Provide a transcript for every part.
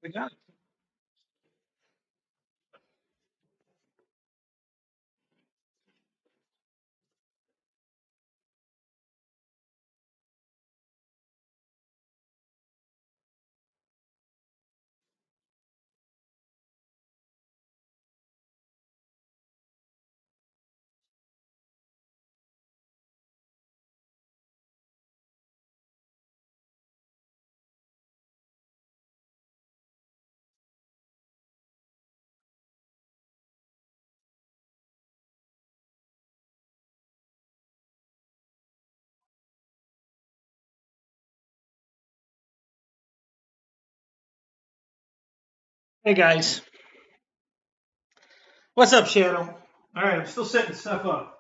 We got it. Hey guys, what's up, Shadow? All right, I'm still setting stuff up.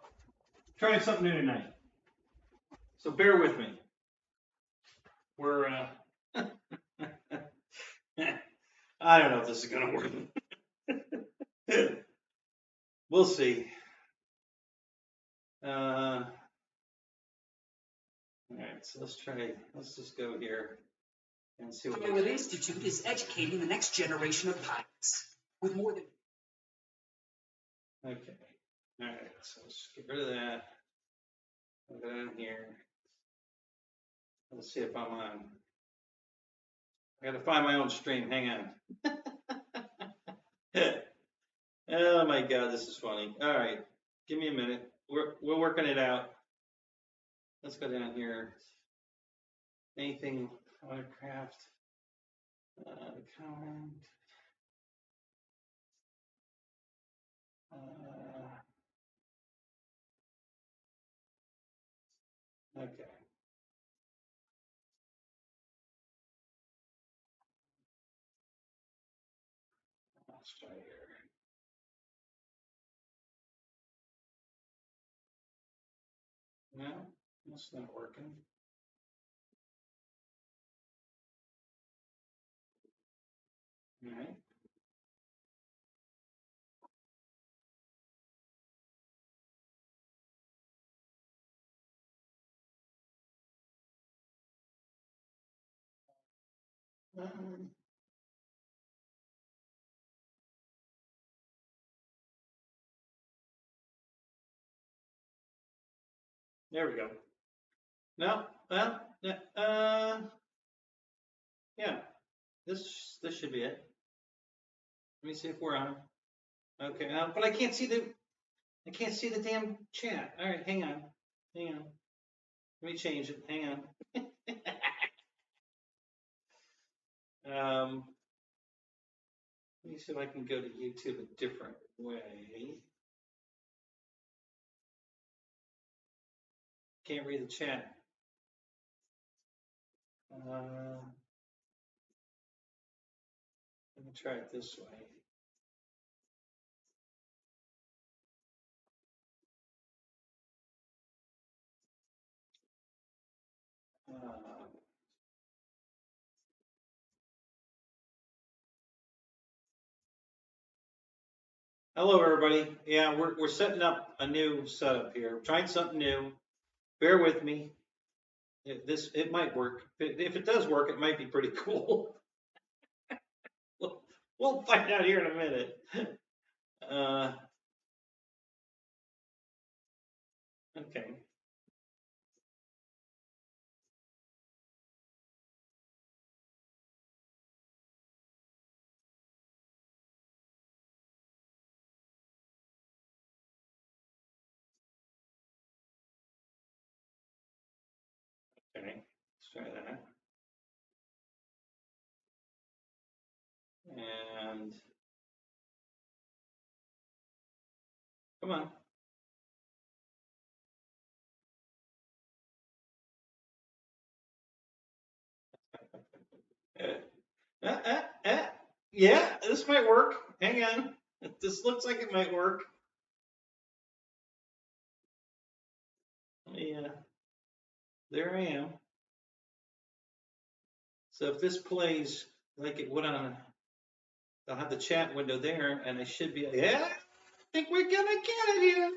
Trying something new tonight, so bear with me. We're I don't know if this is gonna work. We'll see. All right, so let's try. Let's just go here and see what. The Institute is educating the next generation of pilots with more than. Okay. All right, so let's get rid of that. Go down here. Let's see if I'm on. I got to find my own stream. Hang on. Oh my God, this is funny. All right, give me a minute. We're working it out. Let's go down here. Anything watercraft? Comment. Okay. Let's try here. No, that's not working. All right. There we go. No, well, yeah. This should be it. Let me see if we're on. Okay, but I can't see the damn chat. All right, hang on. Let me change it. Hang on. Let me see if I can go to YouTube a different way. Can't read the chat. Let me try it this way. Hello, everybody. Yeah, we're setting up a new setup here. Trying something new. Bear with me. It might work. If it does work, it might be pretty cool. We'll find out here in a minute. Okay. Okay. Let's try that. And come on. Yeah, this might work. Hang on. This looks like it might work. Yeah. There I am. So if this plays like it would on, I'll have the chat window there, and I should be. Yeah, I think we're gonna get it here.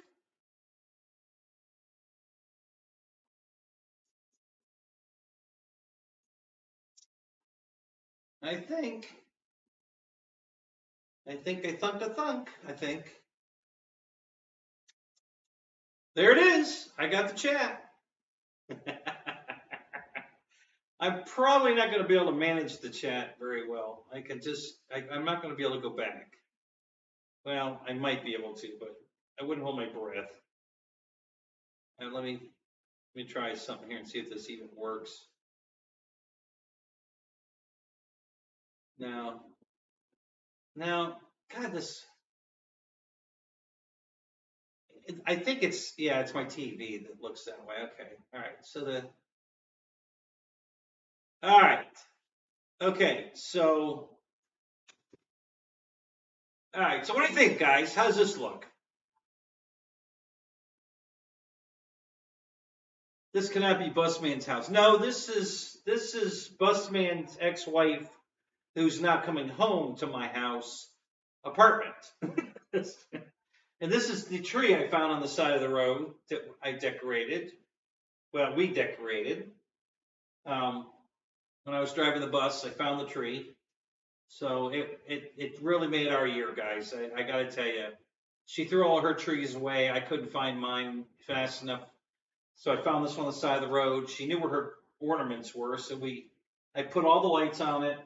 I think. I think I thunked a thunk, I think. There it is. I got the chat. I'm probably not going to be able to manage the chat very well. I'm not going to be able to go back. Well, I might be able to, but I wouldn't hold my breath. And let me try something here and see if this even works. Now, God, I think it's my TV that looks that way. Okay, all right. All right, okay. So, all right. So, what do you think, guys? How's this look? This cannot be Busman's house. No, this is Busman's ex-wife, who's now coming home to my house apartment. And this is the tree I found on the side of the road that I decorated. Well, we decorated. When I was driving the bus, I found the tree. So it really made our year, guys. I got to tell you. She threw all her trees away. I couldn't find mine fast enough. So I found this one on the side of the road. She knew where her ornaments were. So I put all the lights on it,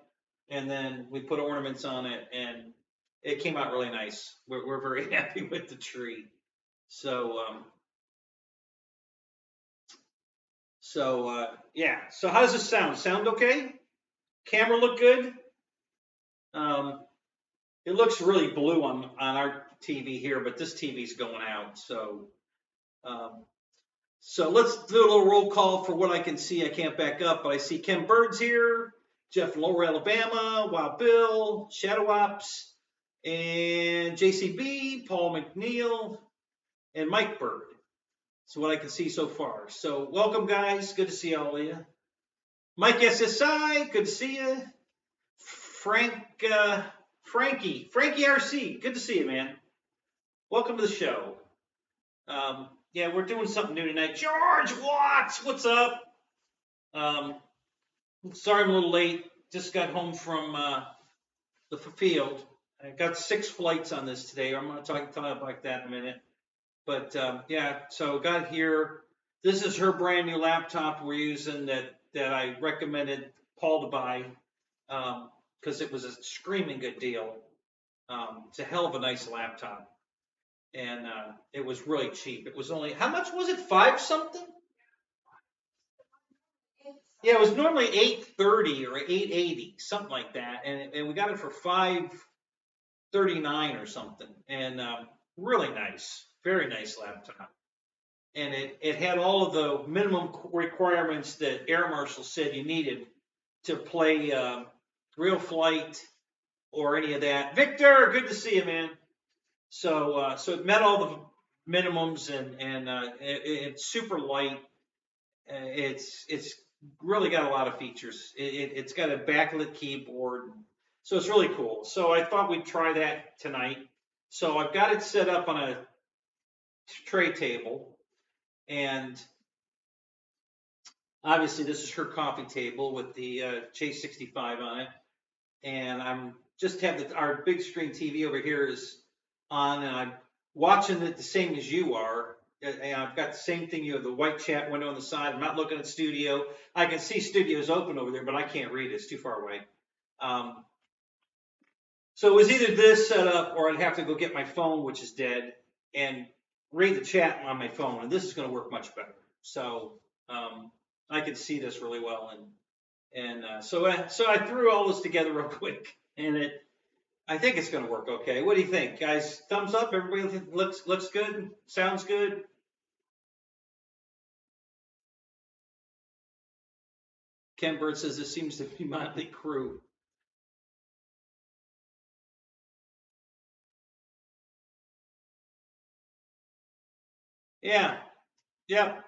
and then we put ornaments on it, and it came out really nice. We're very happy with the tree. So, yeah. So how does this sound? Sound okay? Camera look good? It looks really blue on our TV here, but this TV's going out. So, so let's do a little roll call for what I can see. I can't back up, but I see Ken Bird's here, Jeff in Lower Alabama, Wild Bill, Shadow Ops, and JCB, Paul McNeil, and Mike Bird. That's what I can see so far. So welcome, guys. Good to see all of you. Mike SSI, good to see you. Frankie RC, good to see you, man. Welcome to the show. Yeah, we're doing something new tonight. George Watts, what's up? Sorry I'm a little late. Just got home from the field. I got 6 flights on this today. I'm going to talk about that in a minute. But yeah, so got here. This is her brand new laptop we're using that I recommended Paul to buy because it was a screaming good deal. It's a hell of a nice laptop. And it was really cheap. It was only, how much was it? 5 something? Yeah, it was normally $830 or $880, something like that. And we got it for $539 or something. And really nice, very nice laptop. And it had all of the minimum requirements that Air Marshal said you needed to play real flight or any of that. Victor, good to see you, man. So it met all the minimums, and it's super light. It's really got a lot of features. It's got a backlit keyboard, so it's really cool. So I thought we'd try that tonight. So I've got it set up on a tray table, and obviously this is her coffee table with the J65 on it, and I'm just have our big screen TV over here is on, and I'm watching it the same as you are. And I've got the same thing. You have the white chat window on the side. I'm not looking at studio. I can see studio's open over there, but I can't read it. It's too far away. So it was either this setup, or I'd have to go get my phone, which is dead, and read the chat on my phone. And this is going to work much better. So I could see this really well. And so I threw all this together real quick, and I think it's going to work okay. What do you think, guys? Thumbs up. Everybody looks good. Sounds good. Ken Bird says this seems to be Motley Crue. Yeah. Yep.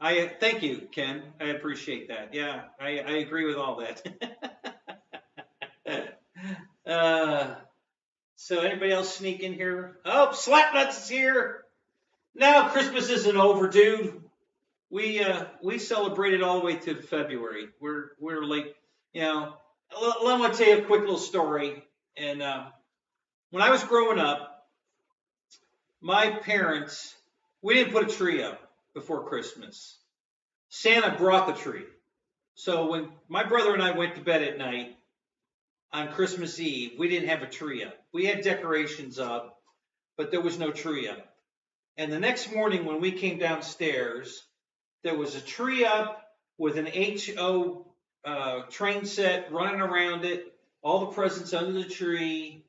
I thank you, Ken. I appreciate that. Yeah, I agree with all that. So anybody else sneak in here? Oh, Slapnuts is here. Now Christmas isn't over, dude. We celebrated all the way to February. We're late. You know, Let me tell you a quick little story. And when I was growing up, my parents, we didn't put a tree up before Christmas. Santa brought the tree. So when my brother and I went to bed at night on Christmas Eve, we didn't have a tree up. We had decorations up, but there was no tree up. And the next morning when we came downstairs, there was a tree up with an HO train set running around it, all the presents under the tree,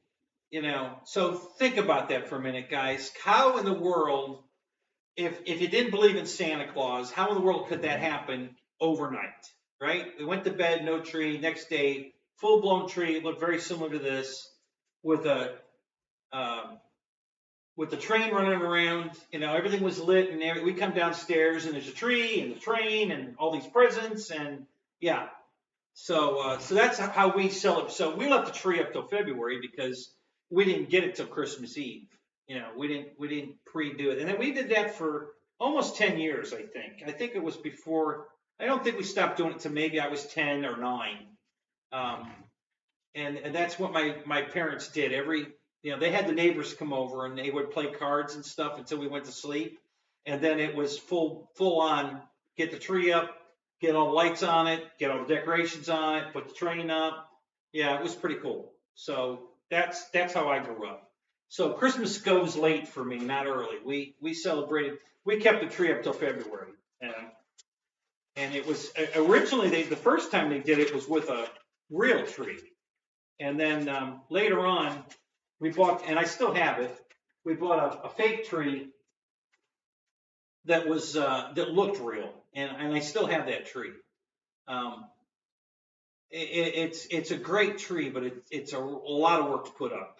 you know. So think about that for a minute, guys. How in the world, if you didn't believe in Santa Claus, how in the world could that happen overnight, right? We went to bed, no tree. Next day, full-blown tree, looked very similar to this, with a with the train running around, you know, everything was lit, and we come downstairs and there's a tree and the train and all these presents, and yeah. So that's how we celebrate. So we left the tree up till February because we didn't get it till Christmas Eve. You know, we didn't pre-do it, and then we did that for almost 10 years, I think. I think it was before. I don't think we stopped doing it till maybe I was 10 or 9. And that's what my parents did. You know, they had the neighbors come over and they would play cards and stuff until we went to sleep. And then it was full on, get the tree up, get all the lights on it, get all the decorations on it, put the train up. Yeah, it was pretty cool. So that's how I grew up. So Christmas goes late for me, not early. We celebrated, we kept the tree up till February. And it was originally, the first time they did it was with a real tree. And then later on, we bought, and I still have it, we bought a fake tree that was that looked real, and I still have that tree. It's a great tree, but it's a lot of work to put up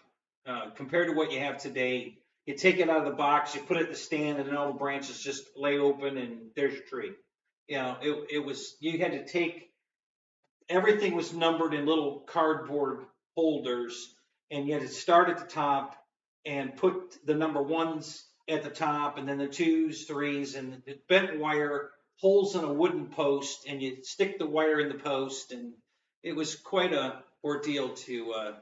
compared to what you have today. You take it out of the box, you put it in the stand, and then all the branches just lay open, and there's your tree. You know, it was, you had to take, everything was numbered in little cardboard holders, and you had to start at the top and put the number 1s at the top, and then the 2s, 3s, and the bent wire, holes in a wooden post, and you stick the wire in the post, and it was quite a ordeal to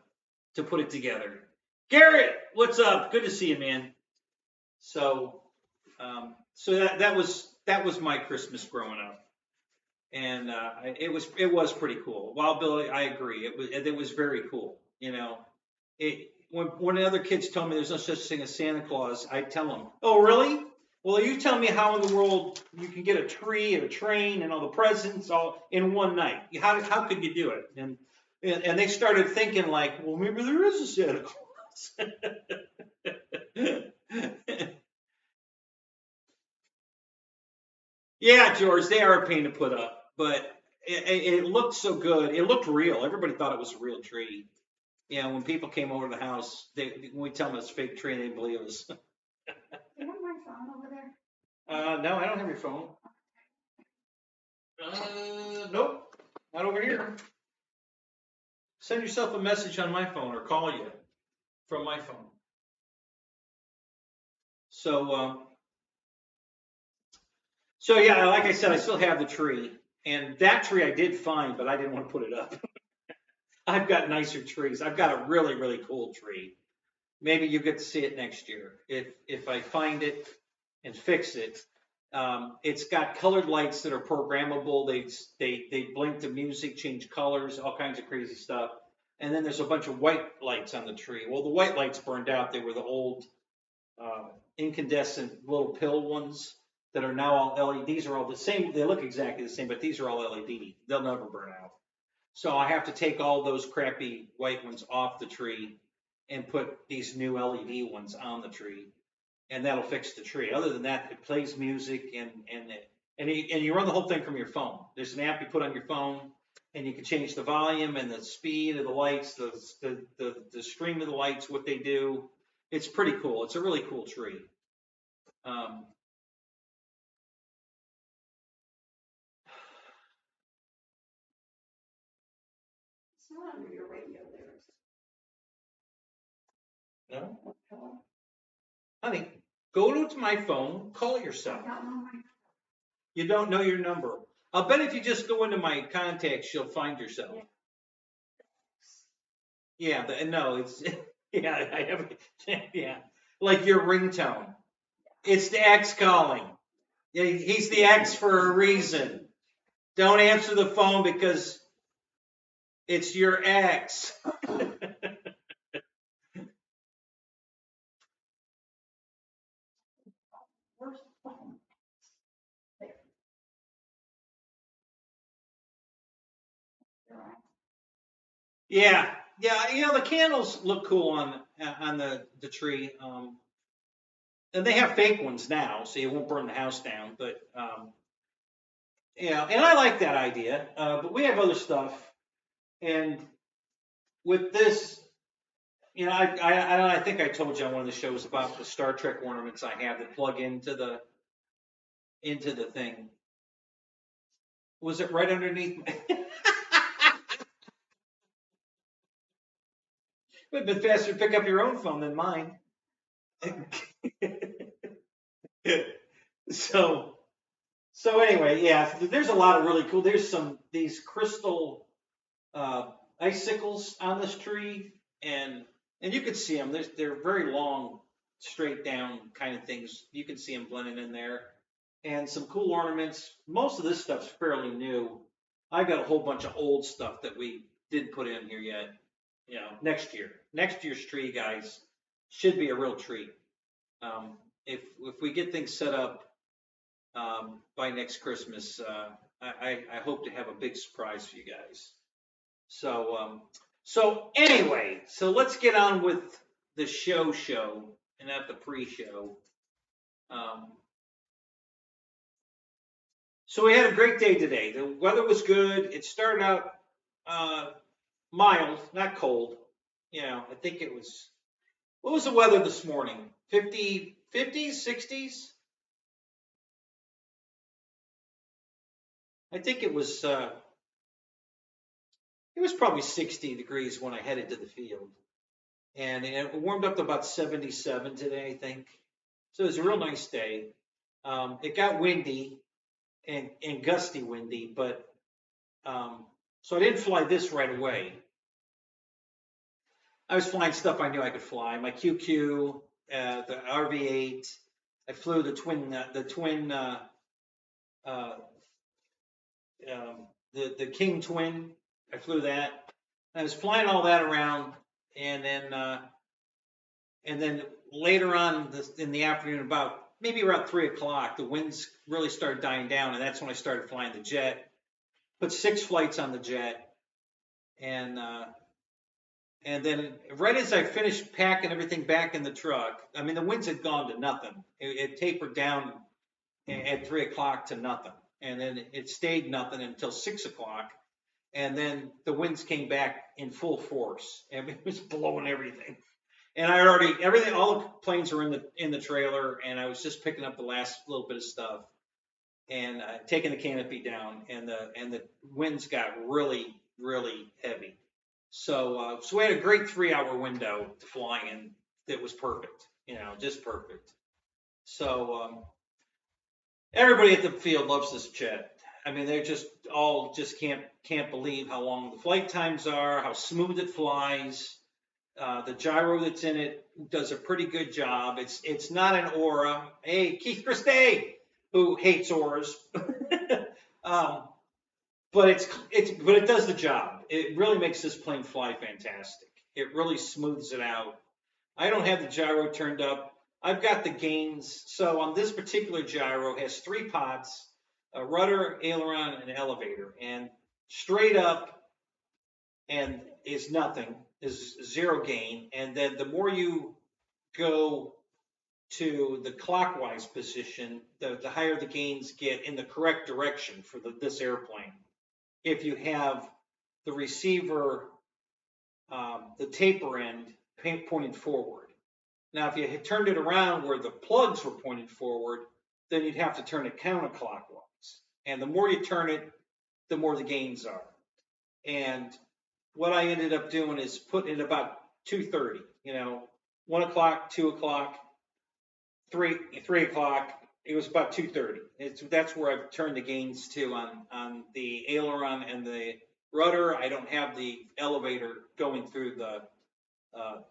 put it together. Garrett, what's up? Good to see you, man. So that was my Christmas growing up, and it was pretty cool. Wild Billy, I agree. It was very cool. You know, when the other kids told me there's no such thing as Santa Claus, I'd tell them, "Oh, really? Well, you tell me how in the world you can get a tree and a train and all the presents all in one night. How could you do it?" And they started thinking like, "Well, maybe there is a Santa Claus." Yeah, George, they are a pain to put up, but it looked so good. It looked real. Everybody thought it was a real tree. Yeah, when people came over to the house, when we tell them it's a fake tree, they believe us. Do you have my phone over there? No, I don't have your phone. Nope, not over here. Send yourself a message on my phone or call you from my phone. So yeah, like I said, I still have the tree, and that tree I did find, but I didn't want to put it up. I've got nicer trees. I've got a really, really cool tree. Maybe you get to see it next year if I find it and fix it. It's got colored lights that are programmable. They blink to music, change colors, all kinds of crazy stuff. And then there's a bunch of white lights on the tree. Well, the white lights burned out. They were the old incandescent little pill ones that are now all LED. These are all the same. They look exactly the same, but these are all LED. They'll never burn out. So I have to take all those crappy white ones off the tree and put these new LED ones on the tree, and that'll fix the tree. Other than that, it plays music and you run the whole thing from your phone. There's an app you put on your phone, and you can change the volume and the speed of the lights, the stream of the lights, what they do. It's pretty cool. It's a really cool tree. It's not under your radio lyrics. No? Honey, go to my phone, call yourself. I don't know my number. You don't know your number. I'll bet if you just go into my contacts, you'll find yourself. Yeah. Yeah, no, it's yeah, I have yeah, like your ringtone. It's the ex calling. Yeah, he's the ex for a reason. Don't answer the phone because it's your ex. Where's the phone? There. There I am. Yeah, yeah, the candles look cool on the tree. And they have fake ones now, so you won't burn the house down. But yeah, and I like that idea. But we have other stuff, and with this, I think I told you on one of the shows about the Star Trek ornaments I have that plug into the thing. Was it right underneath? It would have been faster to pick up your own phone than mine. so anyway, yeah, there's a lot of really cool. There's these crystal icicles on this tree, and you can see them. They're very long, straight down kind of things. You can see them blending in there, and some cool ornaments. Most of this stuff's fairly new. I've got a whole bunch of old stuff that we didn't put in here yet. Next year's tree, guys, should be a real treat. If we get things set up by next Christmas, I hope to have a big surprise for you guys. So anyway, so let's get on with the show and not the pre-show. So we had a great day today. The weather was good. It started out mild, not cold. I think it was. What was the weather this morning? 50s, 60s? I think it was probably 60 degrees when I headed to the field. And it warmed up to about 77 today, I think. So it was a real nice day. It got windy and gusty windy, but so I didn't fly this right away. I was flying stuff I knew I could fly. My QQ, the RV8. I flew the twin, the King Twin. I flew that. I was flying all that around, and then later on in the afternoon, maybe around 3 o'clock, the winds really started dying down, and that's when I started flying the jet. Put 6 flights on the jet, and then right as I finished packing everything back in the truck, I mean the winds had gone to nothing. It tapered down at 3 o'clock to nothing, and then it stayed nothing until 6 o'clock. And then the winds came back in full force, and it was blowing everything. And all the planes were in the trailer, and I was just picking up the last little bit of stuff and taking the canopy down, and the winds got really, really heavy. So we had a great 3-hour window to fly in that was perfect, just perfect. So everybody at the field loves this jet. I mean, they're just can't believe how long the flight times are, how smooth it flies. The gyro that's in it does a pretty good job. It's not an Aura. Hey, Keith Christie, who hates Auras, but it does the job. It really makes this plane fly fantastic. It really smooths it out. I don't have the gyro turned up. I've got the gains. So on this particular gyro, it has 3 pods. A rudder, aileron, and elevator, and straight up and is nothing, is 0 gain, and then the more you go to the clockwise position, the higher the gains get in the correct direction for this airplane. If you have the receiver, the taper end pointed forward. Now, if you had turned it around where the plugs were pointed forward, then you'd have to turn it counterclockwise. And the more you turn it, the more the gains are. And what I ended up doing is putting it about 2:30, 1 o'clock, 2 o'clock, 3 o'clock. It was about 2:30. That's where I've turned the gains to on the aileron and the rudder. I don't have the elevator going through the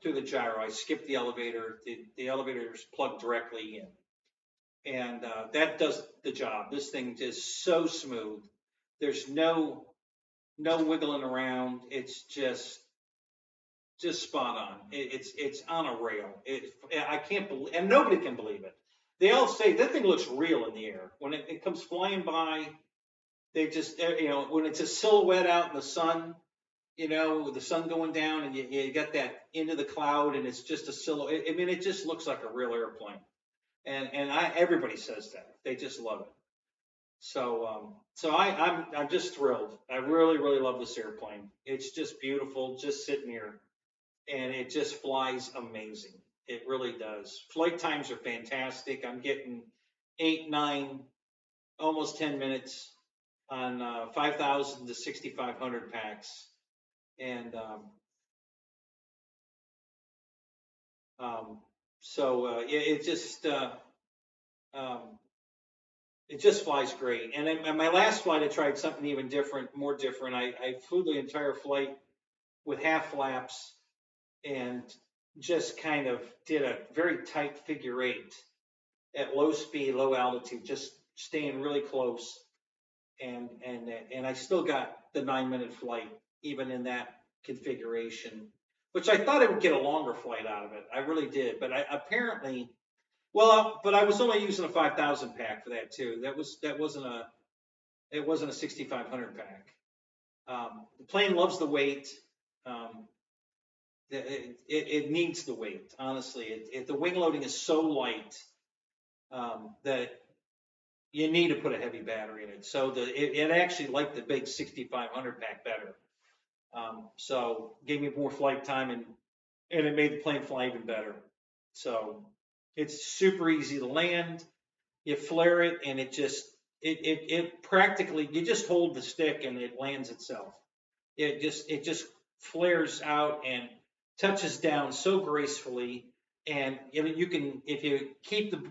through the gyro. I skipped the elevator. The elevator is plugged directly in, and that does the job. This thing is so smooth. There's no wiggling around. It's just spot on. It's on a rail. I can't believe, and nobody can believe it. They all say that thing looks real in the air when it comes flying by. They just, when it's a silhouette out in the sun, with the sun going down, and you got that into the cloud, and it's just a silhouette. I mean, it just looks like a real airplane, and everybody says that. They just love it. So I'm just thrilled. I really, really love this airplane. It's just beautiful, just sitting here, and it just flies amazing. It really does. Flight times are fantastic. I'm getting 8, 9, almost 10 minutes on 5,000 to 6,500 packs, and it just flies great. And in my last flight, I tried something even different, more different. I flew the entire flight with half flaps and just kind of did a very tight figure 8 at low speed, low altitude, just staying really close. And I still got the 9-minute flight, even in that configuration, which I thought I would get a longer flight out of it. I really did, but but I was only using a 5,000 pack for that too. It wasn't a 6,500 pack. The plane loves the weight. It needs the weight, honestly. The wing loading is so light that you need to put a heavy battery in it. So it actually liked the big 6,500 pack better. So gave me more flight time, and it made the plane fly even better. So it's super easy to land. You flare it, and it practically, you just hold the stick and it lands itself. It just flares out and touches down so gracefully. And if you keep the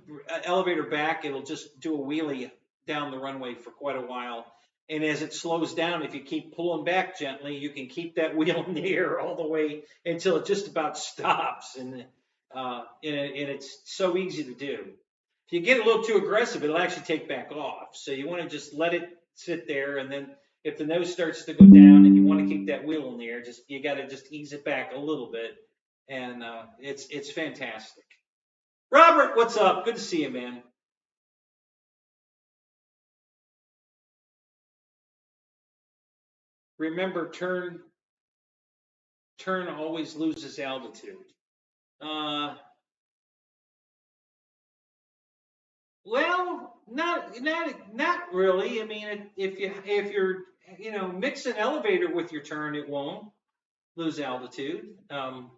elevator back, it'll just do a wheelie down the runway for quite a while. And as it slows down, if you keep pulling back gently, you can keep that wheel in the air all the way until it just about stops. And it's so easy to do. If you get a little too aggressive, it'll actually take back off. So you want to just let it sit there, and then if the nose starts to go down and you want to keep that wheel in the air, you got to just ease it back a little bit, and it's fantastic. Robert, what's up? Good to see you, man. Remember, turn always loses altitude. Well, not really. I mean, if you're mixing elevator with your turn, it won't lose altitude. But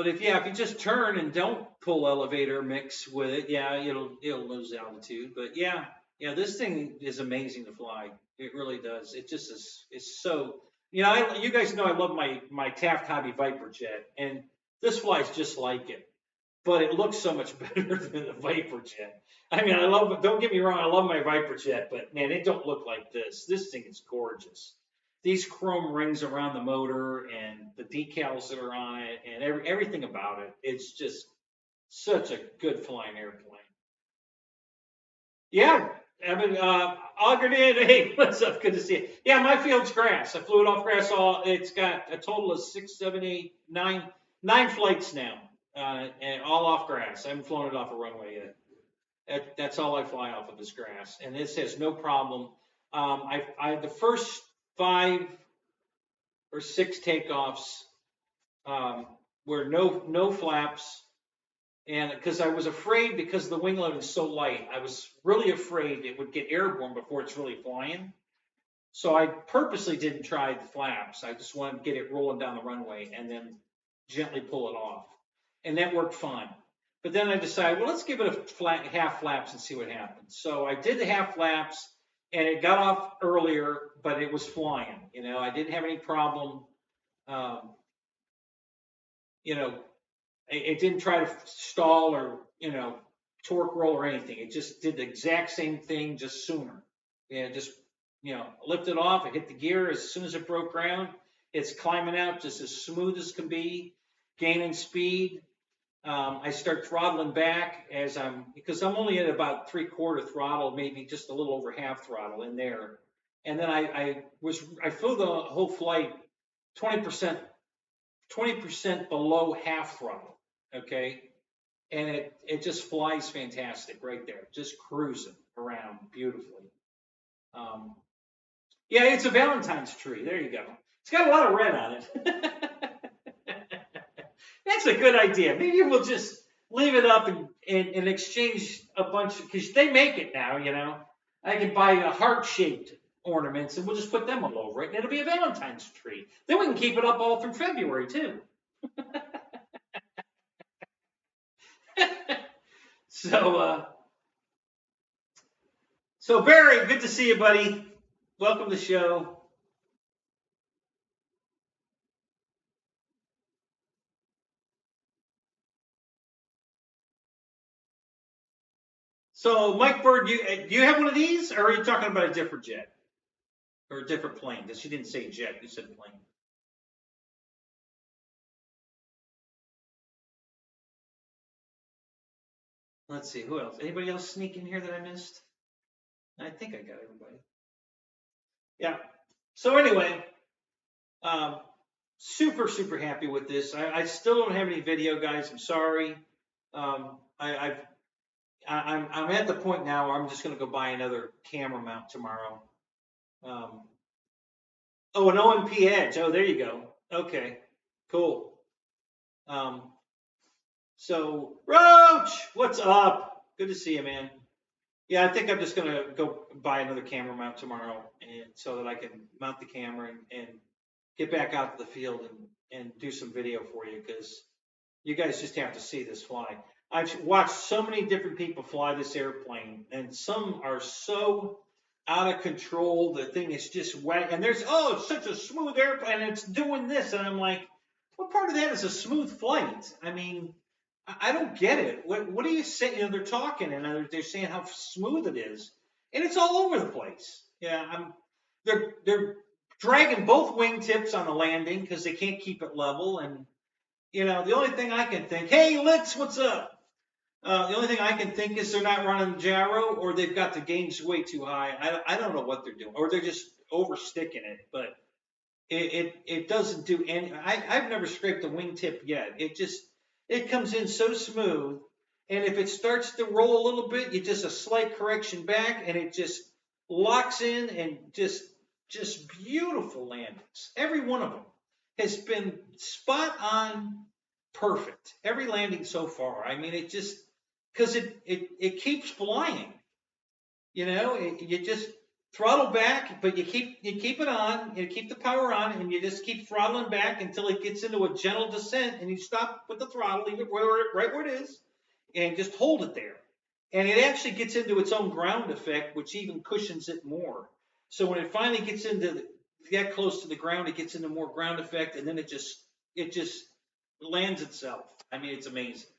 if you just turn and don't pull elevator mix with it, yeah, it'll lose altitude. But yeah, this thing is amazing to fly. It really does. It just is. It's so. You guys know I love my Taft Hobby Viper jet, and this flies just like it. But it looks so much better than the Viper jet. I mean, don't get me wrong, I love my Viper jet, but man, it don't look like this. This thing is gorgeous. These chrome rings around the motor and the decals that are on it and everything about it, it's just such a good flying airplane. Yeah, Evan, Augerton, hey, what's up? Good to see you. Yeah, my field's grass. I flew it off grass. It's got a total of 6, 7, 8, 9 flights now. And all off grass. I haven't flown it off a runway yet. That's all I fly off of is grass, and this has no problem. I the first 5 or 6 takeoffs were no flaps, and because I was afraid, because the wing load is so light, I was really afraid it would get airborne before it's really flying. So I purposely didn't try the flaps. I just wanted to get it rolling down the runway and then gently pull it off. And that worked fine. But then I decided, well, let's give it a half flaps and see what happens. So I did the half flaps, and it got off earlier, but it was flying. I didn't have any problem. It didn't try to stall or, torque roll or anything. It just did the exact same thing, just sooner. Just lifted off. It hit the gear as soon as it broke ground. It's climbing out just as smooth as can be, gaining speed. I start throttling back because I'm only at about 3/4 throttle, maybe just a little over half throttle in there. And then I flew the whole flight 20% below half throttle. Okay. And it just flies fantastic right there, just cruising around beautifully. Yeah, it's a Valentine's tree. There you go. It's got a lot of red on it. That's a good idea. Maybe we'll just leave it up and exchange a bunch, because they make it now, you know. I can buy heart-shaped ornaments, and we'll just put them all over it, and it'll be a Valentine's tree. Then we can keep it up all through February, too. So Barry, good to see you, buddy. Welcome to the show. So Mike Bird, do you have one of these, or are you talking about a different jet or a different plane? Because you didn't say jet, you said plane. Let's see, who else? Anybody else sneak in here that I missed? I think I got everybody. Yeah. So anyway, super, super happy with this. I still don't have any video, guys. I'm sorry. I'm at the point now where I'm just going to go buy another camera mount tomorrow. Oh, an OMP Edge. Oh, there you go. Okay, cool. So Roach, what's up? Good to see you, man. Yeah, I think I'm just gonna go buy another camera mount tomorrow, and so that I can mount the camera and get back out to the field and do some video for you, because you guys just have to see this fly. I've watched so many different people fly this airplane, and some are so out of control. The thing is just wet, and there's, oh, it's such a smooth airplane, and it's doing this, and I'm like, what part of that is a smooth flight? I mean, I don't get it. What are you saying? You know, they're talking and they're saying how smooth it is, and it's all over the place. Yeah, they're dragging both wingtips on the landing because they can't keep it level, and you know, the only thing I can think, hey, Litz, what's up? The only thing I can think is they're not running gyro, or they've got the gauge way too high. I don't know what they're doing, or they're just oversticking it, but it doesn't do any. I've never scraped a wingtip yet. It comes in so smooth, and if it starts to roll a little bit, you just a slight correction back, and it just locks in, and just beautiful landings. Every one of them has been spot on perfect. Every landing so far. I mean, it just, because it keeps flying. You know, you just throttle back, but you keep it on, you keep the power on, and you just keep throttling back until it gets into a gentle descent, and you stop with the throttle, leave it right where it is, and just hold it there. And it actually gets into its own ground effect, which even cushions it more. So when it finally gets into get close to the ground, it gets into more ground effect, and then it just lands itself. I mean, it's amazing.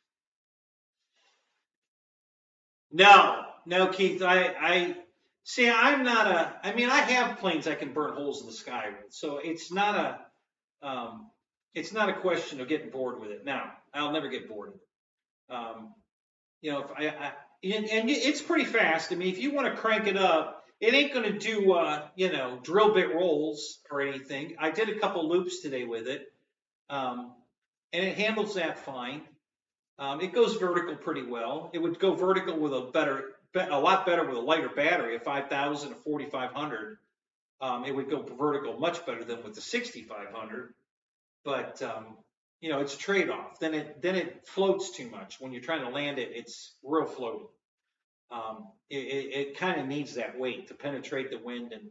No, Keith, I see, I'm not I mean, I have planes I can burn holes in the sky with, so it's not a question of getting bored with it. Now, I'll never get bored with it. You know, and it's pretty fast. I mean, if you want to crank it up, it ain't going to do, you know, drill bit rolls or anything. I did a couple loops today with it, and it handles that fine. It goes vertical pretty well. It would go vertical with a lot better with a lighter battery, a 5000, a 4500. It would go vertical much better than with the 6500. But you know, it's a trade-off. Then it floats too much. When you're trying to land it, it's real floaty. It kind of needs that weight to penetrate the wind and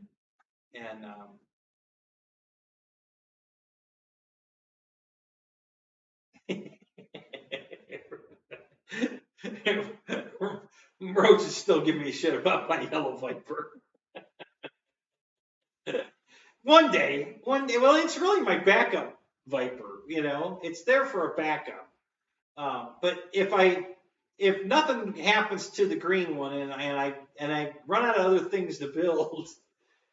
Roach is still giving me shit about my yellow Viper. One day, well, it's really my backup Viper. You know, it's there for a backup. But if nothing happens to the green one and I run out of other things to build,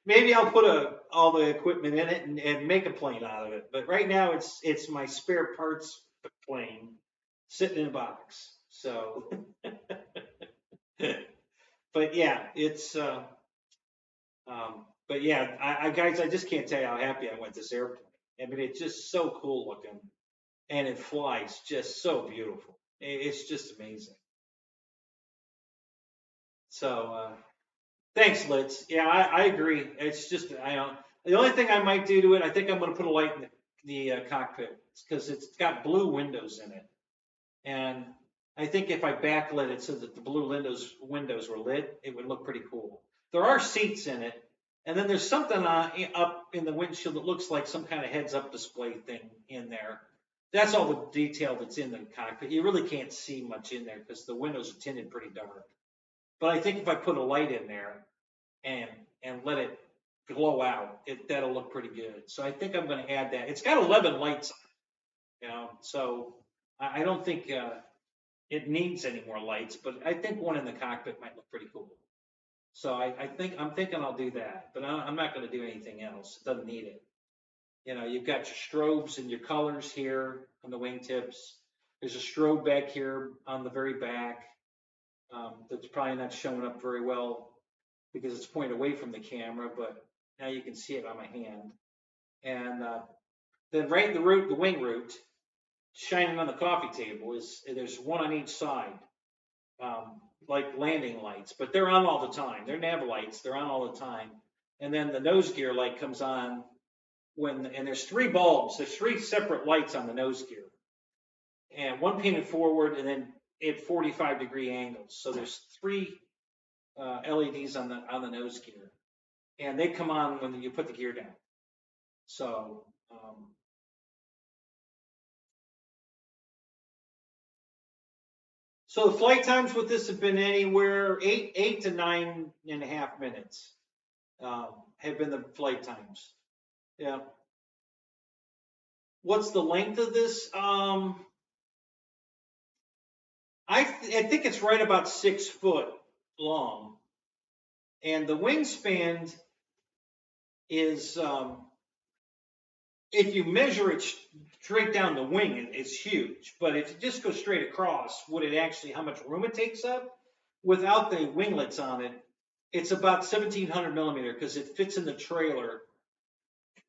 maybe I'll put all the equipment in it and make a plane out of it. But right now it's my spare parts plane sitting in a box. So, but yeah, but yeah, guys, I just can't tell you how happy I went this airplane. I mean, it's just so cool looking, and it flies just so beautiful. It's just amazing. So, thanks, Litz. Yeah, I agree. It's just the only thing I might do to it, I think I'm going to put a light in the cockpit because it's got blue windows in it, and I think if I backlit it so that the blue windows were lit, it would look pretty cool. There are seats in it, and then there's something up in the windshield that looks like some kind of heads-up display thing in there. That's all the detail that's in the cockpit. You really can't see much in there because the windows are tinted pretty dark. But I think if I put a light in there and let it glow out, that'll look pretty good. So I think I'm going to add that. It's got 11 lights on it, so I don't think it needs any more lights, but I think one in the cockpit might look pretty cool. So I'm thinking I'll do that, but I'm not going to do anything else. It doesn't need it. You've got your strobes and your colors here on the wingtips. There's a strobe back here on the very back that's probably not showing up very well because it's pointed away from the camera, but now you can see it on my hand. And then right in the wing root, shining on the coffee table there's one on each side, like landing lights, but they're on all the time. They're nav lights. They're on all the time. And then the nose gear light comes on and there's 3 bulbs. There's 3 separate lights on the nose gear, and one painted forward and then at 45-degree angles. So there's 3 LEDs on the nose gear, and they come on when you put the gear down. So so the flight times with this have been anywhere 8 to 9.5 minutes have been the flight times. Yeah. What's the length of this? I think it's right about 6 foot long, and the wingspan is if you measure it straight down the wing, it's huge. But if you just go straight across, how much room it takes up without the winglets on it, it's about 1,700 millimeter because it fits in the trailer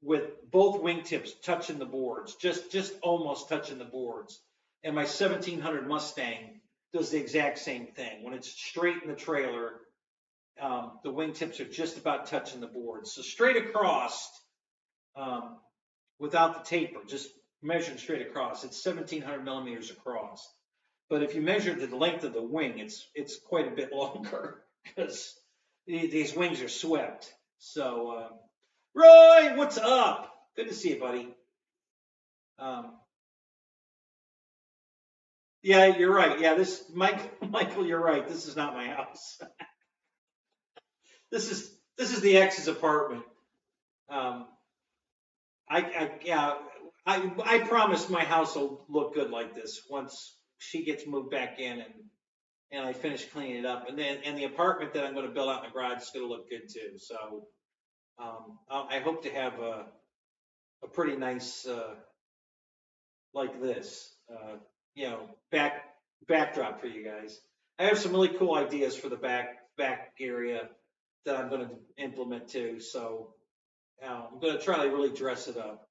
with both wingtips touching the boards, just almost touching the boards. And my 1,700 Mustang does the exact same thing. When it's straight in the trailer, the wingtips are just about touching the boards. So straight across, without the taper, just measuring straight across, it's 1,700 millimeters across. But if you measure the length of the wing, it's quite a bit longer because these wings are swept. So, Roy, what's up? Good to see you, buddy. Yeah, you're right. Yeah, Michael, you're right. This is not my house. This is the ex's apartment. I promise my house will look good like this once she gets moved back in and I finish cleaning it up. And the apartment that I'm going to build out in the garage is going to look good too. So I hope to have a pretty nice like this, backdrop for you guys. I have some really cool ideas for the back area that I'm going to implement too. So I'm going to try to really dress it up.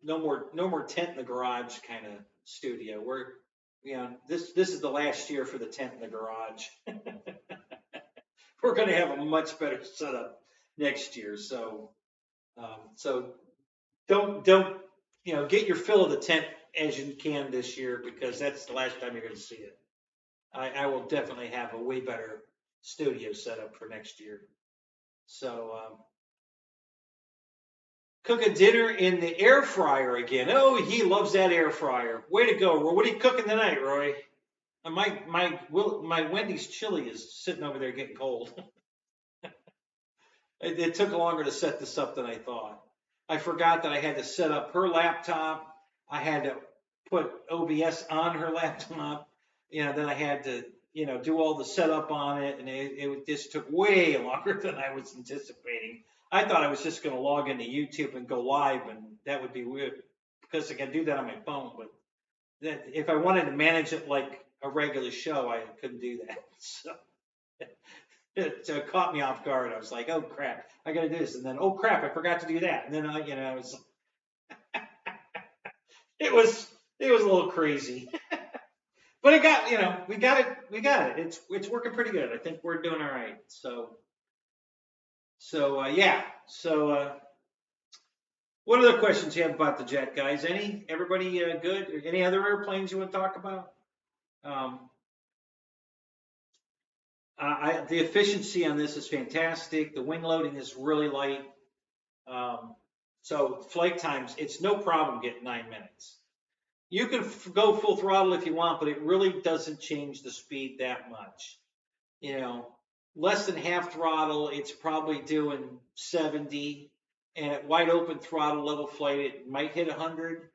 No more tent in the garage kind of studio. This is the last year for the tent in the garage. We're going to have a much better setup next year. So don't get your fill of the tent as you can this year because that's the last time you're going to see it. I will definitely have a way better studio setup for next year. So cook a dinner in the air fryer again. Oh, he loves that air fryer. Way to go, Roy. What are you cooking tonight, Roy? My Wendy's chili is sitting over there getting cold. It took longer to set this up than I thought. I forgot that I had to set up her laptop. I had to put OBS on her laptop. Then I had to do all the setup on it, and it just took way longer than I was anticipating. I thought I was just going to log into YouTube and go live, and that would be weird because I can do that on my phone. But if I wanted to manage it like a regular show, I couldn't do that. So it caught me off guard. I was like, oh crap, I got to do this, and then oh crap, I forgot to do that, and then it was it was a little crazy. But it got, we got it. It's working pretty good. I think we're doing all right. Yeah. So, what other questions you have about the jet, guys? Everybody good? Any other airplanes you want to talk about? The efficiency on this is fantastic. The wing loading is really light. So flight times, it's no problem getting 9 minutes. You can go full throttle if you want, but it really doesn't change the speed that much. Less than half throttle, it's probably doing 70, and at wide open throttle level flight, it might hit 100.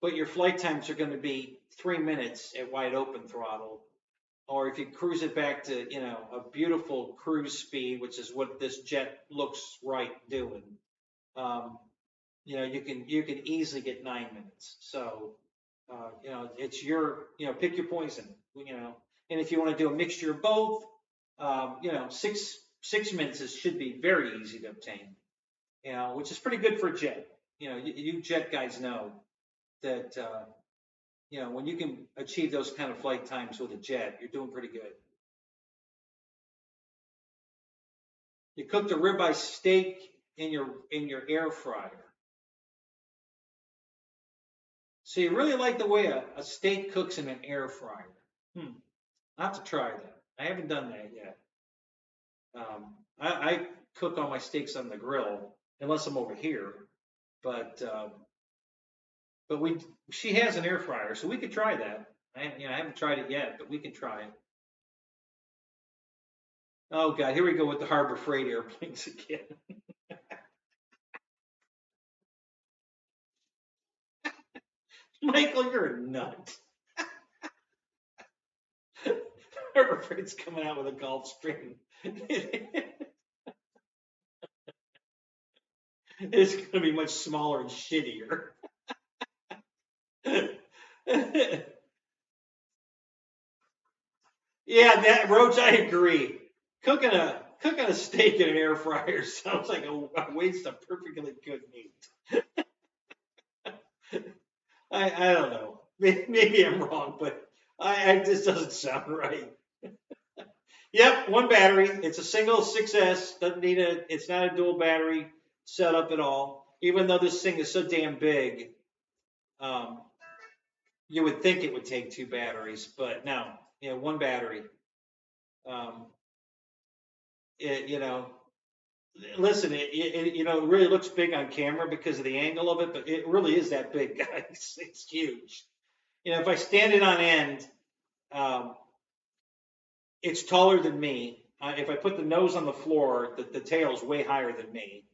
But your flight times are going to be 3 minutes at wide open throttle, or if you cruise it back to a beautiful cruise speed, which is what this jet looks right doing. You can easily get 9 minutes. So, it's pick your poison, and if you want to do a mixture of both, 6 minutes should be very easy to obtain, which is pretty good for a jet. You jet guys know that, when you can achieve those kind of flight times with a jet, you're doing pretty good. You cooked a ribeye steak in your air fryer. So you really like the way a steak cooks in an air fryer. I'll have to try that. I haven't done that yet. I cook all my steaks on the grill, unless I'm over here. But she has an air fryer, so we could try that. I haven't tried it yet, but we can try it. Oh God, here we go with the Harbor Freight airplanes again. Michael, you're a nut. Harbor Freight's coming out with a Gulfstream. It's going to be much smaller and shittier. Yeah, Roach, I agree. Cooking a steak in an air fryer sounds like a waste of perfectly good meat. I don't know. Maybe I'm wrong, but this doesn't sound right. Yep, one battery. It's a single 6S. It's not a dual battery setup at all. Even though this thing is so damn big, you would think it would take 2 batteries, but no. One battery. Listen, it really looks big on camera because of the angle of it, but it really is that big, guys. It's huge. If I stand it on end, it's taller than me. If I put the nose on the floor, the tail is way higher than me,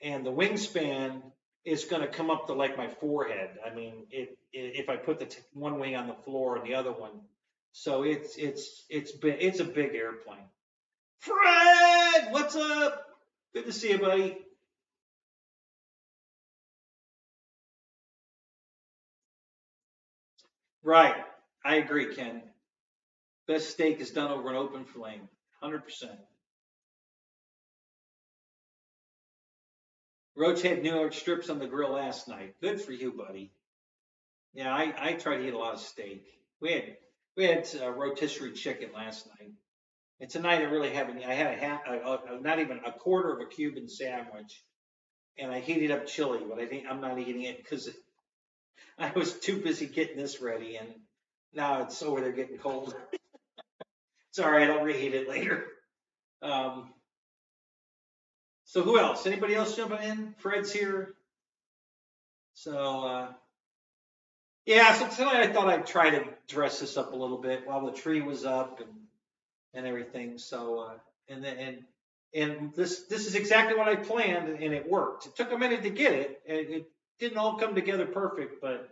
and the wingspan is going to come up to like my forehead. I mean, if I put the one wing on the floor and the other one, so it's a big airplane. Fred, what's up? Good to see you, buddy. Right. I agree, Ken. Best steak is done over an open flame. 100%. Roach had New York strips on the grill last night. Good for you, buddy. Yeah, I try to eat a lot of steak. We had rotisserie chicken last night. And tonight I really haven't. I had not even a quarter of a Cuban sandwich, and I heated up chili, but I'm not eating it because I was too busy getting this ready, and now it's over there getting cold. It's all right. I'll reheat it later. So who else? Anybody else jumping in? Fred's here. So yeah. So tonight I thought I'd try to dress this up a little bit while the tree was up and everything. So and this is exactly what I planned, and it worked. It took a minute to get it. It didn't all come together perfect, but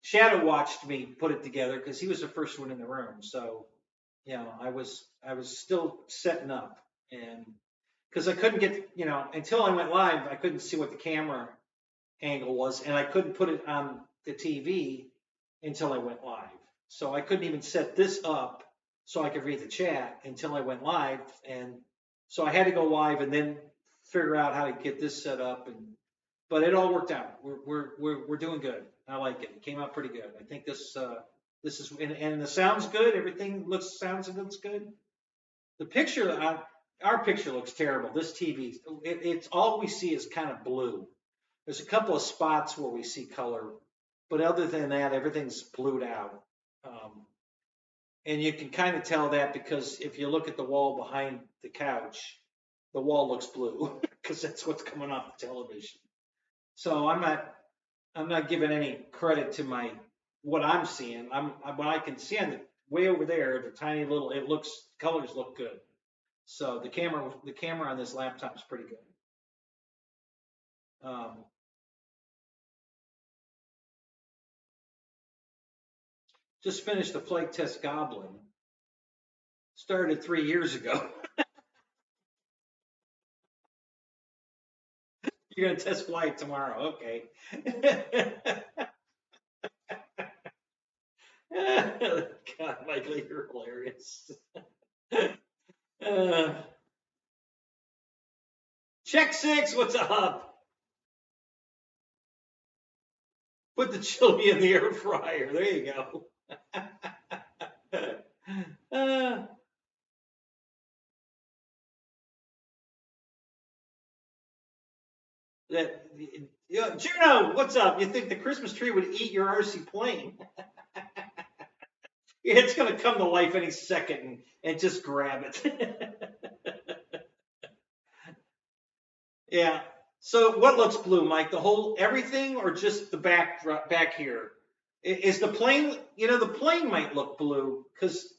Shadow watched me put it together because he was the first one in the room. So, I was still setting up, and because I couldn't get, until I went live, I couldn't see what the camera angle was, and I couldn't put it on the TV until I went live. So I couldn't even set this up so I could read the chat until I went live, and so I had to go live and then figure out how to get this set up, but it all worked out. We're doing good. I like it. It came out pretty good. I think this is, and the sound's good. Everything sounds and looks good. The picture, our picture looks terrible. This TV, it's all we see is kind of blue. There's a couple of spots where we see color, but other than that, everything's blued out. And you can kind of tell that because if you look at the wall behind the couch, the wall looks blue because that's what's coming off the television. So I'm not giving any credit to what I'm seeing. What I can see on the way over there, the tiny little, colors look good. So the camera on this laptop is pretty good. Just finished the flight test Goblin. Started 3 years ago. You're gonna test flight tomorrow, okay? God, Michael, you're hilarious. Check 6, what's up? Put the chili in the air fryer. There you go. Juno, what's up? You think the Christmas tree would eat your RC plane? It's going to come to life any second and just grab it. Yeah. So what looks blue, Mike? The whole everything, or just the back here? Is the plane? The plane might look blue because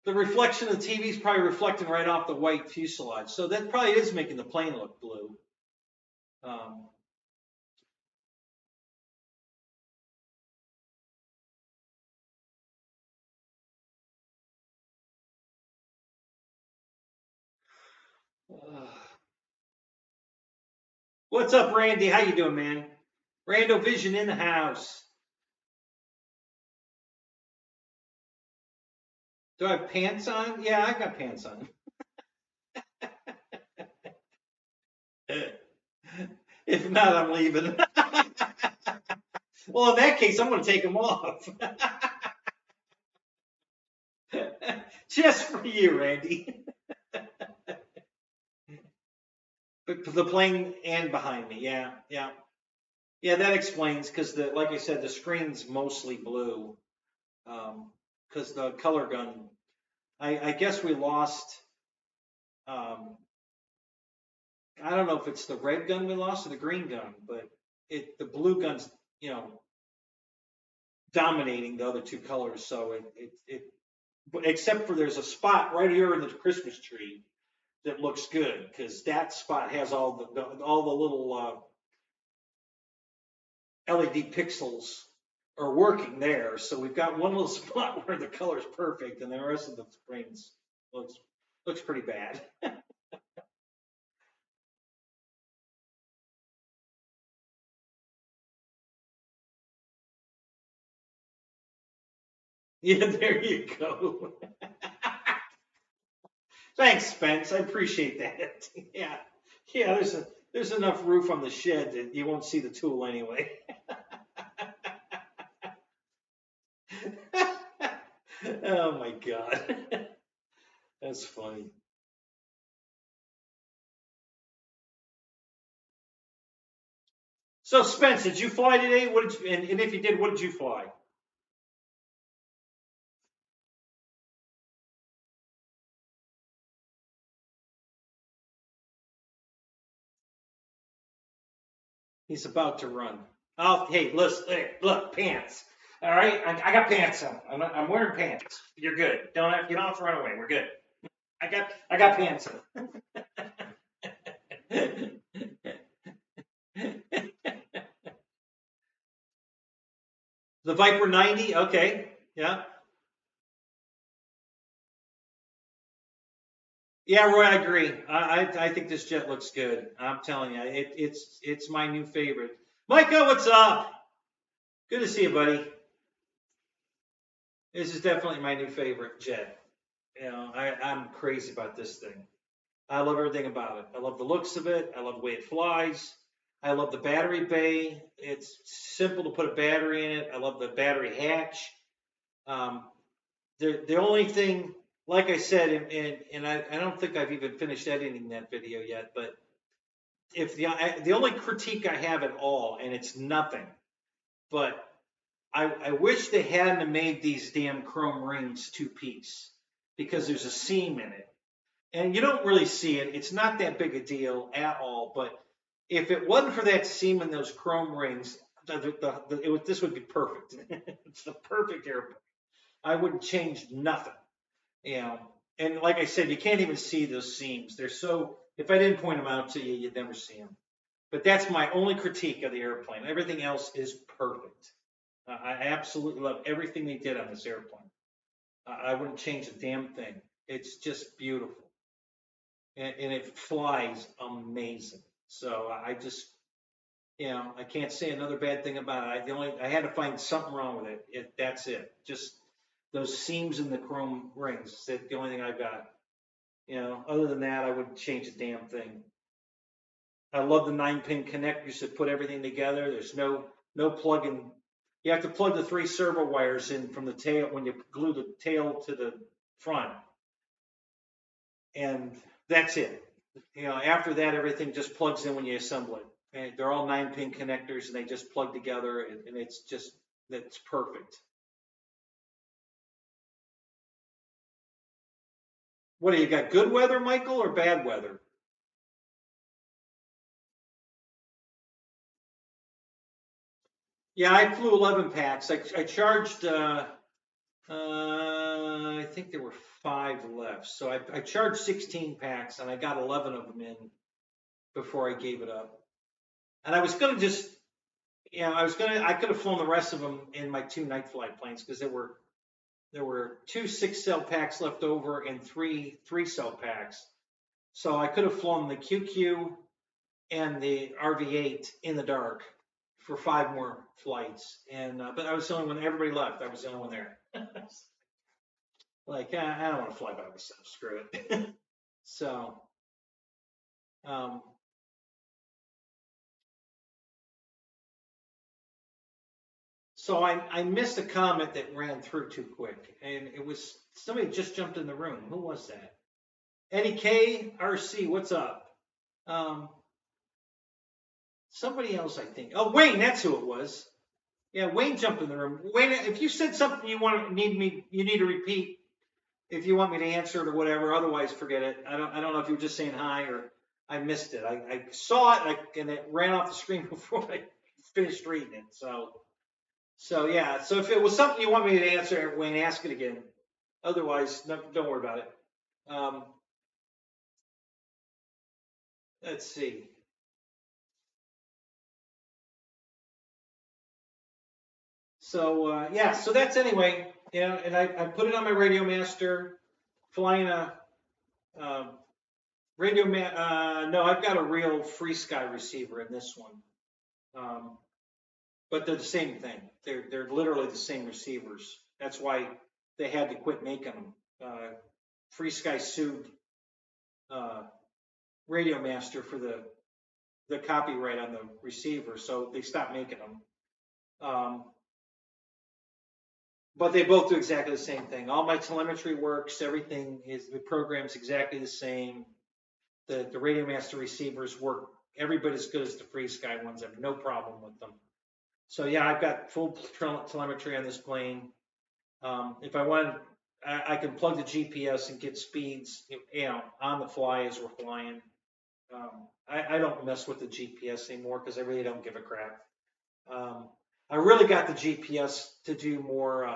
the reflection of the TV is probably reflecting right off the white fuselage. So that probably is making the plane look blue. What's up, Randy? How you doing, man? Rando Vision in the house. Do I have pants on? Yeah, I got pants on. If not, I'm leaving. Well, in that case, I'm going to take them off. Just for you, Randy. But the plane and behind me, yeah. That explains because like I said, the screen's mostly blue. Because the color gun, I guess we lost. I don't know if it's the red gun we lost or the green gun, but the blue gun's dominating the other two colors. So but except for there's a spot right here in the Christmas tree that looks good because that spot has all the little LED pixels are working there. So we've got one little spot where the color's perfect, and the rest of the screens looks pretty bad. Yeah, there you go. Thanks, Spence. I appreciate that. Yeah. There's enough roof on the shed that you won't see the tool anyway. Oh my God. That's funny. So Spence, did you fly today? And if you did, what did you fly? He's about to run. Oh, hey, listen, look, pants. All right, I got pants on. I'm wearing pants. You're good. You don't have to run away. We're good. I got pants on. The Viper 90, okay, yeah. Yeah, Roy, I agree. I think this jet looks good. I'm telling you, it's my new favorite. Micah, what's up? Good to see you, buddy. This is definitely my new favorite jet. You know, I'm crazy about this thing. I love everything about it. I love the looks of it. I love the way it flies. I love the battery bay. It's simple to put a battery in it. I love the battery hatch. Um, the only thing, like I said, and I don't think I've even finished editing that video yet, but if the only critique I have at all, and it's nothing, but I wish they hadn't made these damn chrome rings two-piece because there's a seam in it. And you don't really see it. It's not that big a deal at all. But if it wasn't for that seam in those chrome rings, this would be perfect. It's the perfect airplane. I wouldn't change nothing. You know, and like I said, you can't even see those seams. They're so, if I didn't point them out to you, you'd never see them. But that's my only critique of the airplane. Everything else is perfect. I absolutely love everything they did on this airplane. I wouldn't change a damn thing. It's just beautiful. And it flies amazing. So I just, you know, I can't say another bad thing about it. I had to find something wrong with it. That's it. Just those seams in the chrome rings. That's the only thing I've got. You know, other than that, I wouldn't change a damn thing. I love the 9-pin connectors that put everything together. There's no plug-in. You have to plug the 3 servo wires in from the tail when you glue the tail to the front. And that's it. You know, after that, everything just plugs in when you assemble it. And they're all 9-pin connectors, and they just plug together, and that's perfect. What do you got? Good weather, Michael, or bad weather? Yeah, I flew 11 packs. I charged. I think there were 5 left, so I charged 16 packs, and I got 11 of them in before I gave it up. And I was gonna just, you know, I could have flown the rest of them in my 2 night flight planes because there were 2 6-cell packs left over and 3 3-cell packs. So I could have flown the QQ and the RV8 in the dark for 5 more flights. And but I was the only one. Everybody left. I was the only one there. Like I don't want to fly by myself. Screw it. So. So I missed a comment that ran through too quick, and it was somebody just jumped in the room. Who was that? Eddie K RC, what's up? Somebody else, I think. Oh, Wayne, that's who it was. Yeah, Wayne jumped in the room. Wayne, if you said something you need to repeat. If you want me to answer it or whatever, otherwise forget it. I don't know if you were just saying hi or I missed it. I saw it and it ran off the screen before I finished reading it. So yeah. So if it was something you want me to answer, Wayne, ask it again. Otherwise, no, don't worry about it. Let's see. So yeah. So that's anyway. Yeah, and I put it on my Radio Master, flying a. No, I've got a real FreeSky receiver in this one, but they're the same thing. They're literally the same receivers. That's why they had to quit making them. FreeSky sued Radio Master for the copyright on the receiver, so they stopped making them. But they both do exactly the same thing. All my telemetry works. Everything is the program's exactly the same. The Radio Master receivers work every bit as good as the FreeSky ones. I have no problem with them. So yeah, I've got full telemetry on this plane. If I wanted, I can plug the GPS and get speeds, you know, on the fly as we're flying. I don't mess with the GPS anymore because I really don't give a crap. I really got the GPS to do more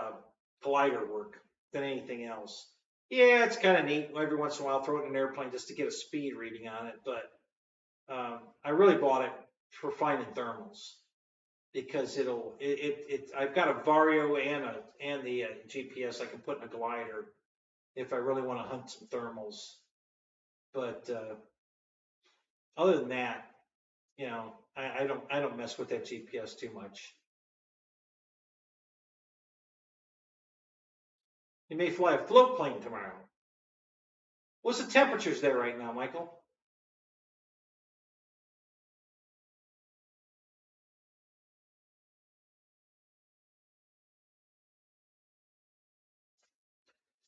glider work than anything else. Yeah, it's kind of neat. Every once in a while, throw it in an airplane just to get a speed reading on it. But I really bought it for finding thermals because I've got a Vario and the GPS I can put in a glider if I really want to hunt some thermals. But other than that, you know, I don't mess with that GPS too much. You may fly a float plane tomorrow. What's the temperatures there right now, Michael?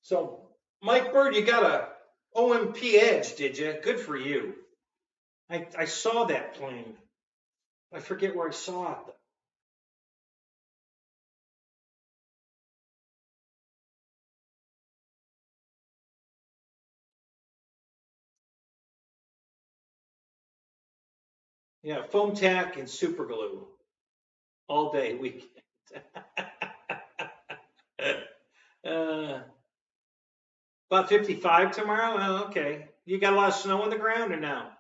So, Mike Bird, you got a OMP Edge, did you? Good for you. I saw that plane. I forget where I saw it. Yeah, foam tack and super glue all day weekend. About 55 tomorrow? Oh, okay. You got a lot of snow on the ground or no?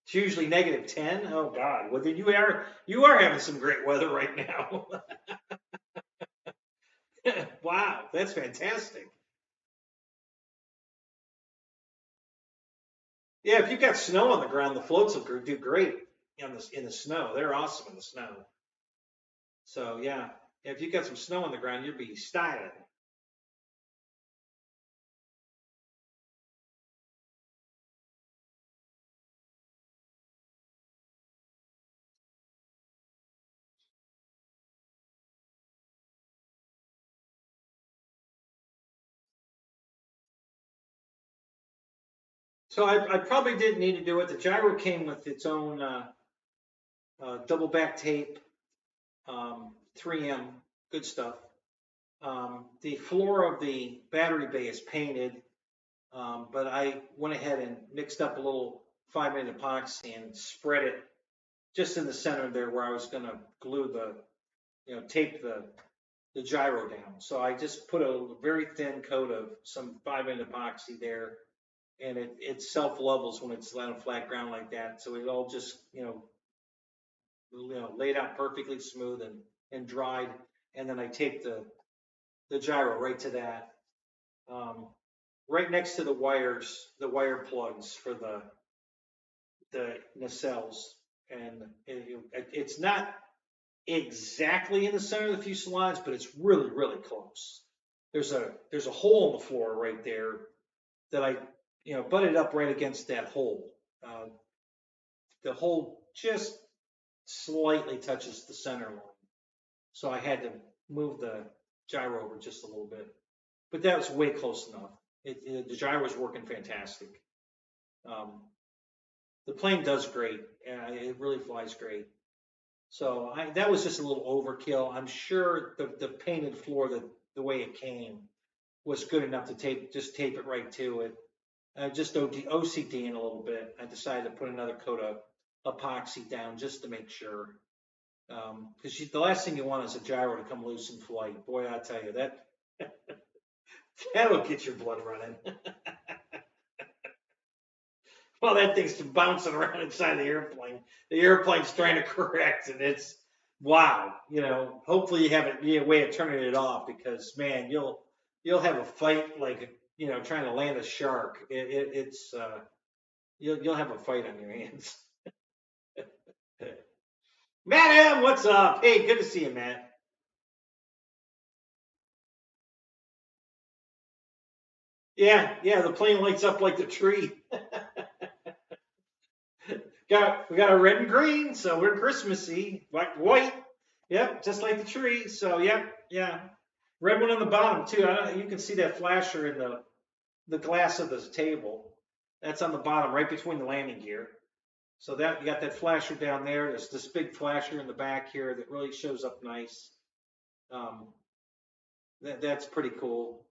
It's usually -10. Oh God. Well, then you are having some great weather right now. Wow, that's fantastic. Yeah, if you've got snow on the ground, the floats will do great in the snow. They're awesome in the snow. So yeah, if you've got some snow on the ground, you'll be styling. So I probably didn't need to do it. The gyro came with its own double back tape, 3M, good stuff. The floor of the battery bay is painted, but I went ahead and mixed up a little 5-minute epoxy and spread it just in the center there where I was going to glue tape the gyro down. So I just put a very thin coat of some 5-minute epoxy there, and it self levels when it's on flat ground like that. So it all just laid out perfectly smooth and dried, and then I taped the gyro right to that, right next to the wire plugs for the nacelles, and it's not exactly in the center of the fuselage, but it's really, really close. There's a hole in the floor right there that I butted up right against that hole. The hole just slightly touches the center line, so I had to move the gyro over just a little bit, but that was way close enough. The gyro was working fantastic. The plane does great. It really flies great. So that was just a little overkill. I'm sure the painted floor, the way it came, was good enough to tape it right to it. Just OCDing a little bit. I decided to put another coat of epoxy down just to make sure. Because the last thing you want is a gyro to come loose in flight. Boy, I tell you, that'll get your blood running. Well, that thing's bouncing around inside the airplane. The airplane's trying to correct, and it's wow. Hopefully you have a way of turning it off, because man, you'll have a fight like trying to land a shark. You'll have a fight on your hands. Matt M, what's up? Hey, good to see you, Matt. Yeah, the plane lights up like the tree. We got a red and green, so we're Christmassy. White, yep, just like the tree. So yep, yeah, red one on the bottom too. You can see that flasher in the glass of the table. That's on the bottom, right between the landing gear. So that you got that flasher down there. There's this big flasher in the back here that really shows up nice. That's pretty cool.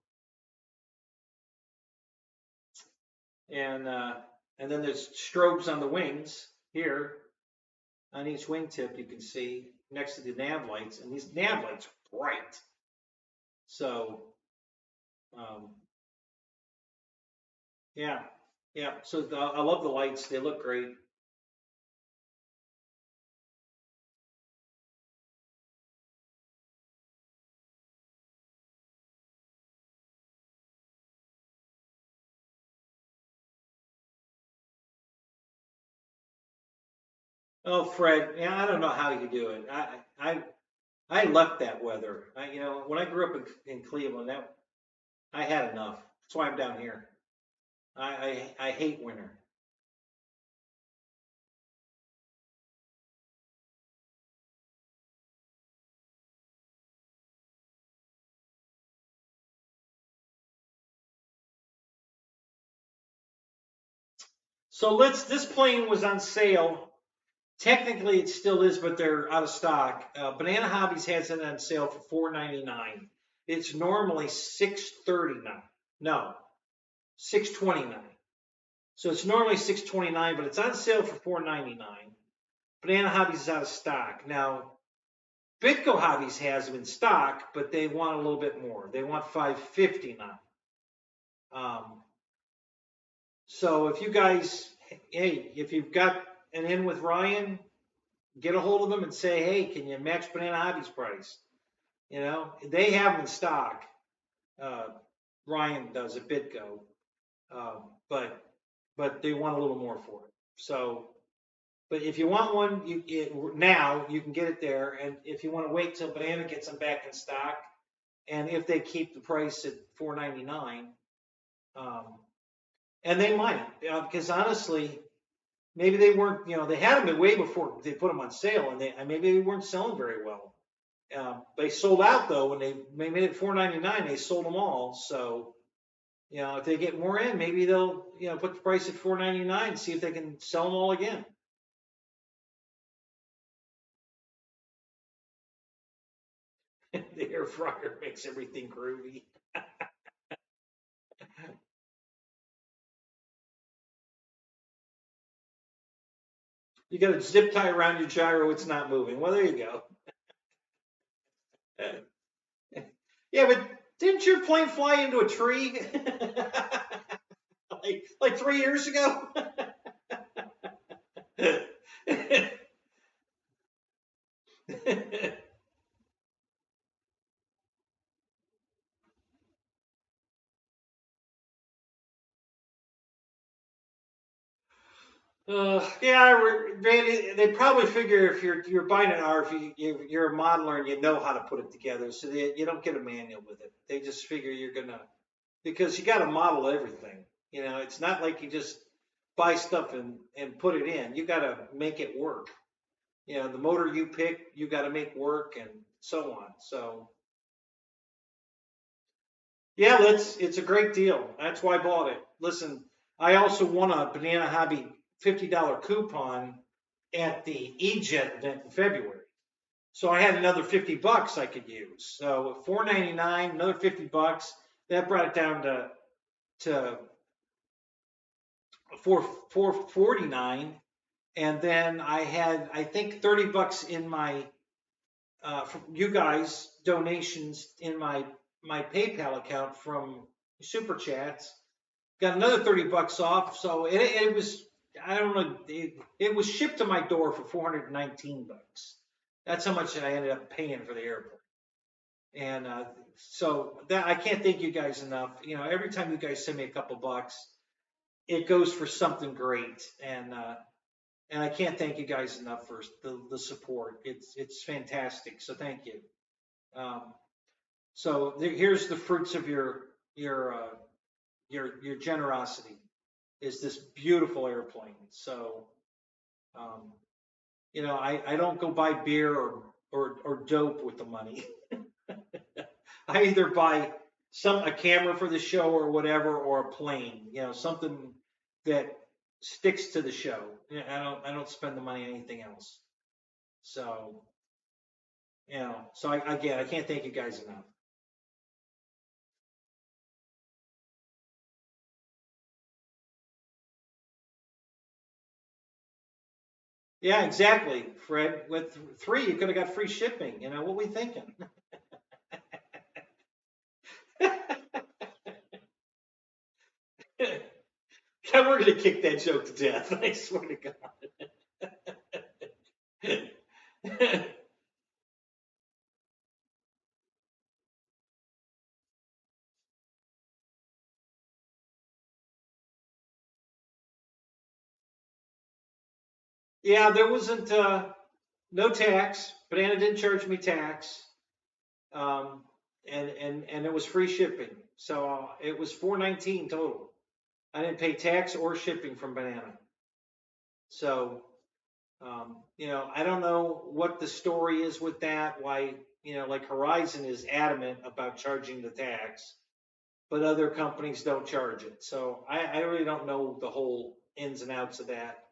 And then there's strobes on the wings here. On each wingtip, you can see next to the nav lights, and these nav lights are bright. So, yeah, yeah. So I love the lights. They look great. Oh, Fred, yeah, I don't know how you do it. I left that weather. You know, when I grew up in Cleveland, I had enough. That's why I'm down here. I hate winter. So this plane was on sale. Technically, it still is, but they're out of stock. Banana Hobbies has it on sale for $4.99. It's normally $6.39. No, $6.29. So it's normally $6.29, but it's on sale for $4.99. Banana Hobbies is out of stock. Now, Bitco Hobbies has them in stock, but they want a little bit more. They want $5.50 now. So if you guys, hey, if you've got an in with Ryan, get a hold of them and say, hey, can you match Banana Hobbies price? You know, they have them in stock. Ryan does at Bitco, but they want a little more for it. So, but if you want one, now you can get it there, and if you want to wait till Banana gets them back in stock, and if they keep the price at $4.99, and they might, because honestly, maybe they weren't, you know, they had them way before they put them on sale, and maybe they weren't selling very well. They sold out though when they made it $4.99. They sold them all. So, you know, if they get more in, maybe they'll, you know, put the price at $4.99 and see if they can sell them all again. The air fryer makes everything groovy. You got a zip tie around your gyro, it's not moving. Well, there you go. Yeah, but didn't your plane fly into a tree like 3 years ago? Yeah, they probably figure if you're buying an RV, you're a modeler and you know how to put it together, so you don't get a manual with it. They just figure you're gonna, because you got to model everything. You know, it's not like you just buy stuff and put it in. You got to make it work. You know, the motor you pick, you got to make work and so on. So yeah, it's a great deal. That's why I bought it. Listen, I also won a Banana Hobby $50 coupon at the EJet event in February. So I had another $50 I could use. So $4.99, another $50. That brought it down to $4.49. And then I had, I think, $30 in my from you guys donations in my PayPal account from Super Chats. Got another $30 off. So it was, I don't know, it was shipped to my door for $419. That's how much I ended up paying for the airport. And so that, I can't thank you guys enough. You know, every time you guys send me a couple bucks, it goes for something great. And I can't thank you guys enough for the support. It's fantastic. So thank you. So here's the fruits of your generosity. Is this beautiful airplane? So you know, I don't go buy beer or dope with the money. I either buy a camera for the show or whatever, or a plane. You know, something that sticks to the show. I don't spend the money on anything else. So, you know, so I can't thank you guys enough. Yeah, exactly, Fred. With 3, you could have got free shipping. You know, what we thinking? Yeah, we're gonna kick that joke to death. I swear to God. Yeah, there wasn't no tax. Banana didn't charge me tax, um, and it was free shipping. So it was $4.19 total. I didn't pay tax or shipping from Banana. So you know, I don't know what the story is with that. Why, you know, like Horizon is adamant about charging the tax, but other companies don't charge it. So I really don't know the whole ins and outs of that.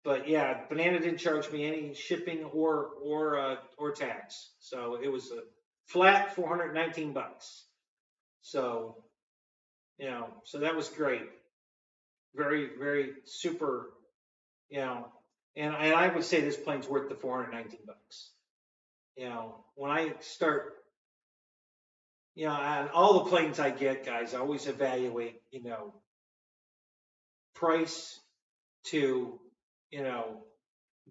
But yeah, Banana didn't charge me any shipping or tax. So it was a flat $419. So, you know, so that was great. Very, very super, you know, and I would say this plane's worth the $419. You know, when I start, you know, on all the planes I get, guys, I always evaluate, you know, price to, you know,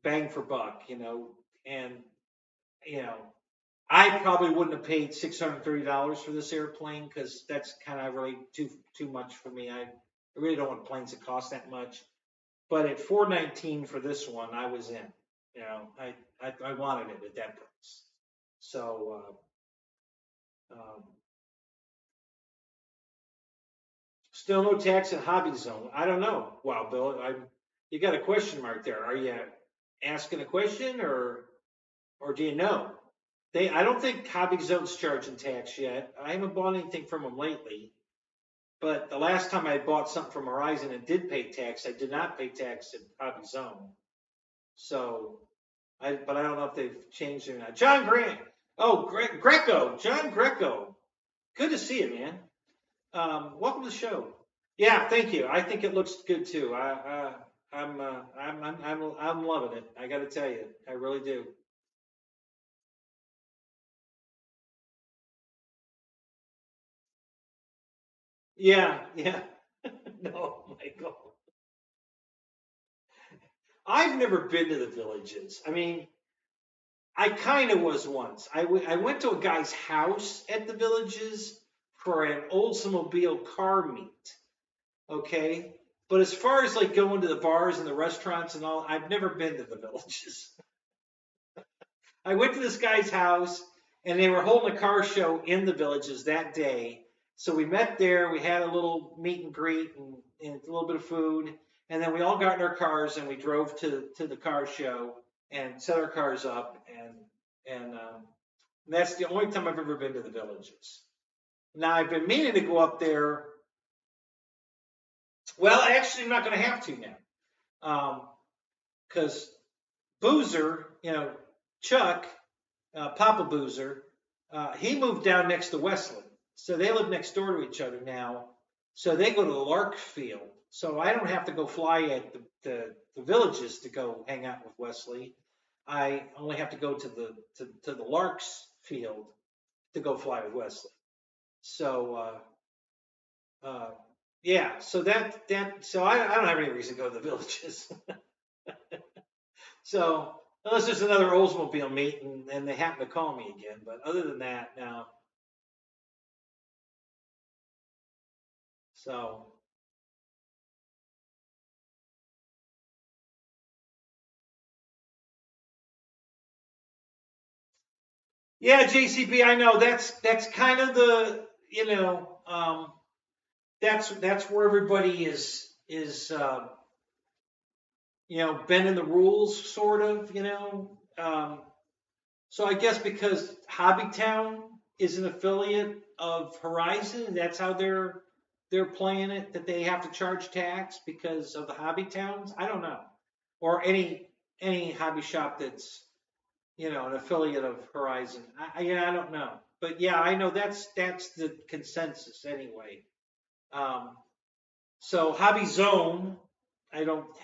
bang for buck, you know, and, you know, I probably wouldn't have paid $630 for this airplane because that's kind of really too much for me. I really don't want planes that cost that much. But at $419 for this one, I was in. You know, I wanted it at that price. So still no tax at Hobby Zone. I don't know. Wow, Bill, you got a question mark there. Are you asking a question or do you know? I don't think Hobby Zone's charging tax yet. I haven't bought anything from them lately. But the last time I bought something from Horizon and did pay tax, I did not pay tax at Hobby Zone. So, but I don't know if they've changed it or not. John Grant. Oh, Greco. John Greco. Good to see you, man. Welcome to the show. Yeah, thank you. I think it looks good too. I'm loving it. I got to tell you, I really do. Yeah, yeah. No, Michael. I've never been to the villages. I mean, I kind of was once. I went to a guy's house at the villages for an Oldsmobile car meet. Okay. But as far as like going to the bars and the restaurants and all, I've never been to the villages. I went to this guy's house and they were holding a car show in the villages that day. So we met there, we had a little meet and greet and a little bit of food. And then we all got in our cars and we drove to the car show and set our cars up. And that's the only time I've ever been to the villages. Now I've been meaning to go up there. Well, actually, I'm not going to have to now. Because Boozer, you know, Chuck, Papa Boozer, he moved down next to Wesley. So they live next door to each other now. So they go to the Lark Field. So I don't have to go fly at the villages to go hang out with Wesley. I only have to go to the Larks Field to go fly with Wesley. So yeah, so so I don't have any reason to go to the villages. So unless there's another Oldsmobile meet and they happen to call me again, but other than that, no. So yeah, JCB, I know that's kind of the you know that's where everybody is you know bending the rules sort of you know so I guess because Hobbytown is an affiliate of Horizon, that's how they're playing it, that they have to charge tax because of the hobby towns. I don't know, or any hobby shop that's you know an affiliate of Horizon. Yeah, I don't know, but yeah, I know that's the consensus anyway. Um, so Hobby Zone, they don't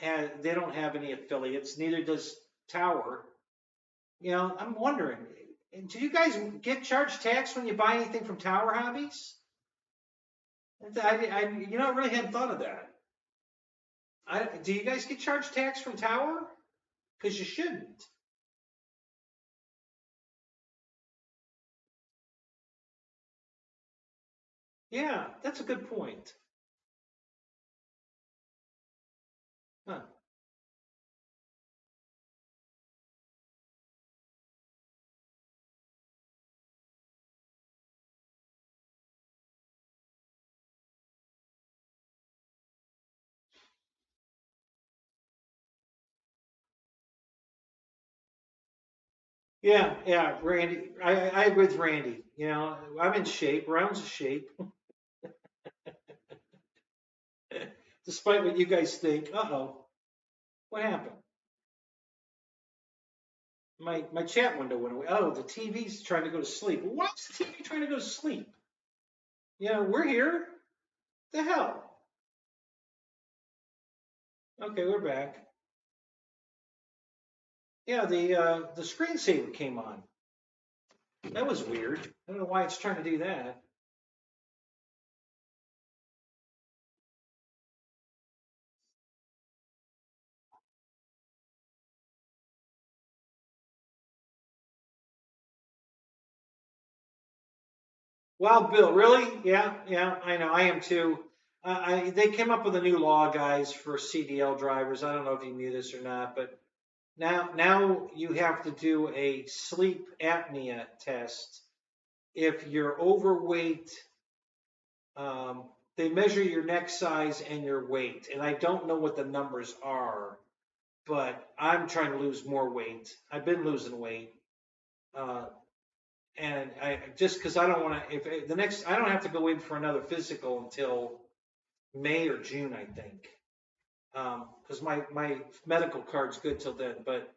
have any affiliates. Neither does tower. You know, I'm wondering, do you guys get charged tax when you buy anything from Tower Hobbies? You know, I really hadn't thought of that. Do you guys get charged tax from Tower? Because you shouldn't. Yeah, that's a good point. Huh. Yeah, yeah, Randy. I with Randy. You know, I'm in shape. Round's in shape. Despite what you guys think. Uh-oh. What happened? My chat window went away. Oh, the TV's trying to go to sleep. Why is the TV trying to go to sleep? You know, we're here. The hell? Okay, we're back. Yeah, the screensaver came on. That was weird. I don't know why it's trying to do that. Well, Bill, really? Yeah, yeah, I know. I am too. They came up with a new law, guys, for CDL drivers. I don't know if you knew this or not, but now you have to do a sleep apnea test if you're overweight. They measure your neck size and your weight, and I don't know what the numbers are, but I'm trying to lose more weight. I've been losing weight. Uh, and I just because I don't want to. If the next, I don't have to go in for another physical until May or June, I think, because my medical card's good till then. But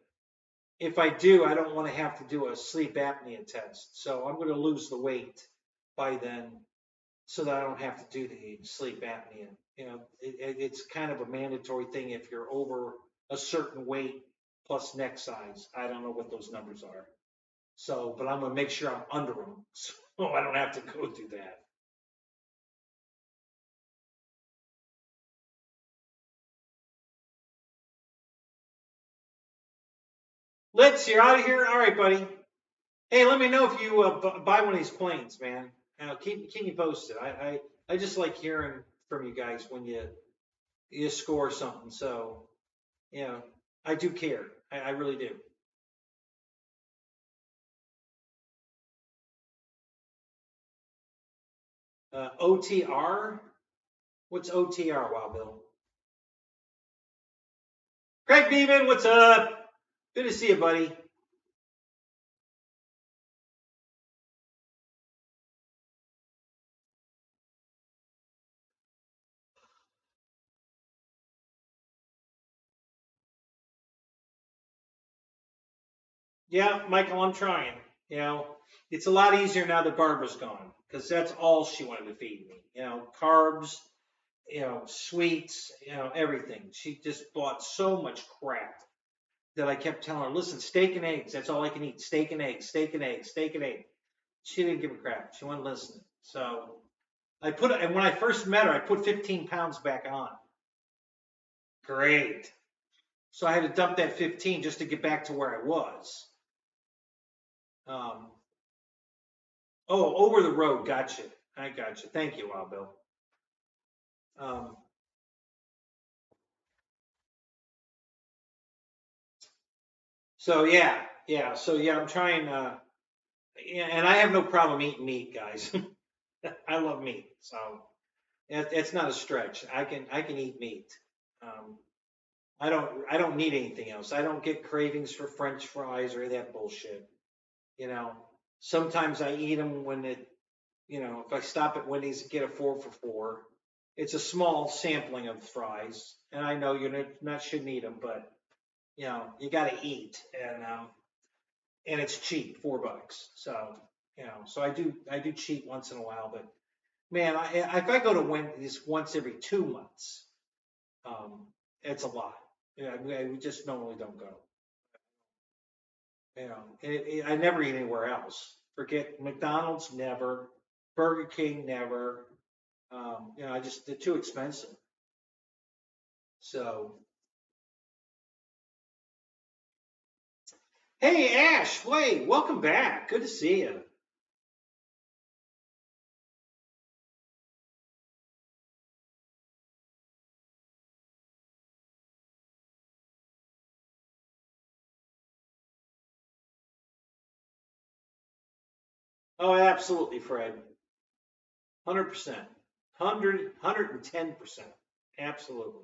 if I do, I don't want to have to do a sleep apnea test. So I'm going to lose the weight by then, so that I don't have to do the sleep apnea. You know, it's kind of a mandatory thing if you're over a certain weight plus neck size. I don't know what those numbers are. So, but I'm going to make sure I'm under them, so I don't have to go through that. Litz, you're out of here. All right, buddy. Hey, let me know if you buy one of these planes, man. Keep me posted. I just like hearing from you guys when you score something. So, you know, I do care. I really do. OTR? What's OTR, Wild Bill? Craig Beeman, what's up? Good to see you, buddy. Yeah, Michael, I'm trying. You know, it's a lot easier now that Barbara's gone because that's all she wanted to feed me. You know, carbs, you know, sweets, you know, everything. She just bought so much crap that I kept telling her, listen, steak and eggs, that's all I can eat. Steak and eggs, steak and eggs, steak and eggs. She didn't give a crap. She wasn't listening. So and when I first met her, I put 15 pounds back on. Great. So I had to dump that 15 just to get back to where I was. Um, oh, over the road. Gotcha. I gotcha. Thank you, Wild Bill. Um, so yeah, yeah. So yeah, I'm trying. Yeah, and I have no problem eating meat, guys. I love meat, so it's not a stretch. I can eat meat. Um, I don't need anything else. I don't get cravings for French fries or that bullshit. You know, sometimes I eat them when if I stop at Wendy's and get a 4 for $4, it's a small sampling of fries, and I know you're not shouldn't eat them, but you got to eat, and it's cheap, $4. So so I do cheat once in a while, but man, if I go to Wendy's once every 2 months, it's a lot. Yeah, we just normally don't go. You know, I never eat anywhere else. Forget McDonald's, never. Burger King, never. You know, they're too expensive. So, hey, Ash, wait, welcome back. Good to see you. Oh, absolutely, Fred. 100%. 110%. Absolutely.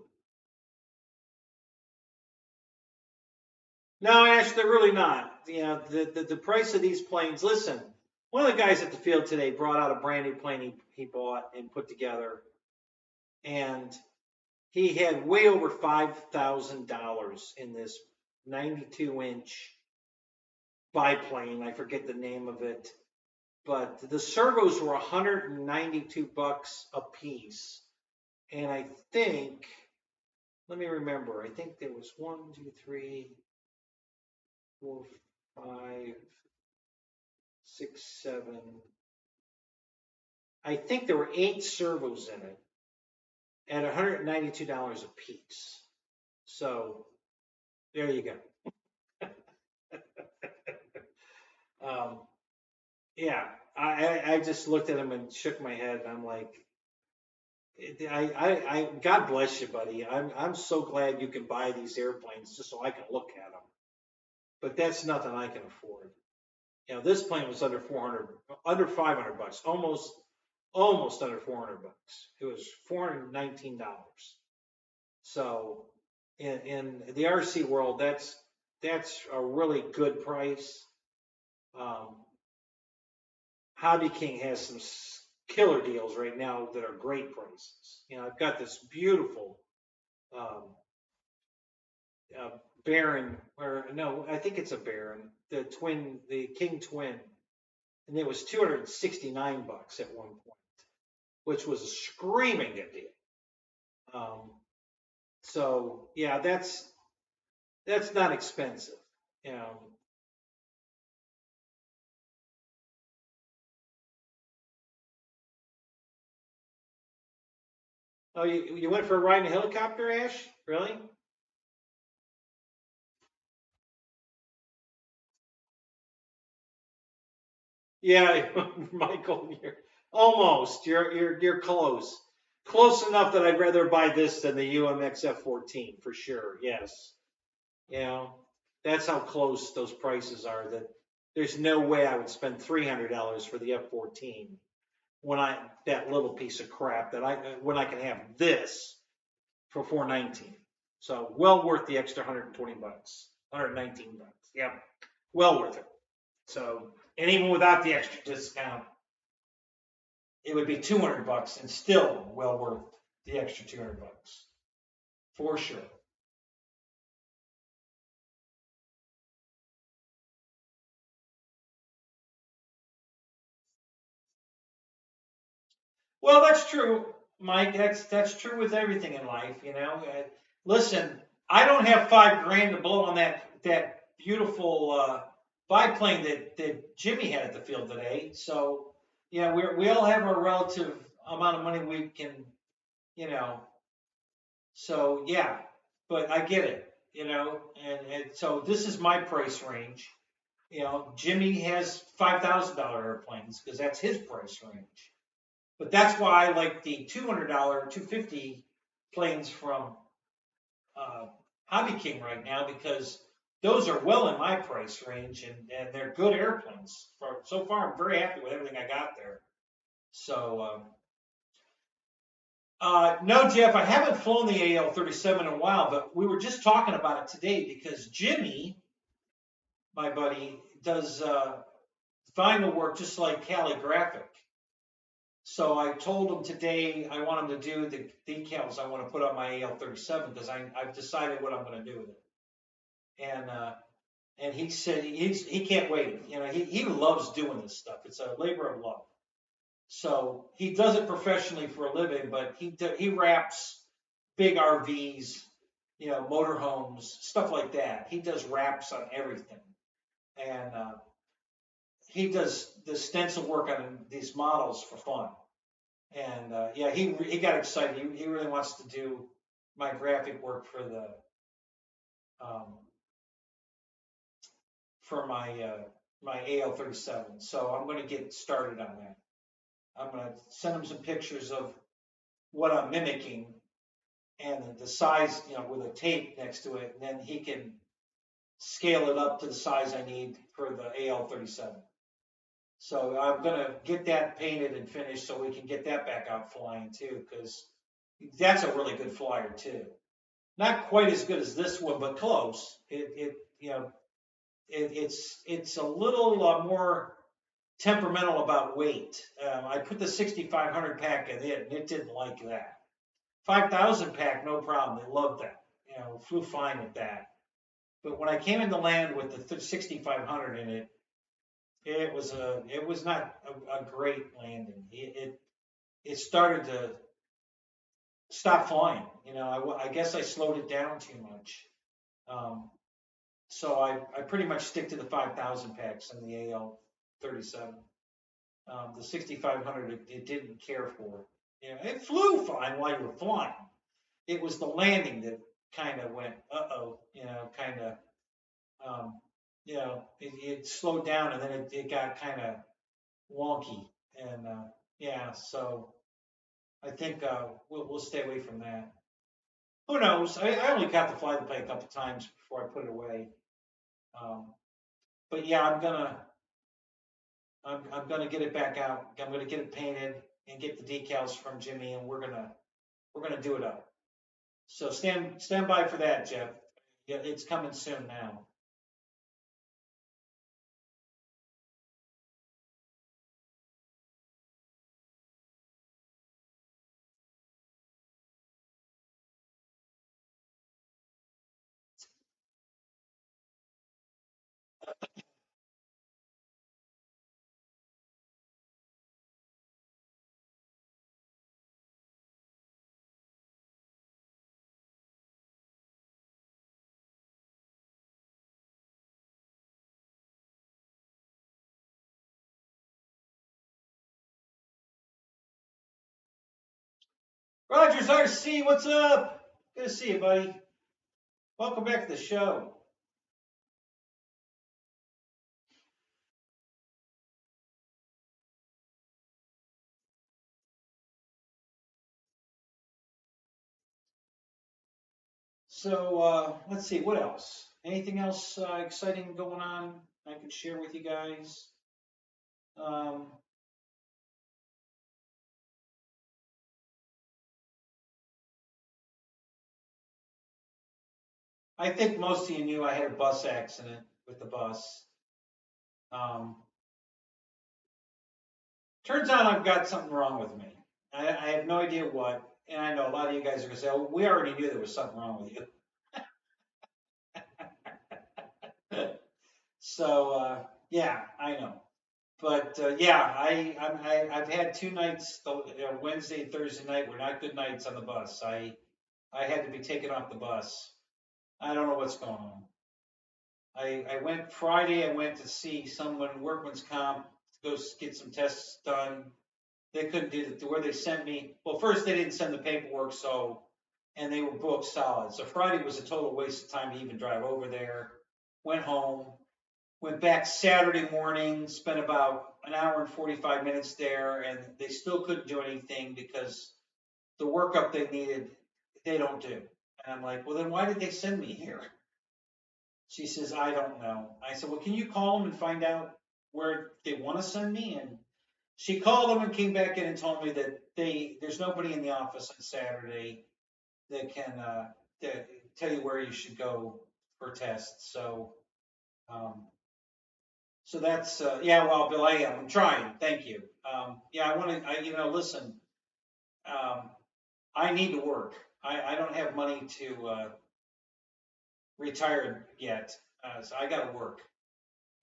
No, Ash, they're really not. You know, the price of these planes, listen, one of the guys at the field today brought out a brand new plane he bought and put together, and he had way over $5,000 in this 92-inch biplane. I forget the name of it, but the servos were $192 a piece. And I think, let me remember, I think there was 1, 2, 3, 4, 5, 6, 7. I think there were 8 servos in it at $192 a piece. So there you go. Yeah, I just looked at him and shook my head, and I'm like, God bless you, buddy. I'm so glad you can buy these airplanes just so I can look at them. But that's nothing I can afford. You know, this plane was under 400, under $500, almost under $400. It was $419. So in the RC world, that's a really good price. Hobby King has some killer deals right now that are great prices. You know, I've got this beautiful Baron, or no, I think it's a Baron, the King Twin, and it was $269 at one point, which was a screaming good deal. So yeah, that's not expensive. You know. Oh, you went for a ride in a helicopter, Ash? Really? Yeah, Michael, you're almost. You're close. Close enough that I'd rather buy this than the UMX F14 for sure. Yes. You know, that's how close those prices are. That there's no way I would spend $300 for the F14 when that little piece of crap when I can have this for $419. So well worth the extra $120, $119. Yeah, well worth it. So, and even without the extra discount, it would be $200 and still well worth the extra $200 for sure. Well, that's true, Mike. That's true with everything in life, you know. Listen, I don't have $5 to blow on that beautiful biplane that Jimmy had at the field today. So yeah, we all have our relative amount of money we can, you know. So yeah, but I get it, you know, and so this is my price range. You know, Jimmy has $5,000 airplanes because that's his price range. But that's why I like the $200, $250 planes from Hobby King right now, because those are well in my price range and they're good airplanes. So far, I'm very happy with everything I got there. So, no, Jeff, I haven't flown the AL-37 in a while, but we were just talking about it today because Jimmy, my buddy, does vinyl work just like calligraphic. So I told him today I want him to do the decals I want to put on my AL-37 because I've decided what I'm going to do with it. And he said he can't wait. You know, he loves doing this stuff. It's a labor of love. So he does it professionally for a living, but he wraps big RVs, you know, motorhomes, stuff like that. He does wraps on everything. and he does the stencil work on these models for fun. And yeah, he got excited. He really wants to do my graphic work for the for my AL37. So I'm going to get started on that. I'm going to send him some pictures of what I'm mimicking and the size, with a tape next to it, and then he can scale it up to the size I need for the AL37. So I'm going to get that painted and finished so we can get that back out flying too, because that's a really good flyer too. Not quite as good as this one, but close. It's a little more temperamental about weight. I put the 6500 pack in it, and it didn't like that. 5000 pack, no problem. They loved that. Flew fine with that. But when I came into land with the 6500 in it, it was not a great landing. It started to stop flying. I guess I slowed it down too much. So I pretty much stick to the 5000 packs in the AL37. The 6500 it didn't care for. It flew fine while you were flying. It was the landing that kind of went, kind of, it slowed down, and then it got kind of wonky. And yeah, so I think we'll stay away from that. Who knows? I only got to fly the plane a couple times before I put it away. But yeah, I'm gonna get it back out. I'm gonna get it painted and get the decals from Jimmy, and we're gonna do it up. So stand by for that, Jeff. Yeah, it's coming soon now. Rogers RC, what's up? Good to see you, buddy. Welcome back to the show. So let's see, what else? Anything else exciting going on I can share with you guys? I think most of you knew I had a bus accident with the bus. Turns out I've got something wrong with me. I have no idea what, and I know a lot of you guys are going to say, oh, we already knew there was something wrong with you. So, yeah, I know. But yeah, I've had 2 nights, Wednesday and Thursday night were not good nights on the bus. I had to be taken off the bus. I don't know what's going on. I went Friday, I went to see someone, workman's comp, to go get some tests done. They couldn't do it where they sent me. Well, first they didn't send the paperwork, and they were booked solid. So Friday was a total waste of time to even drive over there. Went home, went back Saturday morning, spent about an hour and 45 minutes there, and they still couldn't do anything because the workup they needed, they don't do. And I'm like, well, then why did they send me here? She says, I don't know. I said, well, can you call them and find out where they want to send me? And she called them and came back in and told me that there's nobody in the office on Saturday that can tell you where you should go for tests. So, so that's yeah. Well, Bill, I'm trying. Thank you. Yeah, I want to. Listen. I need to work. I don't have money to retire yet, so I got to work.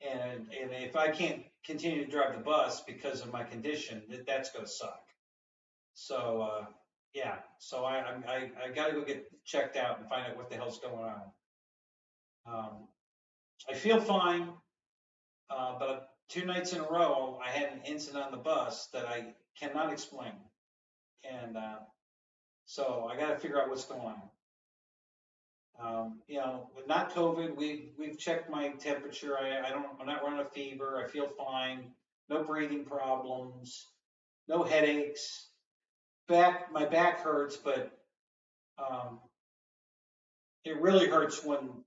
And if I can't continue to drive the bus because of my condition, that's going to suck. So yeah, so I got to go get checked out and find out what the hell's going on. I feel fine. But 2 nights in a row, I had an incident on the bus that I cannot explain. And so I got to figure out what's going on. Not COVID. We've checked my temperature. I'm not running a fever. I feel fine. No breathing problems. No headaches. My back hurts, but it really hurts when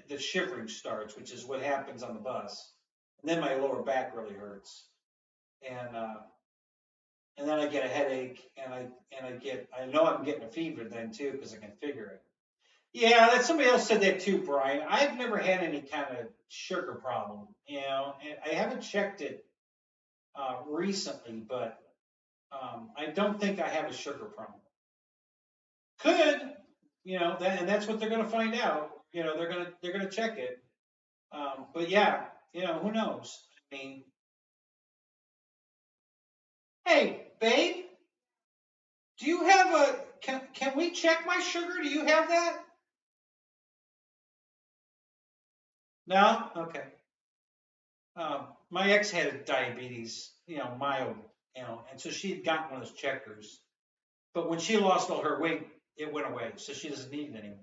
the shivering starts, which is what happens on the bus. And then my lower back really hurts. And then I get a headache, and I know I'm getting a fever then too, because I can figure it. Yeah, that somebody else said that too, Brian. I've never had any kind of sugar problem, and I haven't checked it recently, but I don't think I have a sugar problem. Could, and that's what they're going to find out. They're gonna check it. But yeah, who knows? I mean, hey, babe, do you have can we check my sugar? Do you have that? No? Okay. My ex had diabetes, mild, and so she had gotten one of those checkers. But when she lost all her weight, it went away, so she doesn't need it anymore.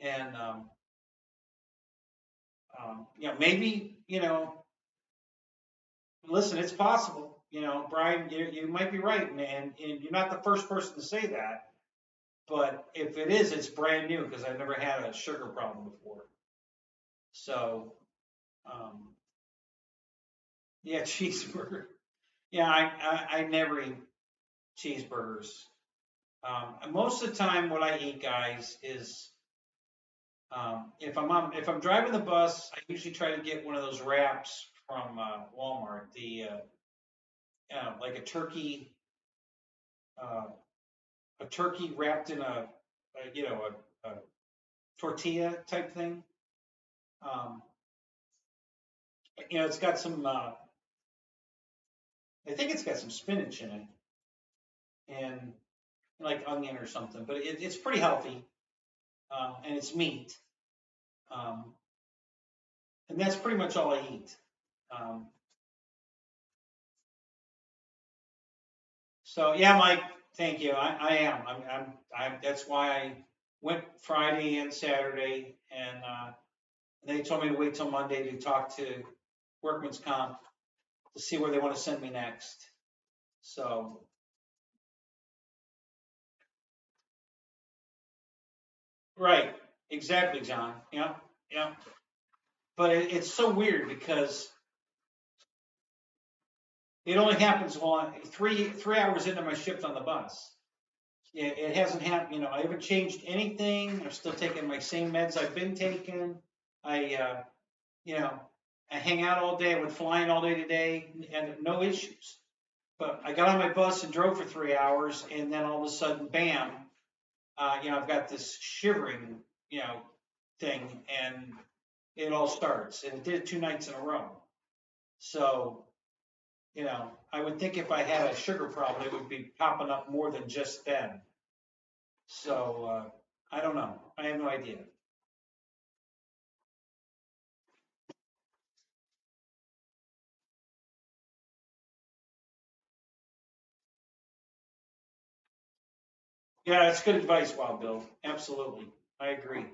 And maybe, listen, it's possible. Brian, you might be right, man, and you're not the first person to say that. But if it is, it's brand new because I've never had a sugar problem before. So, yeah, cheeseburger. Yeah, I never eat cheeseburgers. Most of the time, what I eat, guys, is if I'm driving the bus, I usually try to get one of those wraps from Walmart. Like a turkey wrapped in a tortilla type thing. It's got some. I think it's got some spinach in it, and like onion or something. But it's pretty healthy, and it's meat. And that's pretty much all I eat. So yeah, Mike, thank you. I am. I'm. That's why I went Friday and Saturday, and they told me to wait till Monday to talk to Workman's Comp to see where they want to send me next. So. Right. Exactly, John. Yeah. Yeah. But it's so weird because it only happens while 3 hours into my shift on the bus. It hasn't happened. I haven't changed anything. I'm still taking my same meds I've been taking. I hang out all day. I went flying all day today, and no issues. But I got on my bus and drove for 3 hours, and then all of a sudden, bam! I've got this shivering, thing, and it all starts. And it did it 2 nights in a row. So, I would think if I had a sugar problem, it would be popping up more than just then. So, I don't know. I have no idea. Yeah, that's good advice, Wild Bill. Absolutely. I agree.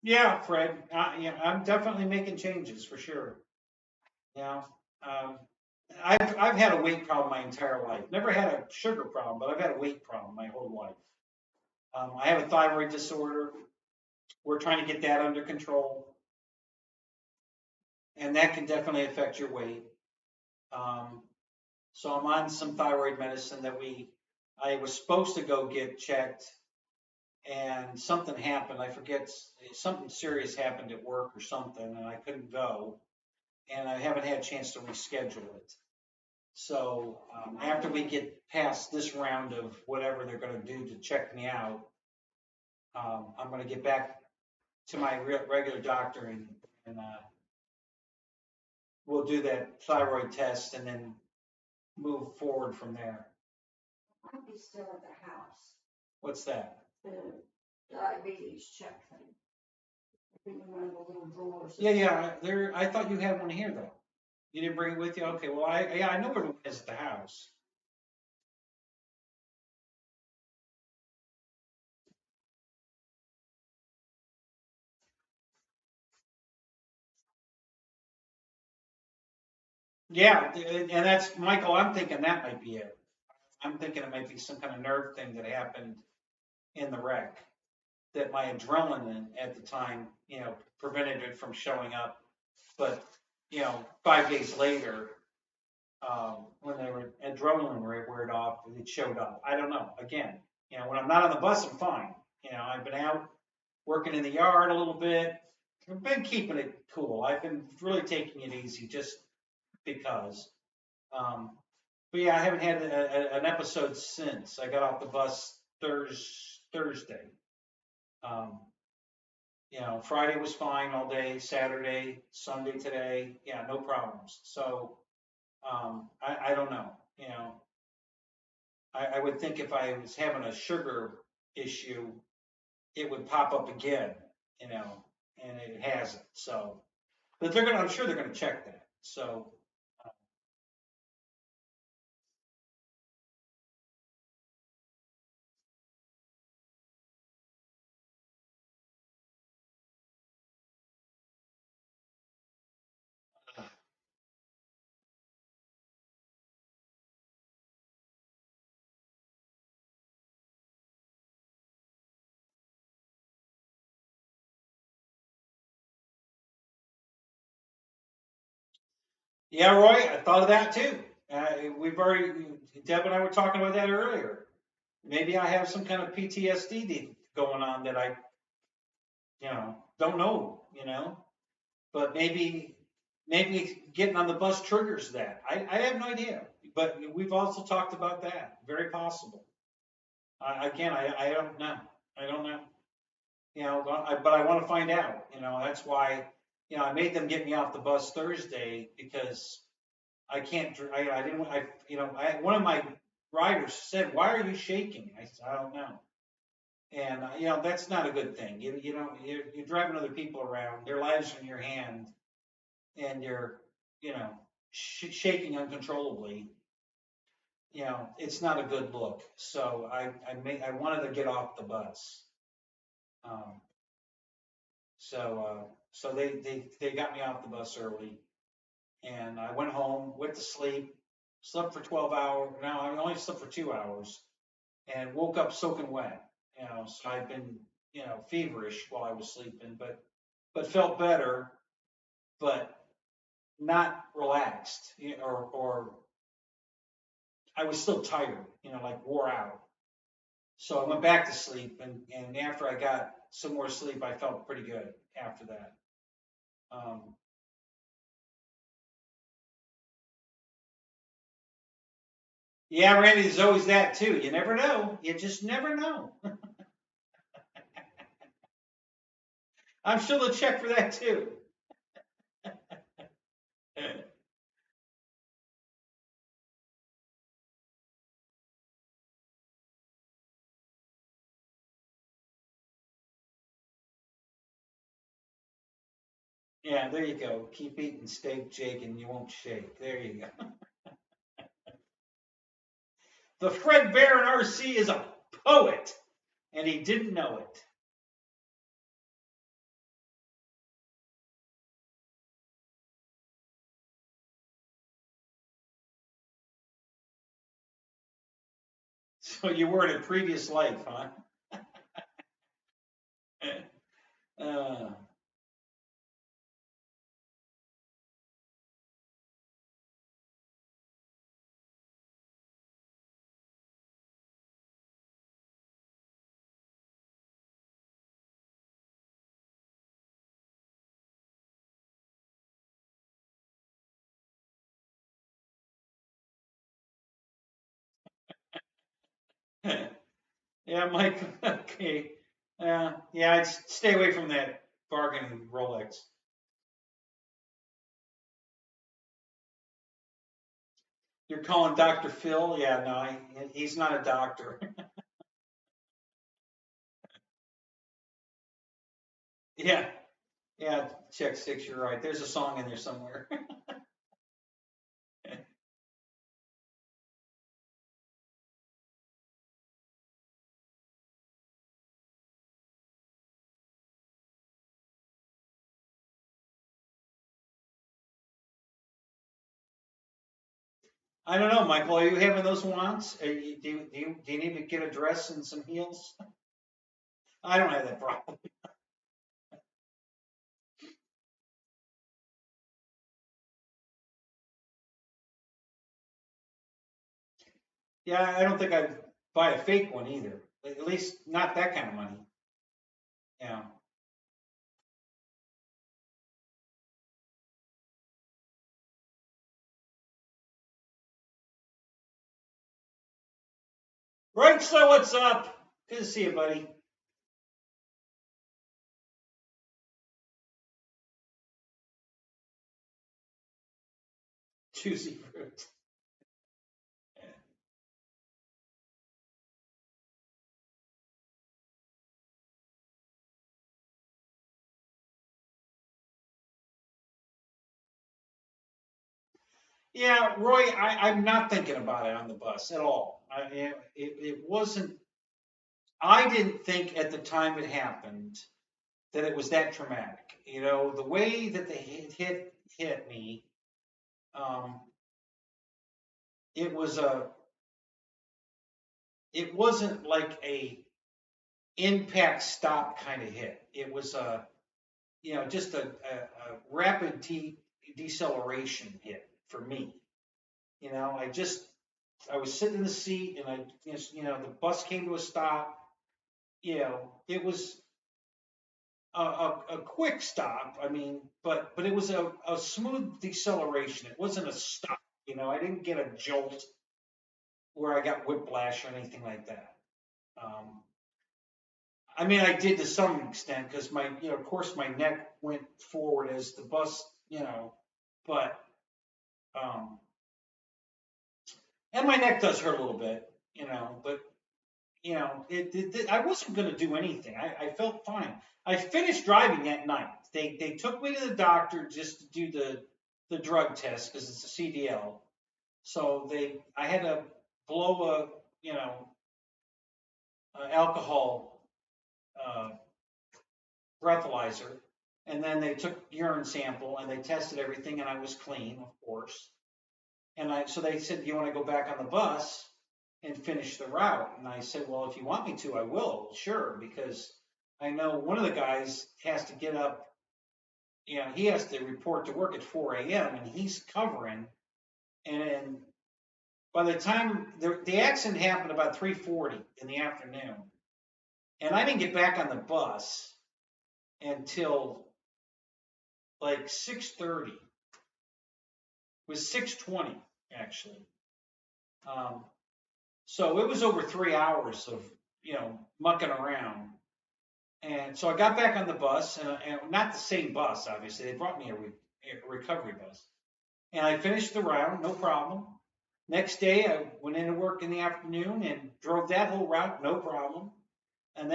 Yeah, Fred. I'm definitely making changes for sure. Um, I've had a weight problem my entire life. Never had a sugar problem, but I've had a weight problem my whole life. I have a thyroid disorder. We're trying to get that under control, and that can definitely affect your weight. So I'm on some thyroid medicine that I was supposed to go get checked, and something happened. I forget, something serious happened at work or something, and I couldn't go, and I haven't had a chance to reschedule it. So after we get past this round of whatever they're going to do to check me out, I'm going to get back to my regular doctor, and we'll do that thyroid test, and then move forward from there. Might be still at the house, What's that? the diabetes check thing. I think one of the little drawers. Yeah, there, I thought you had one here though. You didn't bring it with you? Okay, well, I know where it is at the house. Yeah, and that's, Michael, I'm thinking that might be it. I'm thinking it might be some kind of nerve thing that happened in the wreck, that my adrenaline at the time, prevented it from showing up. But, 5 days later, when they were adrenaline wore off, it showed up. I don't know. Again, when I'm not on the bus, I'm fine. I've been out working in the yard a little bit. I've been keeping it cool. I've been really taking it easy just because. But yeah, I haven't had an episode since I got off the bus Thursday. Friday was fine all day, Saturday, Sunday today. Yeah, no problems. So, I don't know. I would think if I was having a sugar issue, it would pop up again, and it hasn't. So, but I'm sure they're gonna check that. So, yeah, Roy, I thought of that too. Deb and I were talking about that earlier. Maybe I have some kind of PTSD going on that I, don't know, but maybe getting on the bus triggers that. I have no idea, but we've also talked about that. Very possible. Again, I don't know. I don't know. But I want to find out. That's why, I made them get me off the bus Thursday because I can't. I didn't. One of my riders said, "Why are you shaking?" I said, "I don't know." And that's not a good thing. You're driving other people around. Their lives are in your hand, and you're shaking uncontrollably. It's not a good look. So I wanted to get off the bus. So they got me off the bus early, and I went home, went to sleep, slept for 12 hours. No, I only slept for 2 hours, and woke up soaking wet. So I've been feverish while I was sleeping, but felt better, but not relaxed, or I was still tired, like wore out. So I went back to sleep, and after I got some more sleep, I felt pretty good after that. Yeah, Randy, there's always that too. You never know. You just never know. I'm sure they'll check for that too. Yeah, there you go. Keep eating steak, Jake, and you won't shake. There you go. The Fred Barron RC is a poet, and he didn't know it. So you were in a previous life, huh? uh, yeah, Mike. Okay. Yeah, I'd stay away from that bargain Rolex. You're calling Dr. Phil? Yeah, no, he's not a doctor. Yeah, yeah, check six, you're right. There's a song in there somewhere. I don't know, Michael, are you having those wants? Do you need to get a dress and some heels? I don't have that problem. Yeah, I don't think I'd buy a fake one either. At least not that kind of money. Yeah. Right, so what's up? Good to see you, buddy. Juicy fruit. Yeah, Roy, I'm not thinking about it on the bus at all. It wasn't, I didn't think at the time it happened that it was that traumatic. You know, the way that the hit me, um, it was it wasn't like a impact stop kind of hit. It was just a rapid deceleration hit for me. You know, I was sitting in the seat and the bus came to a stop. You know, it was a quick stop. I mean, but it was a smooth deceleration. It wasn't a stop. You know, I didn't get a jolt where I got whiplash or anything like that. I mean, I did to some extent because of course, my neck went forward as the bus, but, um, and my neck does hurt a little bit, but, I wasn't going to do anything. I felt fine. I finished driving at night. They took me to the doctor just to do the drug test because it's a CDL. So I had to blow alcohol, uh, breathalyzer, and then they took urine sample and they tested everything, and I was clean, of course. So they said, "Do you want to go back on the bus and finish the route?" And I said, "Well, if you want me to, I will, sure," because I know one of the guys has to get up. He has to report to work at 4 a.m. and he's covering. And by the time the accident happened about 3:40 in the afternoon, and I didn't get back on the bus until like 6:30. It was 6:20 actually. So it was over 3 hours of mucking around. And so I got back on the bus, and not the same bus, obviously. They brought me a recovery bus, and I finished the route, no problem. Next day, I went into work in the afternoon and drove that whole route, no problem. And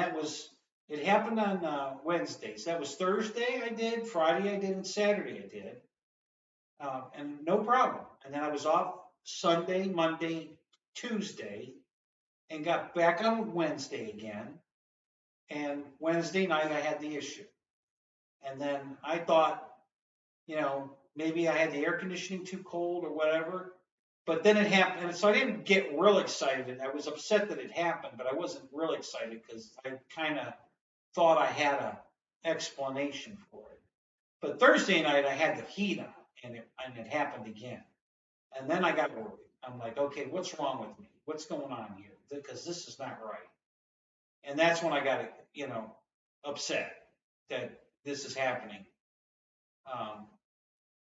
it happened on Wednesdays. That was Thursday I did, Friday I did, and Saturday I did. And no problem. And then I was off Sunday, Monday, Tuesday, and got back on Wednesday again. And Wednesday night I had the issue. And then I thought, maybe I had the air conditioning too cold or whatever. But then it happened. And so I didn't get real excited. I was upset that it happened, but I wasn't real excited because I kind of thought I had an explanation for it. But Thursday night I had the heat on, and it happened again. And then I got worried. I'm like, okay, what's wrong with me? What's going on here? Because this is not right. And that's when I got, upset that this is happening.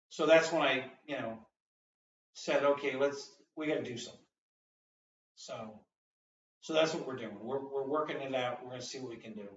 So that's when I, said, okay, we got to do something. So that's what we're doing. We're working it out. We're going to see what we can do.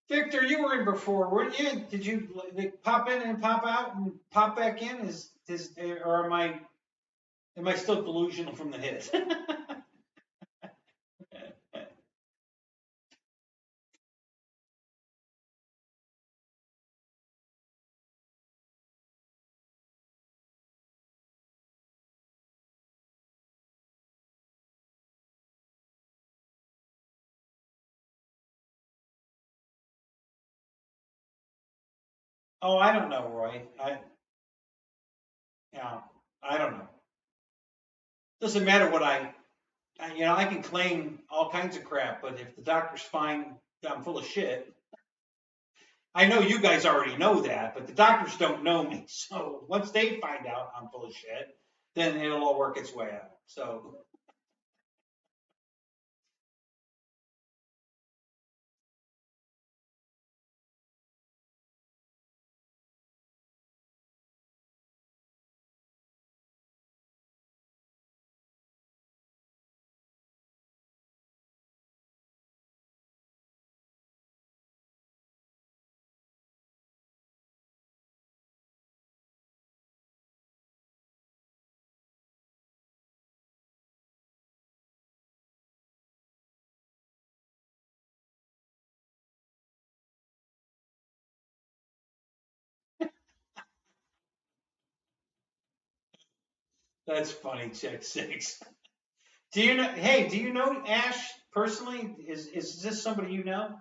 Victor, you were in before, weren't you? Did you like, pop in and pop out and pop back in? Or am I still delusional from the hit? Oh, I don't know, Roy. Yeah, I don't know. Doesn't matter what I can claim all kinds of crap, but if the doctors find I'm full of shit, I know you guys already know that, but the doctors don't know me. So once they find out I'm full of shit, then it'll all work its way out. So that's funny, check six. Do you know? Hey, do you know Ash personally? Is this somebody you know?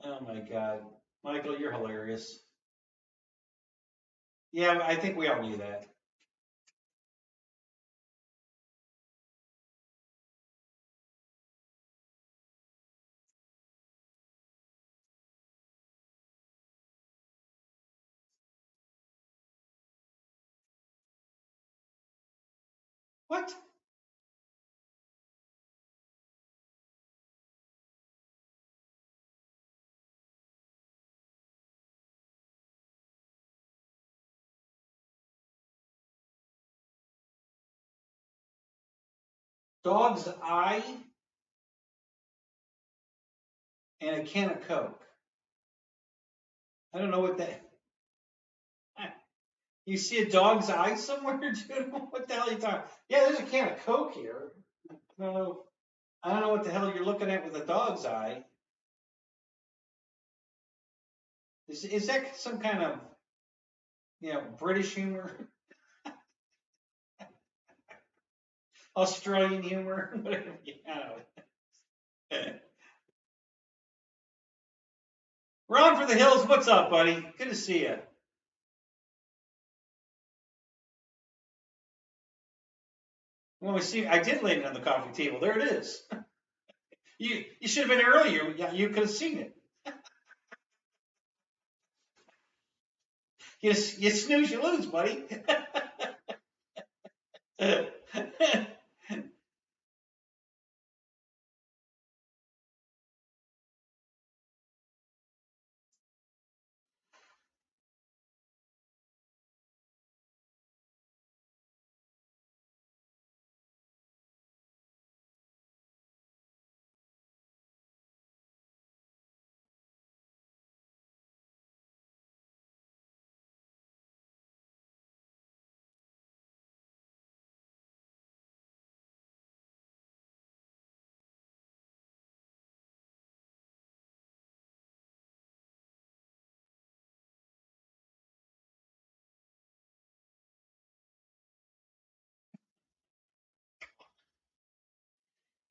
Oh my God, Michael, you're hilarious. Yeah, I think we all knew that. What? Dog's eye and a can of Coke. I don't know what that. You see a dog's eye somewhere, dude? What the hell are you talking? Yeah, there's a can of Coke here. I don't know. I don't know what the hell you're looking at with a dog's eye. Is that some kind of British humor, Australian humor, whatever? I don't know. Ron for the Hills, what's up, buddy? Good to see you. Well, we see. I did lay it on the coffee table. There it is. You should have been earlier. Yeah, you could have seen it. You snooze, you lose, buddy.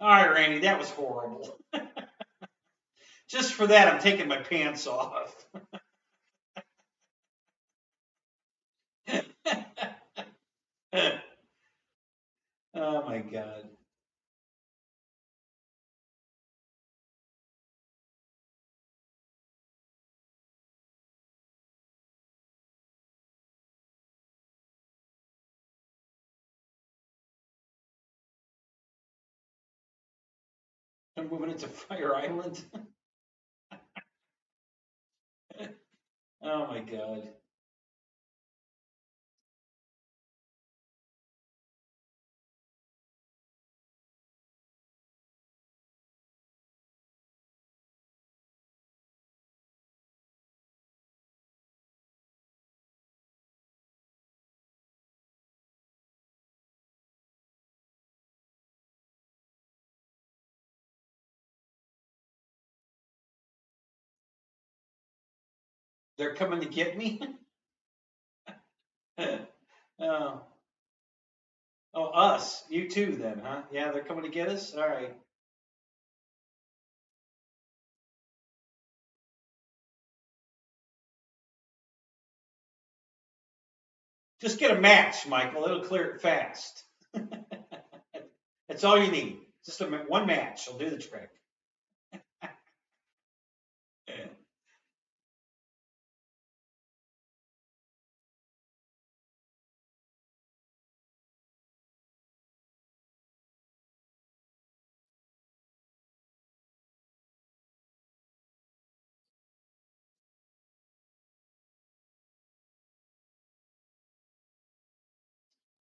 All right, Randy, that was horrible. Just for that, I'm taking my pants off. They're moving it to Fire Island. Oh my God. They're coming to get me? Oh. Oh, us. You too then, huh? Yeah, they're coming to get us? All right. Just get a match, Michael. It'll clear it fast. That's all you need. Just one match will do the trick.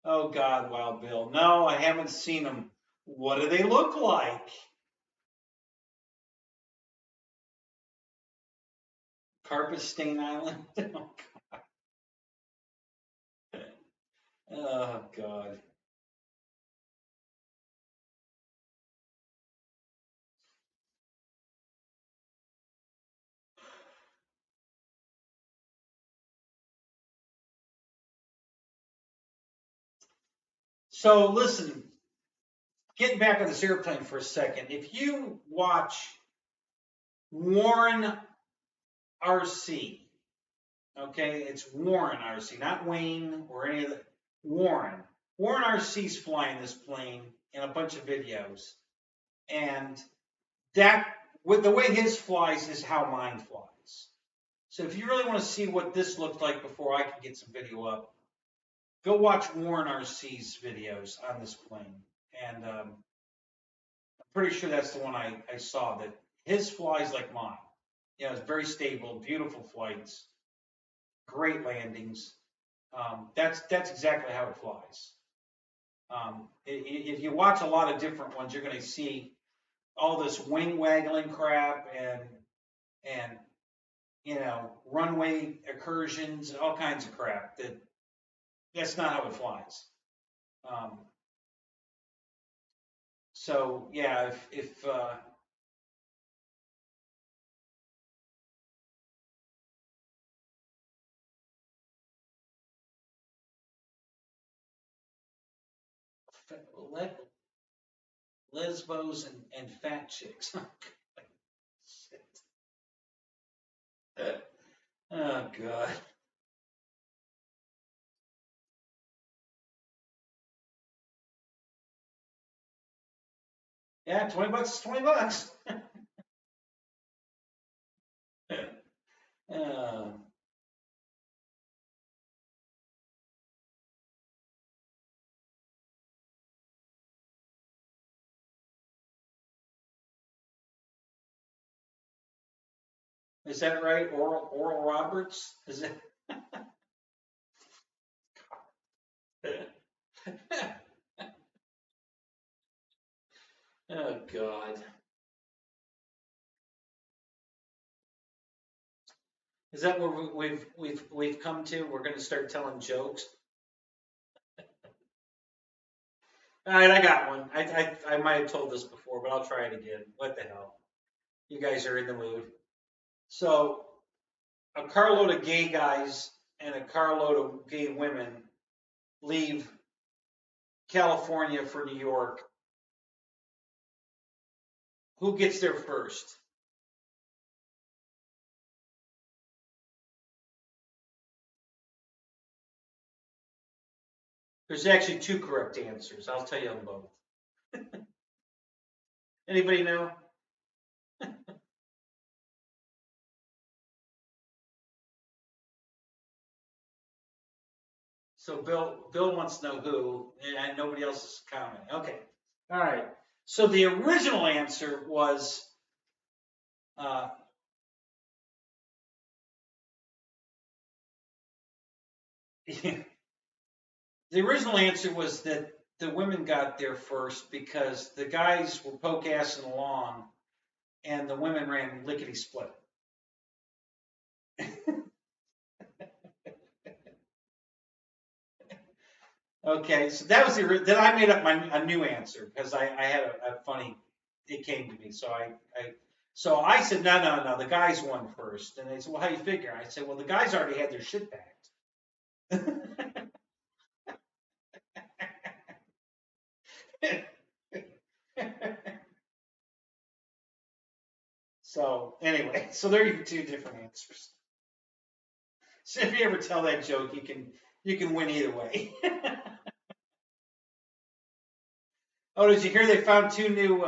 Oh God, Wild Bill. No, I haven't seen them. What do they look like? Carpet Stain Island? Oh God. So listen, getting back on this airplane for a second. If you watch Warren RC, okay, it's Warren RC, not Wayne or any of the Warren. Warren RC's flying this plane in a bunch of videos, and that with the way his flies is how mine flies. So if you really want to see what this looked like before I could get some video up, go watch Warren RC's videos on this plane, and I'm pretty sure that's the one I saw. That his flies like mine. You know, it's very stable, beautiful flights, great landings. That's exactly how it flies. If you watch a lot of different ones, you're going to see all this wing waggling crap and you know, runway incursions and all kinds of crap. That's not how it flies. So yeah, if lesbos and fat chicks. Oh God. Yeah, $20 is $20. uh, is that right? Oral Roberts? Is it? Oh God. Is that where we've come to? We're going to start telling jokes. All right, I got one. I might have told this before, but I'll try it again. What the hell? You guys are in the mood. So, a carload of gay guys and a carload of gay women leave California for New York. Who gets there first? There's actually two correct answers. I'll tell you them both. Anybody know? So Bill wants to know who, and nobody else is commenting. Okay. All right. So the original answer was, the original answer was that the women got there first because the guys were poke assing along and the women ran lickety split. Okay, so that was then I made up a new answer because I had a funny, it came to me. So I said, no, the guys won first. And they said, well, how do you figure? I said, well, the guys already had their shit packed. So anyway, so there are your two different answers. So if you ever tell that joke, you can win either way. Oh, did you hear they found two new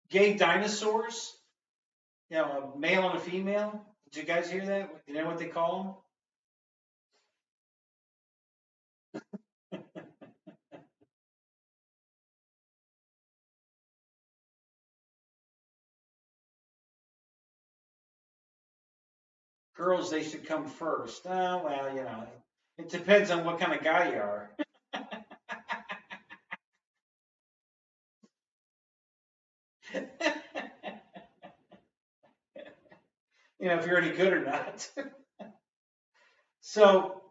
gay dinosaurs? You know, a male and a female. Did you guys hear that? You know what they call them? Girls, they should come first. Oh, well, you know, it depends on what kind of guy you are. You know, if you're any good or not. So,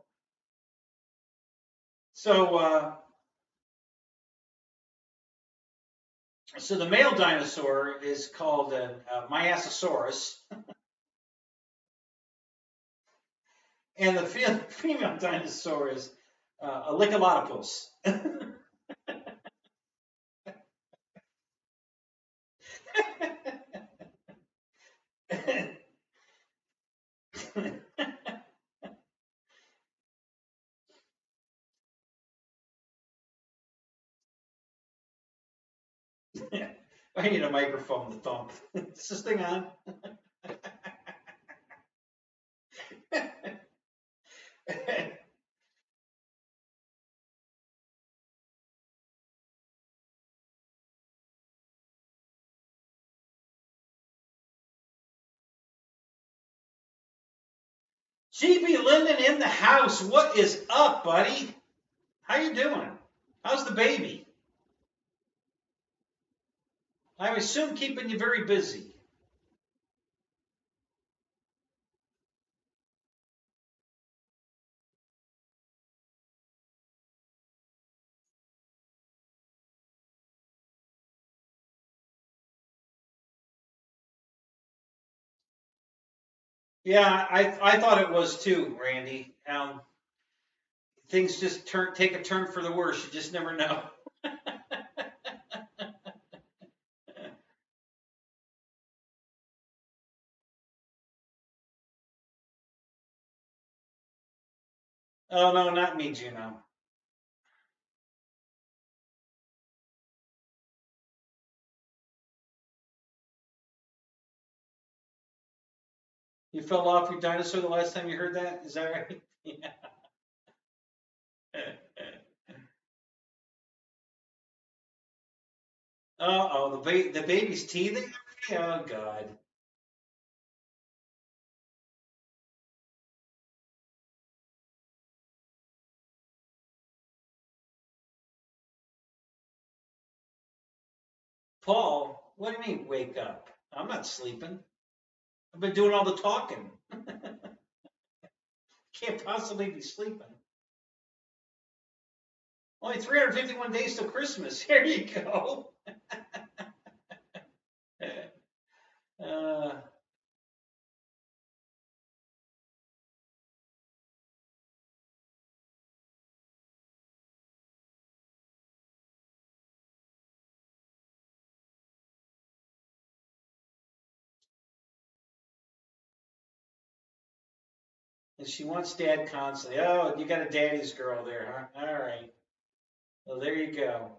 so the male dinosaur is called a Myasosaurus, and the female dinosaur is a Licholotopus. I need a microphone to thump. Is this thing on? GBLynden in the house. What is up, buddy? How you doing? How's the baby? I assume keeping you very busy. Yeah, I thought it was too, Randy. Things just take a turn for the worse. You just never know. Oh no, not me, Juno. You fell off your dinosaur the last time you heard that? Is that right? Yeah. Uh-oh, the baby's teething? Oh, God. Paul, what do you mean, wake up? I'm not sleeping. I've been doing all the talking. Can't possibly be sleeping. Only 351 days till Christmas. Here you go. uh, and she wants dad constantly. Oh, you got a daddy's girl there, huh? All right. Well, there you go.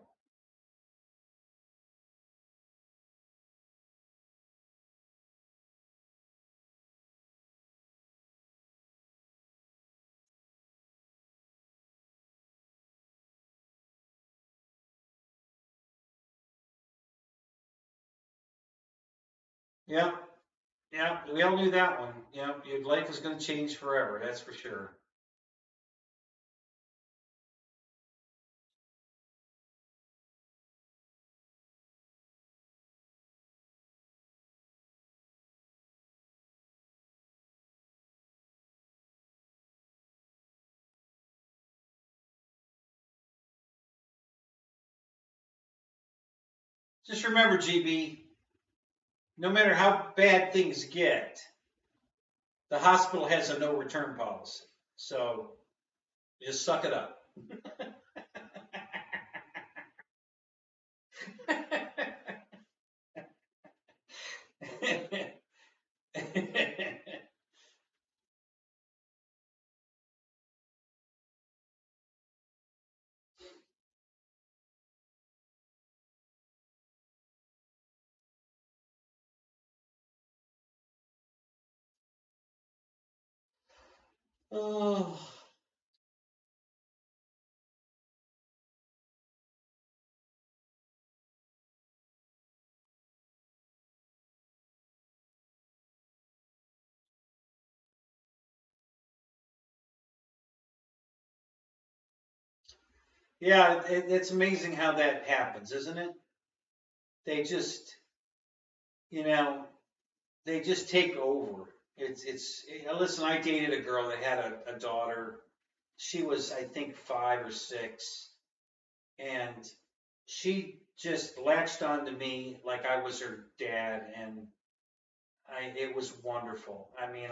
Yeah, yeah, we all knew that one. Yeah, your life was going to change forever. That's for sure. Just remember, GB, no matter how bad things get, the hospital has a no return policy. So just suck it up. Oh, yeah, it's amazing how that happens, isn't it? They just, you know, they just take over. Listen, I dated a girl that had a daughter. She was, I think, 5 or 6, and she just latched on to me like I was her dad, and it was wonderful. I mean,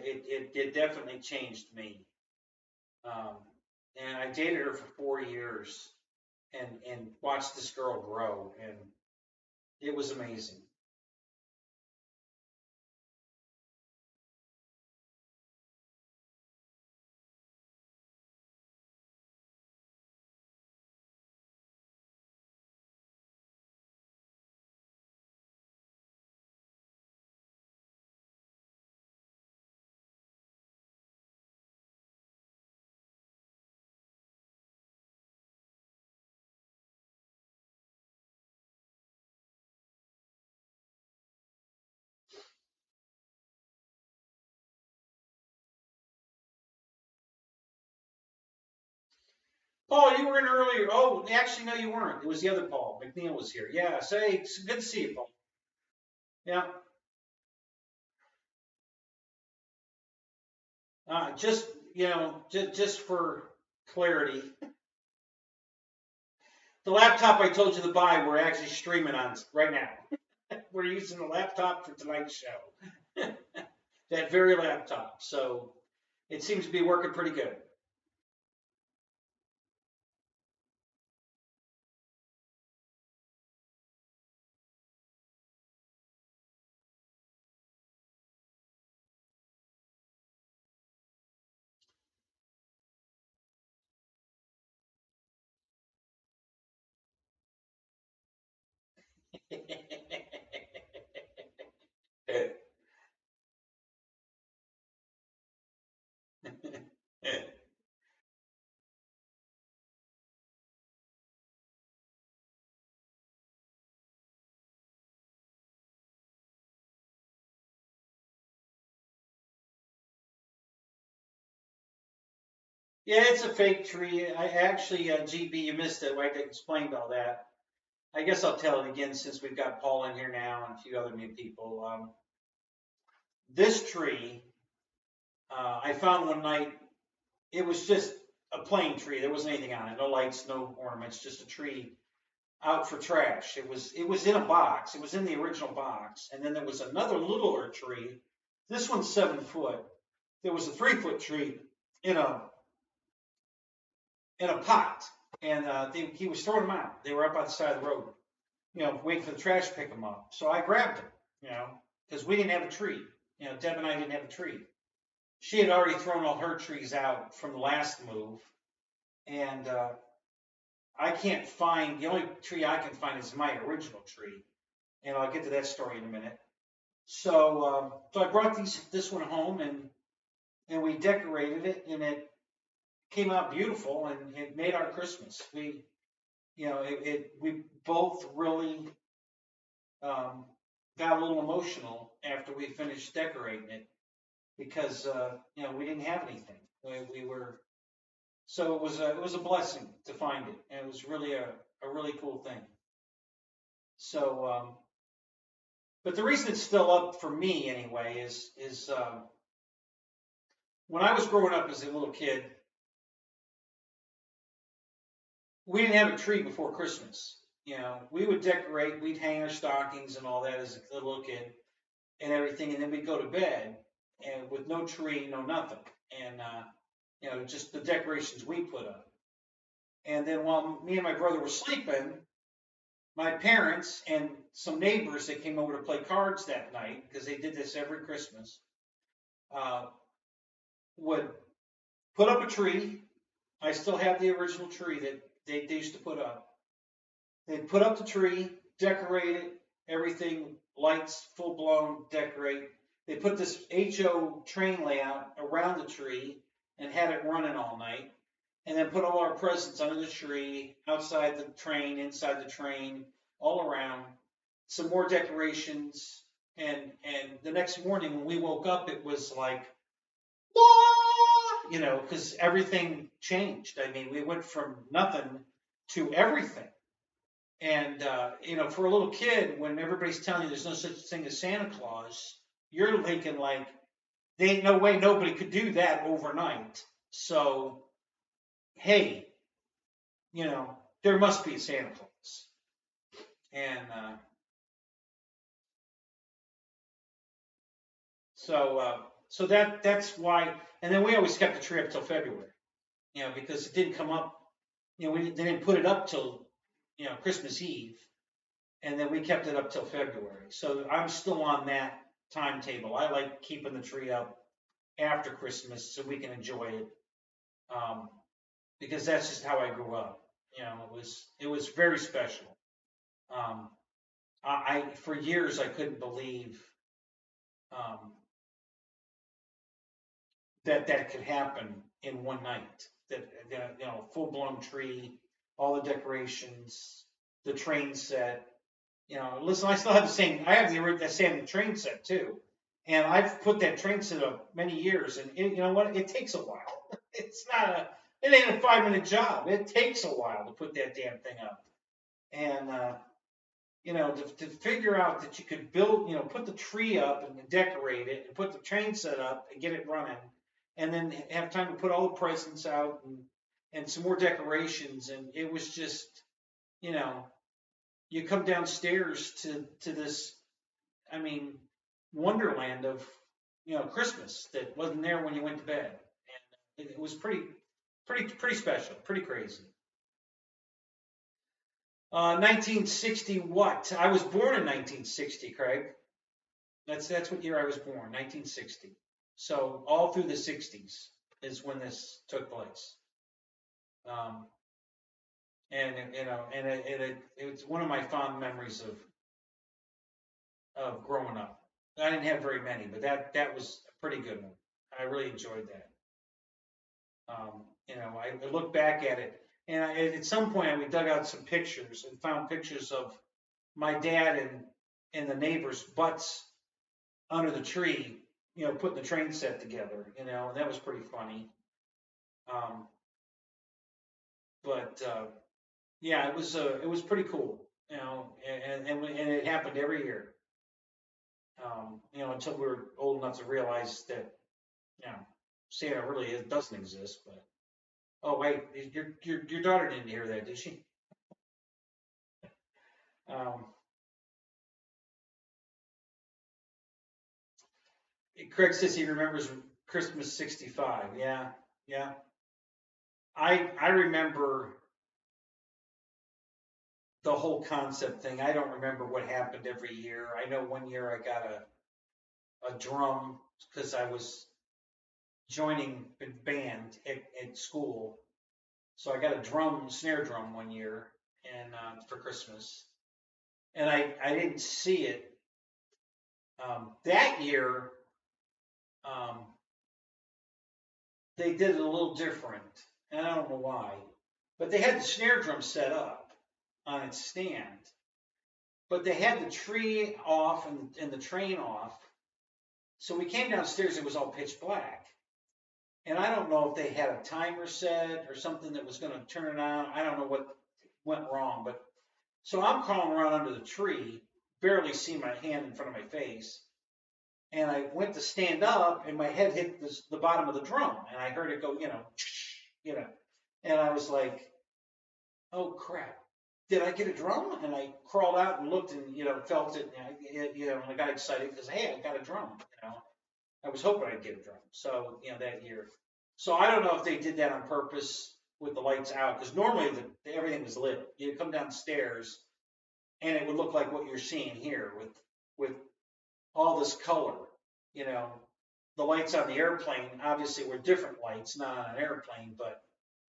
it definitely changed me. Um, and I dated her for 4 years, and watched this girl grow, and it was amazing. Paul, you were in earlier. Oh, actually, no, you weren't. It was the other Paul. McNeil was here. Yeah, say, it's good to see you, Paul. Yeah. Just, just for clarity, the laptop I told you to buy, we're actually streaming on right now. We're using the laptop for tonight's show. That very laptop. So it seems to be working pretty good. Yeah, it's a fake tree. I actually, GB, you missed it. I explained all that. I guess I'll tell it again since we've got Paul in here now and a few other new people. This tree, I found one night. It was just a plain tree. There wasn't anything on it. No lights, no ornaments. Just a tree out for trash. It was in a box. It was in the original box. And then there was another littler tree. This one's 7 foot. There was a 3 foot tree in a pot, and he was throwing them out. They were up on the side of the road, waiting for the trash to pick them up. So I grabbed them, because we didn't have a tree. Deb and I didn't have a tree. She had already thrown all her trees out from the last move, and I can't find, the only tree I can find is my original tree, and I'll get to that story in a minute. So I brought this one home, and we decorated it, and it came out beautiful, and it made our Christmas. We both really got a little emotional after we finished decorating it because you know, we didn't have anything. We were so it was a blessing to find it, and it was really a really cool thing. So, but the reason it's still up for me anyway is when I was growing up as a little kid, we didn't have a tree before Christmas. You know, we would decorate, we'd hang our stockings and all that as a little kid and everything, and then we'd go to bed and with no tree, no nothing, and you know, just the decorations we put up. And then while me and my brother were sleeping, my parents and some neighbors that came over to play cards that night, because they did this every Christmas, uh, would put up a tree. I still have the original tree that they used to put up. They'd put up the tree, decorate it, everything, lights, full blown, decorate. They put this HO train layout around the tree and had it running all night. And then put all our presents under the tree, outside the train, inside the train, all around. Some more decorations. And the next morning when we woke up, it was like, whoa, you know, because everything changed. I mean, we went from nothing to everything. And, you know, for a little kid, when everybody's telling you there's no such thing as Santa Claus, you're thinking like, there ain't no way nobody could do that overnight. So, hey, you know, there must be a Santa Claus. And so that's why. And then we always kept the tree up till February, you know, because it didn't come up. You know, they didn't put it up till, you know, Christmas Eve, and then we kept it up till February. So I'm still on that timetable. I like keeping the tree up after Christmas so we can enjoy it, because that's just how I grew up. You know, it was very special. Um, I for years I couldn't believe um, that could happen in one night. That you know, full blown tree, all the decorations, the train set. You know, listen, I still have the same. I have the same train set too, and I've put that train set up many years. And you know what? It takes a while. It's not a. It ain't a 5-minute job. It takes a while to put that damn thing up. And you know, to figure out that you could build, you know, put the tree up and decorate it, and put the train set up and get it running, and then have time to put all the presents out and some more decorations. And it was just, you know, you come downstairs to this, I mean, wonderland of, you know, Christmas that wasn't there when you went to bed, and it was pretty special, pretty crazy. 1960 what? I was born in 1960, Craig. That's what year I was born, 1960. So all through the 60s is when this took place. And you know, and it's one of my fond memories of growing up. I didn't have very many, but that was a pretty good one. I really enjoyed that. You know, I look back at it, and at some point we dug out some pictures and found pictures of my dad and the neighbors' butts under the tree, you know, putting the train set together, you know, and that was pretty funny. But yeah, it was pretty cool, you know, and it happened every year, you know, until we were old enough to realize that, you know, Santa really doesn't exist. But oh wait, your daughter didn't hear that, did she? Um, Craig says he remembers Christmas '65. Yeah, yeah. I remember the whole concept thing. I don't remember what happened every year. I know one year I got a drum because I was joining a band at school. So I got a snare drum one year, and for Christmas, and I didn't see it. That year, they did it a little different, and I don't know why, but they had the snare drum set up on its stand, but they had the tree off and the train off. So we came downstairs, it was all pitch black. And I don't know if they had a timer set or something that was going to turn it on. I don't know what went wrong, but so I'm crawling around under the tree, barely see my hand in front of my face. And I went to stand up and my head hit the bottom of the drum and I heard it go, and I was like, oh crap, did I get a drum? And I crawled out and looked and, felt it, and I got excited because, hey, I got a drum, I was hoping I'd get a drum. So, that year. So I don't know if they did that on purpose with the lights out, because normally everything was lit. You come downstairs and it would look like what you're seeing here with all this color, The lights on the airplane obviously were different lights, not on an airplane, but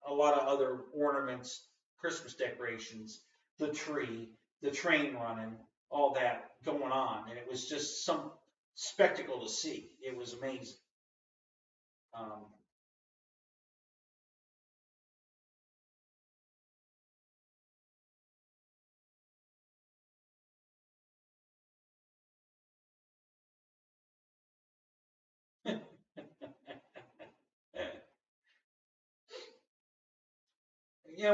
a lot of other ornaments, Christmas decorations, the tree, the train running, all that going on. And it was just some spectacle to see. It was amazing.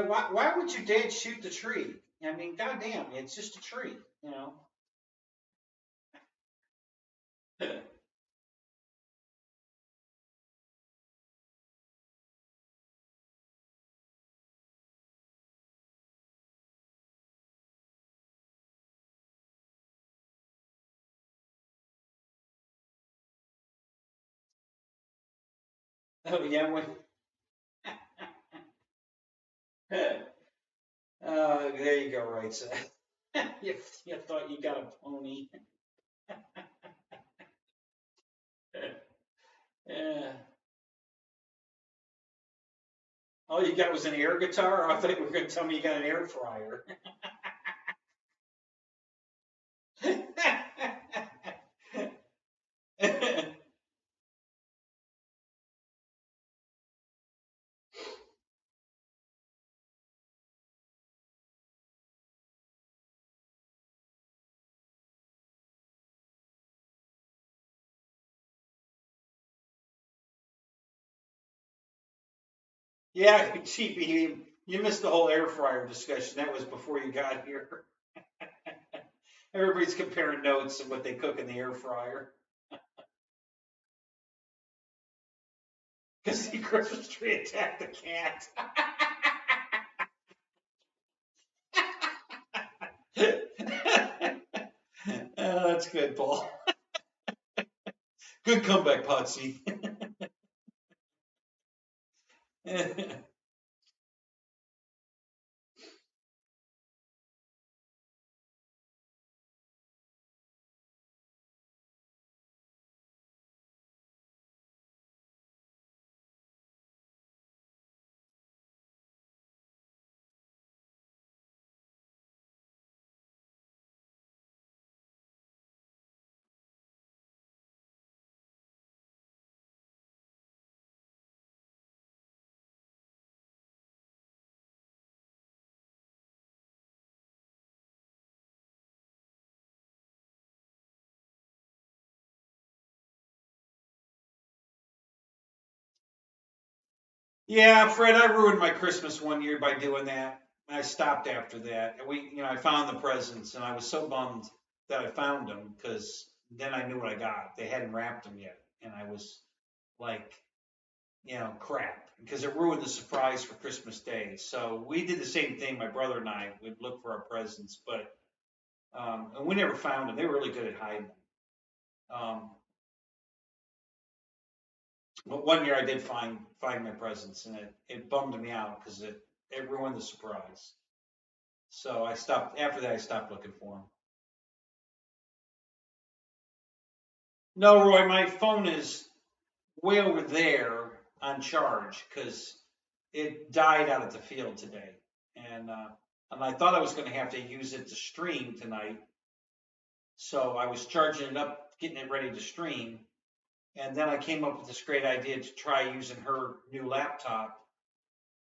Why would your dad shoot the tree? I mean, goddamn, it's just a tree, Oh yeah, there you go, right, so you thought you got a pony. Yeah. All you got was an air guitar? I thought you were going to tell me you got an air fryer. Yeah, GP, you missed the whole air fryer discussion. That was before you got here. Everybody's comparing notes and what they cook in the air fryer. Because the Christmas tree attacked the cat. Oh, that's good, Paul. Good comeback, Potsy. Yeah, Fred, I ruined my Christmas one year by doing that. I stopped after that. I found the presents, and I was so bummed that I found them because then I knew what I got. They hadn't wrapped them yet, and I was like, crap, because it ruined the surprise for Christmas Day. So we did the same thing. My brother and I would look for our presents, but and we never found them. They were really good at hiding them. But one year I did find my presents, and it bummed me out because it ruined the surprise. So I stopped after that. I stopped looking for them. No, Roy, my phone is way over there on charge because it died out at the field today, and I thought I was going to have to use it to stream tonight. So I was charging it up, getting it ready to stream. And then I came up with this great idea to try using her new laptop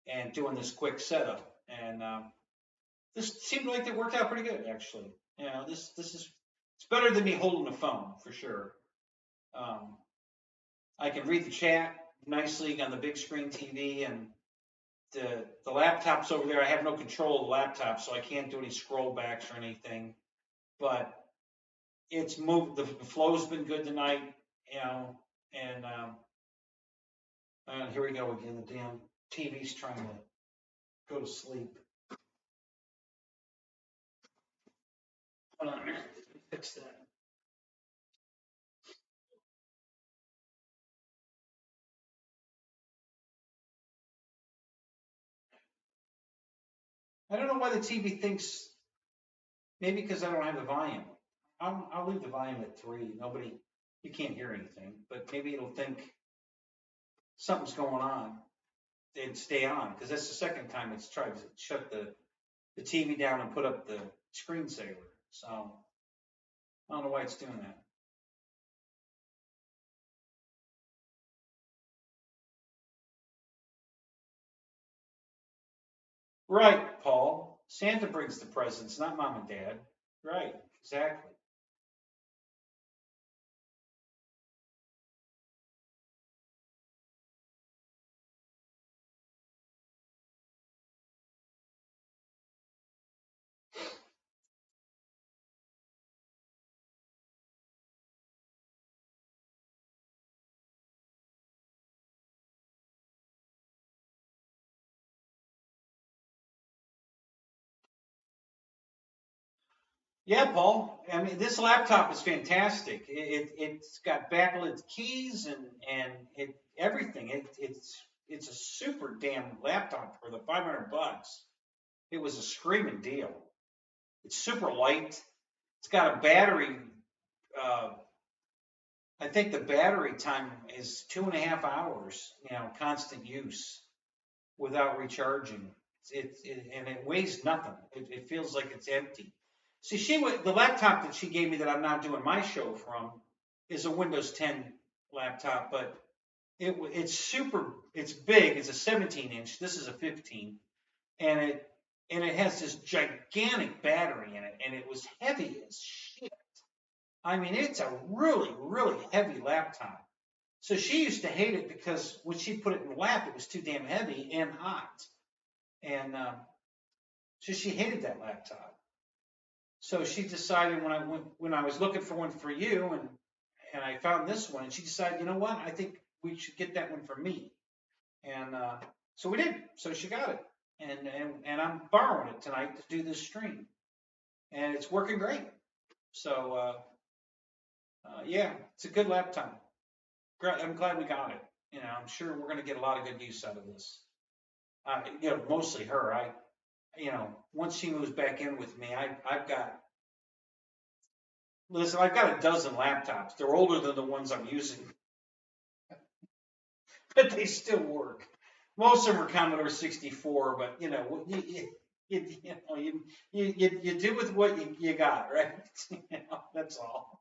and doing this quick setup. And this seemed like it worked out pretty good, actually. You know, this is, it's better than me holding a phone for sure. I can read the chat nicely on the big screen TV, and the laptop's over there. I have no control of the laptop, so I can't do any scroll backs or anything. But it's moved. The flow's been good tonight, you know, and here we go again. The damn TV's trying to go to sleep. Hold on a minute. Fix that. I don't know why the TV thinks, maybe because I don't have the volume. I'll leave the volume at 3. You can't hear anything, but maybe it'll think something's going on and stay on, because that's the second time it's tried to shut the TV down and put up the screensaver. So I don't know why it's doing that. Right, Paul. Santa brings the presents, not mom and dad. Right, exactly. Yeah, Paul. I mean, this laptop is fantastic. It's got backlit keys and everything. It's a super damn laptop for the $500. It was a screaming deal. It's super light. It's got a battery. I think the battery time is 2.5 hours. You know, constant use without recharging. And it weighs nothing. It feels like it's empty. See, the laptop that she gave me that I'm now doing my show from is a Windows 10 laptop, but it's big. It's a 17-inch. This is a 15, and it has this gigantic battery in it, and it was heavy as shit. I mean, it's a really, really heavy laptop. So she used to hate it because when she put it in the lap, it was too damn heavy and hot, and so she hated that laptop. So she decided when I was looking for one for you, and I found this one, and she decided, you know what, I think we should get that one for me. And so we did. So she got it, and I'm borrowing it tonight to do this stream, and it's working great. So yeah, it's a good laptop. I'm glad we got it. You know, I'm sure we're going to get a lot of good use out of this. You know, mostly her. You know, once she moves back in with me, I've got a dozen laptops. They're older than the ones I'm using, but they still work. Most of them are Commodore 64, but you know, you do with what you got, right? You know, that's all.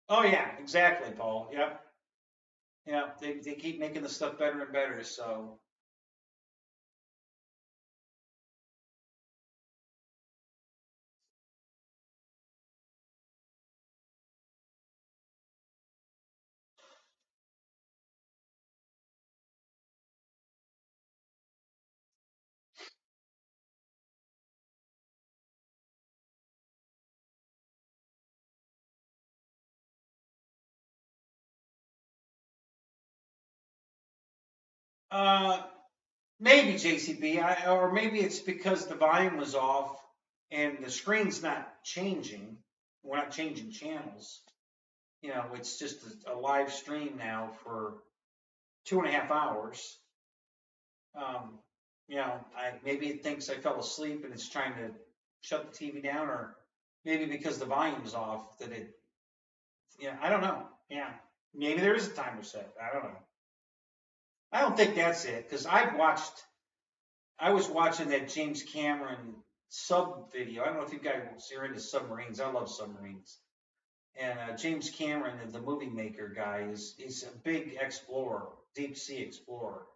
Oh yeah, exactly, Paul. Yep. Yeah, they keep making the stuff better and better. So maybe JCB, or maybe it's because the volume was off and the screen's not changing. We're not changing channels. You know, it's just a live stream now for 2.5 hours. You know, maybe it thinks I fell asleep and it's trying to shut the TV down, or maybe because the volume's off that it. Yeah, I don't know. Yeah, maybe there is a timer set. I don't know. I don't think that's it, because I was watching that James Cameron sub video. I don't know if you guys are into submarines. I love submarines. And James Cameron, the movie maker guy, is a big explorer. deep sea explorer,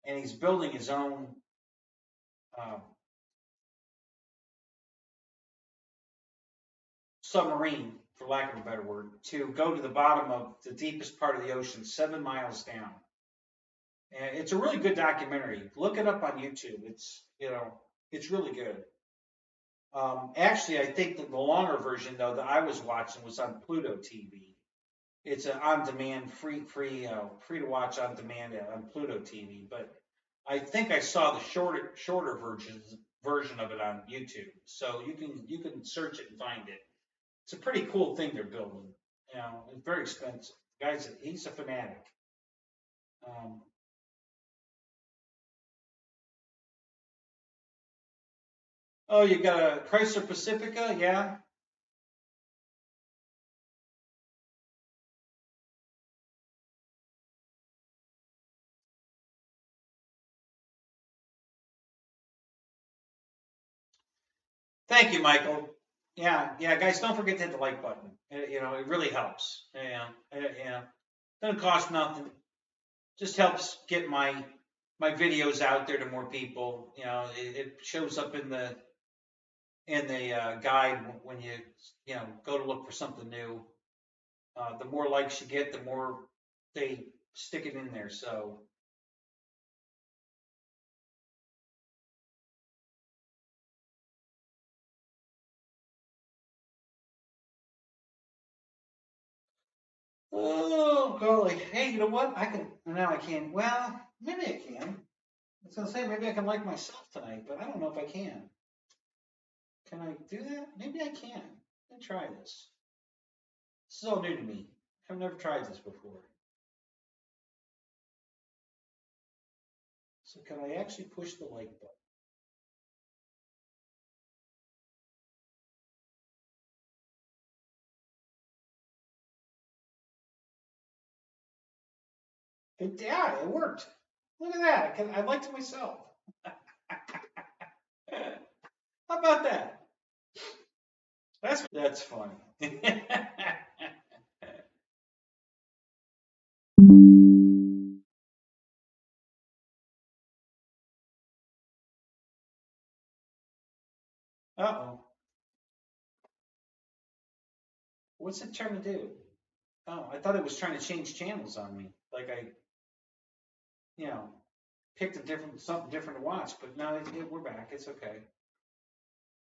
and he's building his own submarine, for lack of a better word, to go to the bottom of the deepest part of the ocean, 7 miles down. And it's a really good documentary. Look it up on YouTube. It's, it's really good. Actually, I think that the longer version though that I was watching was on Pluto TV. It's an on-demand, free to watch on demand on Pluto TV. But I think I saw the shorter version of it on YouTube. So you can search it and find it. It's a pretty cool thing they're building. It's very expensive. Guys, he's a fanatic. Oh, you got a Chrysler Pacifica? Yeah. Thank you, Michael. Yeah, guys, don't forget to hit the like button. It really helps. Doesn't cost nothing. Just helps get my videos out there to more people. It shows up in the guide when you go to look for something new. The more likes you get, the more they stick it in there. So. Oh, golly. Hey, you know what? Now I can. Well, maybe I can. I was going to say, maybe I can like myself tonight, but I don't know if I can. Can I do that? Maybe I can. Let me try this. This is all new to me. I've never tried this before. So can I actually push the like button? Yeah, it worked. Look at that. I liked it myself. How about that? That's funny. Uh-oh. What's it trying to do? Oh, I thought it was trying to change channels on me. Like I picked something different to watch, but no, we're back. It's okay.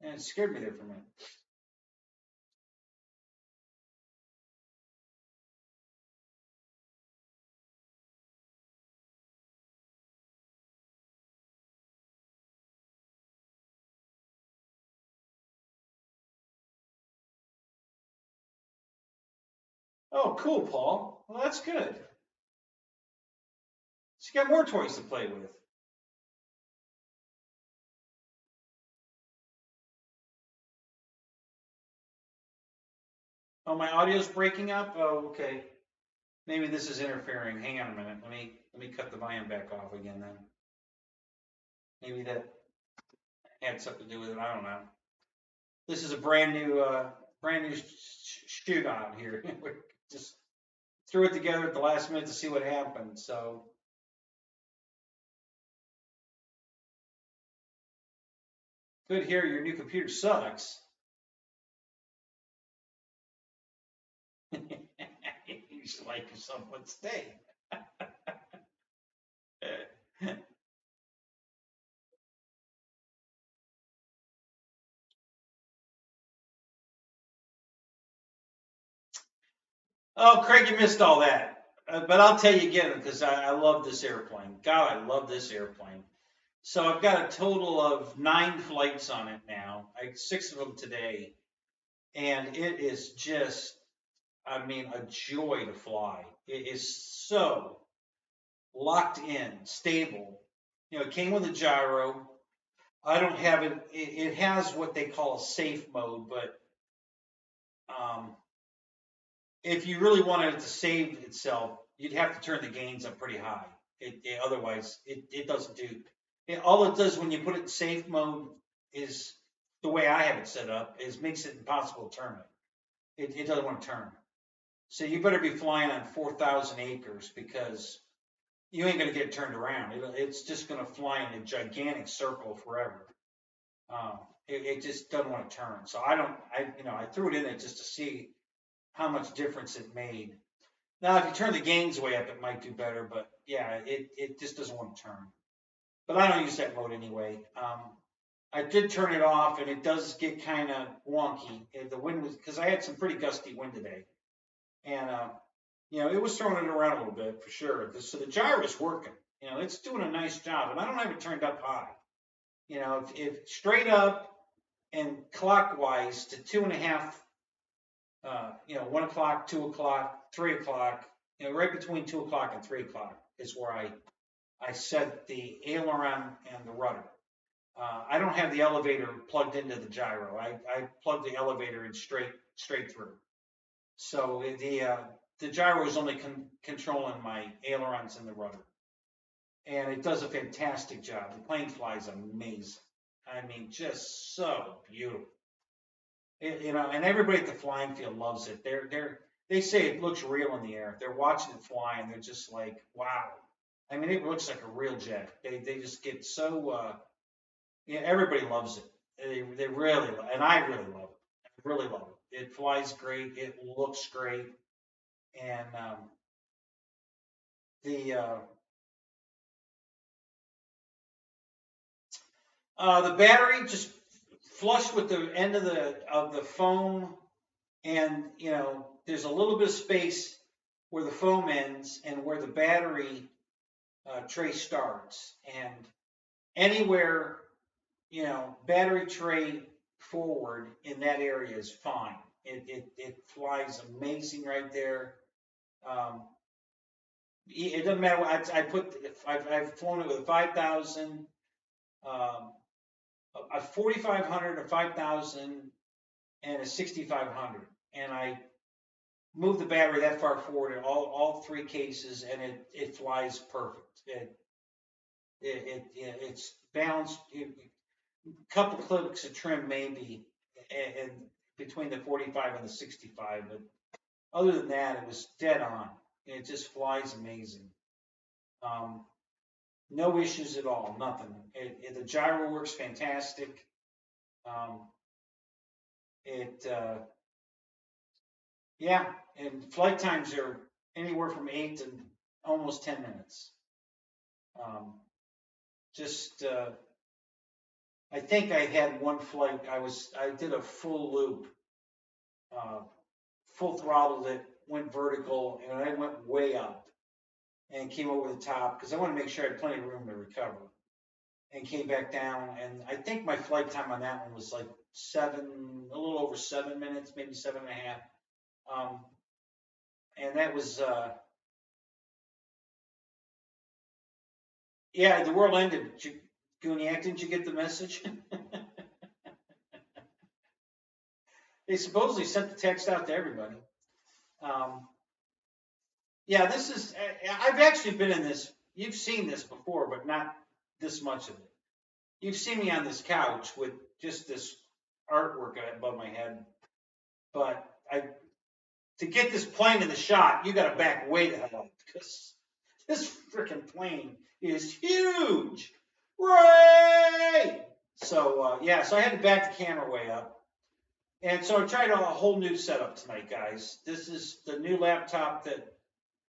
And it scared me there for a minute. Oh, cool, Paul. Well, that's good. So you got more toys to play with. Oh, my audio's breaking up? Oh, okay. Maybe this is interfering. Hang on a minute. Let me cut the volume back off again then. Maybe that had something to do with it. I don't know. This is a brand new shoot out here. We just threw it together at the last minute to see what happened. So good here. Your new computer sucks. You should like yourself one stay. Oh, Craig, you missed all that. But I'll tell you again because I love this airplane. God, I love this airplane. So I've got a total of 9 flights on it now. 6 of them today. And it is just, a joy to fly. It is so locked in, stable. It came with a gyro. I don't have it. It has what they call a safe mode, but if you really wanted it to save itself, you'd have to turn the gains up pretty high. Otherwise, it doesn't do. All it does when you put it in safe mode is the way I have it set up is makes it impossible to turn it. It doesn't want to turn. So you better be flying on 4,000 acres because you ain't gonna get turned around. It's just gonna fly in a gigantic circle forever. It just doesn't want to turn. So I threw it in there just to see how much difference it made. Now, if you turn the gains way up, it might do better, but yeah, it just doesn't want to turn. But I don't use that mode anyway. I did turn it off, and it does get kind of wonky. The wind was, because I had some pretty gusty wind today, and it was throwing it around a little bit for sure. So the gyro is working. It's doing a nice job, and I don't have it turned up high. If straight up and clockwise to 2.5, 1 o'clock, 2 o'clock, 3 o'clock, right between 2 o'clock and 3 o'clock is where I set the aileron and the rudder. I don't have the elevator plugged into the gyro. I plug the elevator in straight through. So the gyro is only controlling my ailerons and the rudder. And it does a fantastic job. The plane flies amazing. I mean, just so beautiful. And everybody at the flying field loves it. They say it looks real in the air. They're watching it fly, and they're just like, wow. I mean, it looks like a real jet. They just get so, everybody loves it. They really, and I really love it. I really love it. It flies great. It looks great. And the battery just flush with the end of the foam, and there's a little bit of space where the foam ends and where the battery tray starts, and anywhere battery tray forward in that area is fine. It flies amazing right there. It doesn't matter what I've flown it with a 5,000, a 4,500, a 5,000, and a 6,500, and I move the battery that far forward in all three cases, and it flies perfect. It's balanced. A couple clicks of trim maybe, and between the 45 and the 65, but other than that, it was dead on. It just flies amazing. No issues at all, nothing. The gyro works fantastic. And flight times are anywhere from 8 to almost 10 minutes. I think I had one flight, I did a full loop, full throttled it, went vertical, and I went way up and came over the top because I want to make sure I had plenty of room to recover, and came back down. And I think my flight time on that one was like a little over 7 minutes, maybe 7.5. And that was, the world ended. Gooniac, didn't you get the message? They supposedly sent the text out to everybody. This is, I've actually been in this, you've seen this before, but not this much of it. You've seen me on this couch with just this artwork above my head, but to get this plane in the shot, you got to back way the hell up, because this freaking plane is huge. Right. So so I had to back the camera way up. And so I tried a whole new setup tonight, guys. This is the new laptop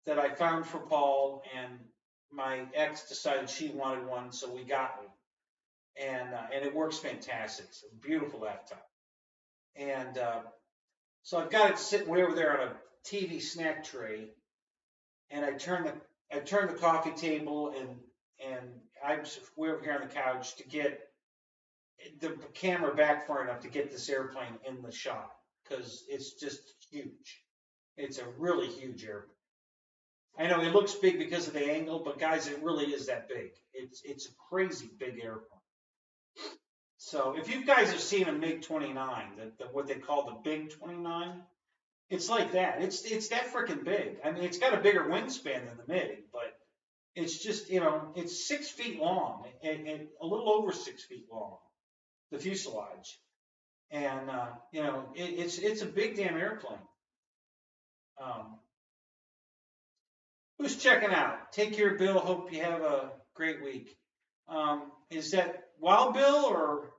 that I found for Paul, and my ex decided she wanted one, so we got one. And it works fantastic. It's a beautiful laptop. And so I've got it sitting way over there on a TV snack tray, and I turn the coffee table, and I'm way over here on the couch to get the camera back far enough to get this airplane in the shot, because it's just huge. It's a really huge airplane. I know it looks big because of the angle, but guys, it really is that big. It's a crazy big airplane. So if you guys have seen a MiG-29, what they call the Big 29, it's like that. It's that freaking big. I mean, it's got a bigger wingspan than the MiG, but it's just, it's 6 feet long, and a little over 6 feet long, the fuselage. And, it's a big damn airplane. Who's checking out? Take care, Bill. Hope you have a great week. Is that Wild Bill or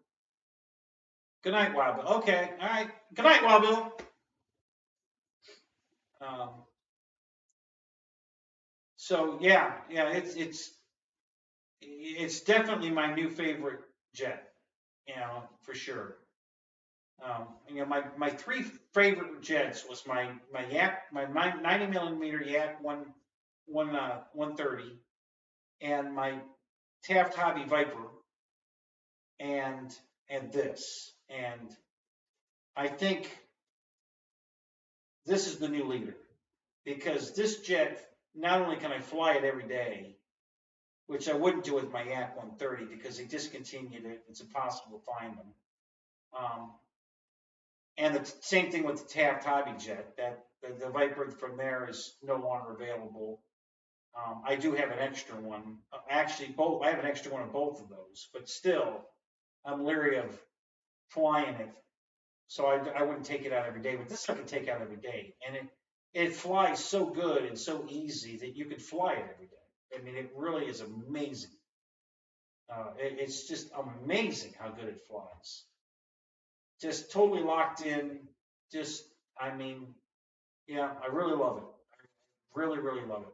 good night, Wild Bill? Okay, all right. Good night, Wild Bill. So yeah, it's definitely my new favorite jet, for sure. My three favorite jets was my Yak, my 90 millimeter Yak 130, and my Taft Hobby Viper, and this, and I think this is the new leader because this jet, not only can I fly it every day, which I wouldn't do with my Yak 130 because they discontinued it. It's impossible to find them. And the same thing with the Taft Hobby jet. That the Viper from there is no longer available. I do have an extra one. Actually, both. I have an extra one of both of those, but still, I'm leery of flying it. So I wouldn't take it out every day. But this I can take out every day, and it flies so good and so easy that you could fly it every day. I mean, it really is amazing. It's just amazing how good it flies. Just totally locked in. Just, I mean, yeah, I really love it. I really, really love it.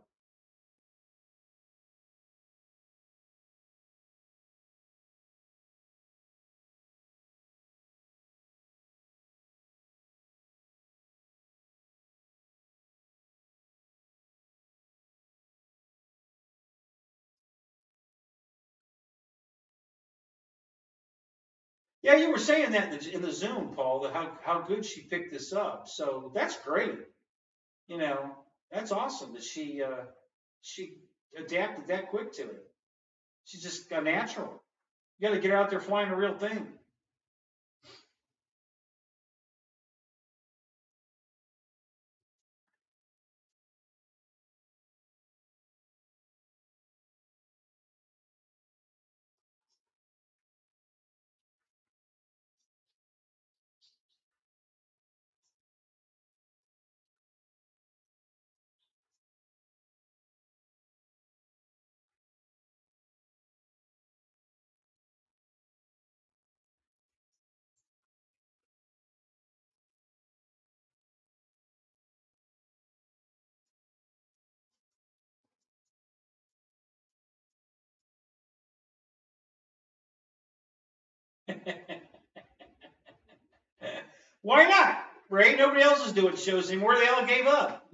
Yeah, you were saying that in the Zoom, Paul, that how good she picked this up. So that's great. That's awesome that she adapted that quick to it. She's just a natural. You got to get her out there flying a real thing. Why not? Right? Nobody else is doing shows anymore. They all gave up.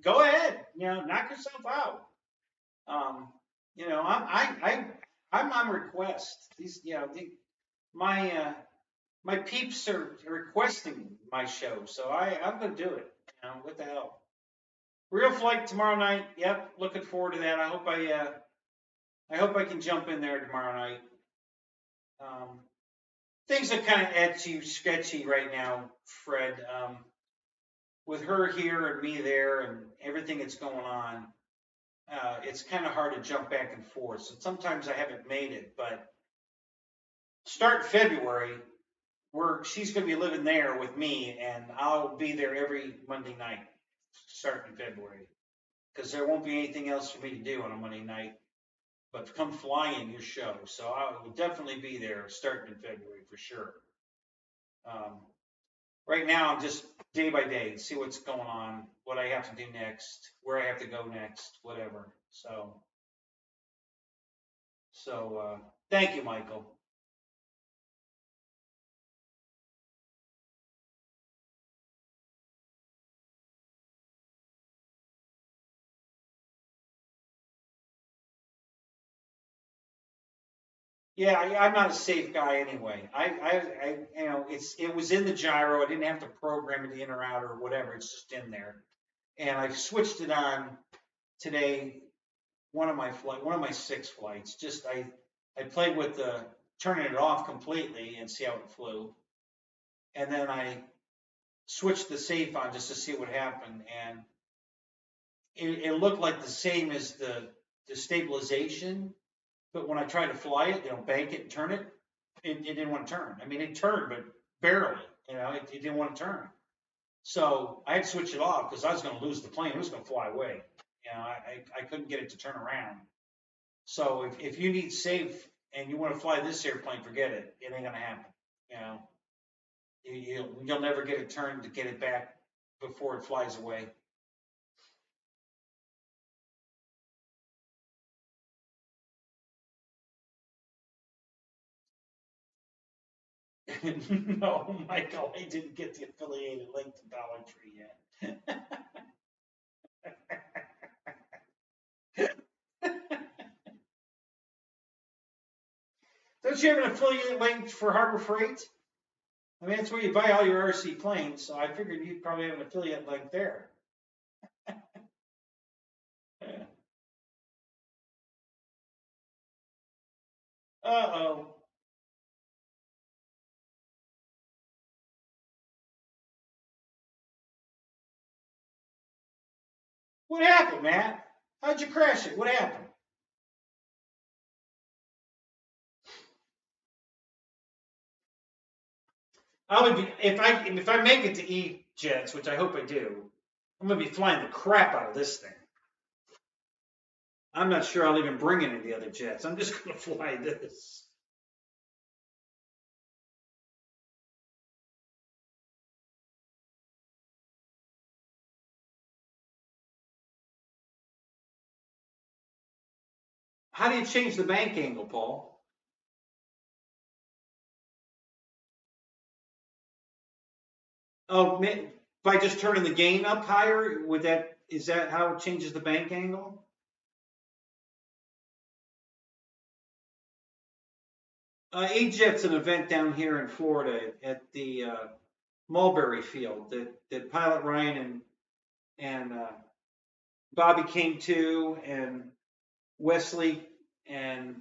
Go ahead. Knock yourself out. I'm on request. My my peeps are requesting my show, so I'm gonna do it. What the hell? Real flight tomorrow night. Yep, looking forward to that. I hope I can jump in there tomorrow night. Things are kind of sketchy right now, Fred. With her here and me there and everything that's going on, it's kind of hard to jump back and forth. So sometimes I haven't made it, but start February, she's going to be living there with me, and I'll be there every Monday night, starting February, because there won't be anything else for me to do on a Monday night but come flying your show. So I will definitely be there starting in February for sure. Right now, I'm just day by day, see what's going on, what I have to do next, where I have to go next, whatever. So thank you, Michael. Yeah, I'm not a safe guy anyway. It was in the gyro. I didn't have to program it in or out or whatever. It's just in there. And I switched it on today. One of my 6 flights. Just I played with turning it off completely and see how it flew. And then I switched the safe on just to see what happened. And it looked like the same as the stabilization. But when I tried to fly it, bank it and turn it, it didn't want to turn. I mean, it turned, but barely. It didn't want to turn. So I had to switch it off because I was going to lose the plane. It was going to fly away. You know, I couldn't get it to turn around. So if you need safe and you want to fly this airplane, forget it. It ain't gonna happen. You know, you'll never get it turned to get it back before it flies away. No, Michael, I didn't get the affiliated link to Dollar Tree yet. Don't you have an affiliate link for Harbor Freight? I mean, that's where you buy all your RC planes, so I figured you'd probably have an affiliate link there. Uh-oh. What happened, Matt? How'd you crash it? What happened? If I make it to E-Jets, which I hope I do, I'm gonna be flying the crap out of this thing. I'm not sure I'll even bring any of the other jets. I'm just gonna fly this. How do you change the bank angle, Paul? Oh, by just turning the gain up higher, is that how it changes the bank angle? E-Jet's an event down here in Florida at the Mulberry Field that Pilot Ryan and Bobby came to, and Wesley and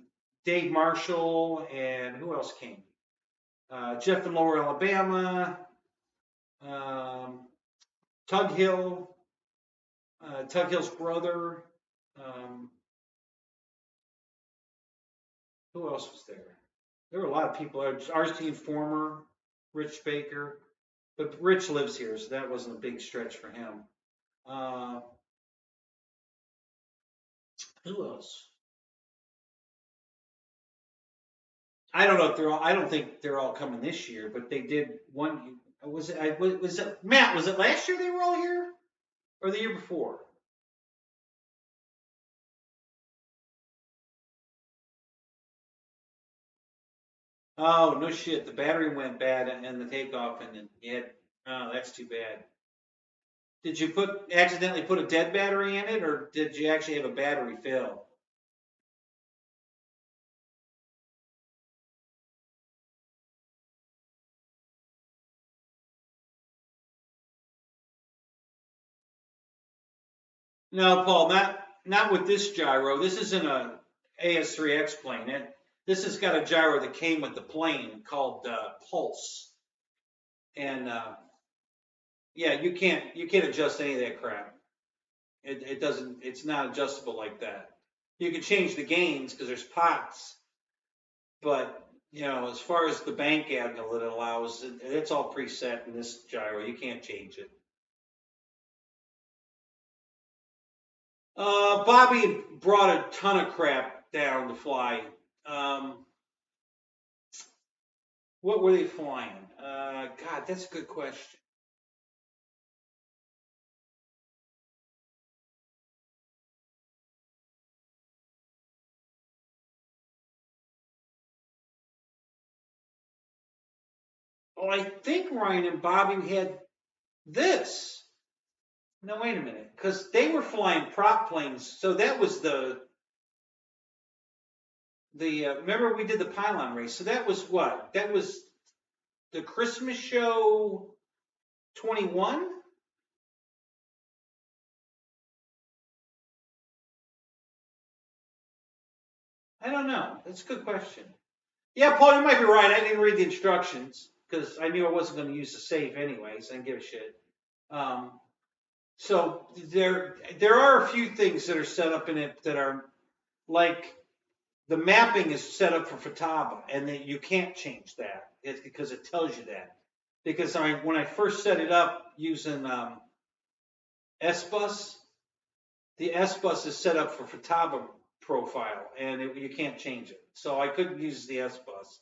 Dave Marshall, and who else came? Jeff in Lower Alabama, Tug Hill, Tug Hill's brother. Who else was there? There were a lot of people. RC Informer, Rich Baker, but Rich lives here, so that wasn't a big stretch for him. Who else? I don't know if they're all. I don't think they're all coming this year, but they did one. Was it Matt? Was it last year they were all here, or the year before? Oh no shit! The battery went bad and the takeoff, and then you had. Oh, that's too bad. Did you accidentally put a dead battery in it, or did you actually have a battery fail? No, Paul, not with this gyro. This isn't a AS3X plane. This has got a gyro that came with the plane called Pulse, and yeah, you can't adjust any of that crap. It doesn't. It's not adjustable like that. You can change the gains because there's pots, but you know, as far as the bank angle that it allows, it's all preset in this gyro. You can't change it. Bobby brought a ton of crap down to fly. What were they flying? God, that's a good question. Oh, I think Ryan and Bobby had this. No, wait a minute, because they were flying prop planes. So that was the remember we did the pylon race. So that was what? That was the Christmas show 21. I don't know. That's a good question. Yeah, Paul, you might be right. I didn't read the instructions because I knew I wasn't going to use the safe anyways. I didn't give a shit. So there are a few things that are set up in it that are like the mapping is set up for Futaba, and that you can't change that. It's because it tells you that. Because when I first set it up using S-Bus, the S bus is set up for Futaba profile, and you can't change it. So I couldn't use the S bus.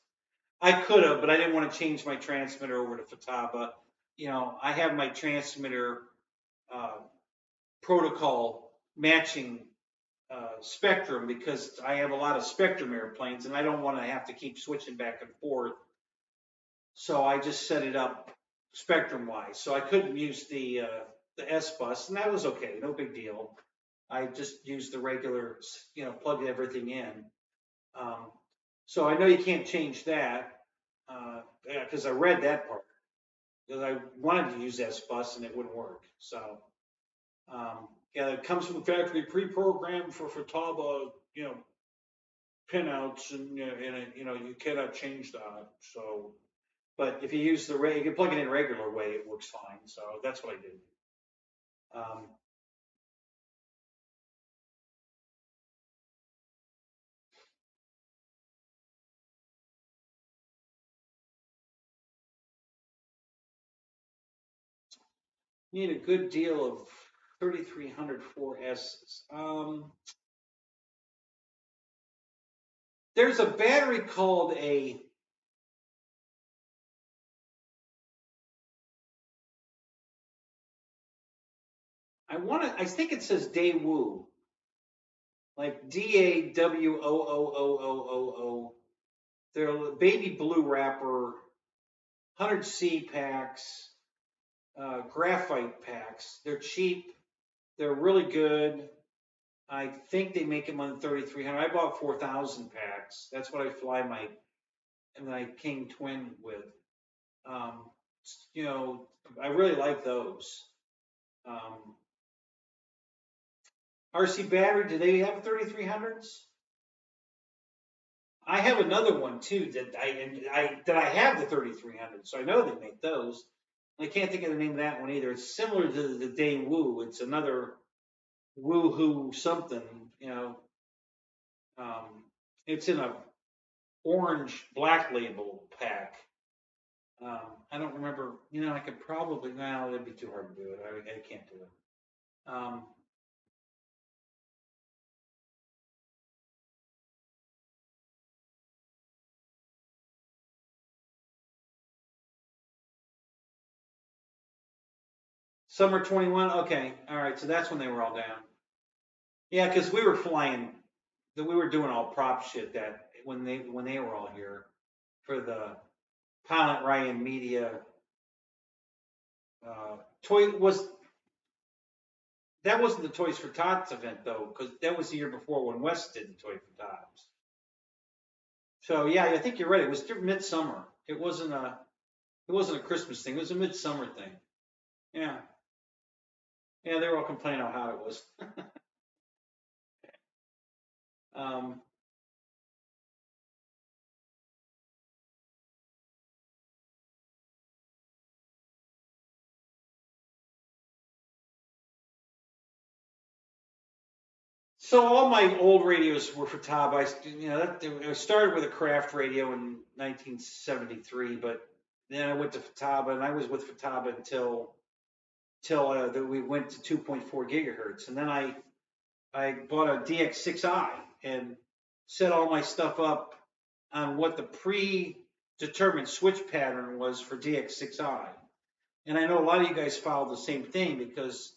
I could have, but I didn't want to change my transmitter over to Futaba. You know, I have my transmitter protocol matching Spectrum because I have a lot of Spectrum airplanes, and I don't want to have to keep switching back and forth. So I just set it up Spectrum wise. So I couldn't use the S bus, and that was okay, no big deal. I just used the regular, you know, plugged everything in. So I know you can't change that because I read that part. Because I wanted to use S bus and it wouldn't work. So yeah, it comes from the factory pre-programmed for Futaba, you know, pinouts, and you know you cannot change that. So, but if you use you can plug it in regular way, it works fine. So that's what I did. Need a good deal of 3300 4Ss. There's a battery called a I think it says Daewoo, like DAWOOOOOO. They're baby blue wrapper, 100C packs, graphite packs. They're cheap. They're really good. I think they make them on 3300. I bought 4,000 packs. That's what I fly my King Twin with. You know, I really like those. RC Battery, do they have 3300s? I have another one too that I have the 3300, so I know they make those. I can't think of the name of that one either. It's similar to the Daewoo. It's another Woohoo something, you know. It's in a orange black label pack. I don't remember. You know, I could probably. No, it'd be too hard to do it. I can't do it. Summer 21. Okay, all right. So that's when they were all down. Yeah, because we were flying. We were doing all prop shit that when they were all here for the Pilot Ryan Media toy was. That wasn't the Toys for Tots event though, because that was the year before when West did the Toy for Tots. So yeah, I think you're right. It was midsummer. It wasn't a Christmas thing. It was a midsummer thing. Yeah. Yeah, they were all complaining how hot it was. So all my old radios were for Futaba. I started with a Craft radio in 1973, but then I went to Futaba, and I was with Futaba until we went to 2.4 gigahertz, and then I bought a DX6i and set all my stuff up on what the predetermined switch pattern was for DX6i. And I know a lot of you guys follow the same thing because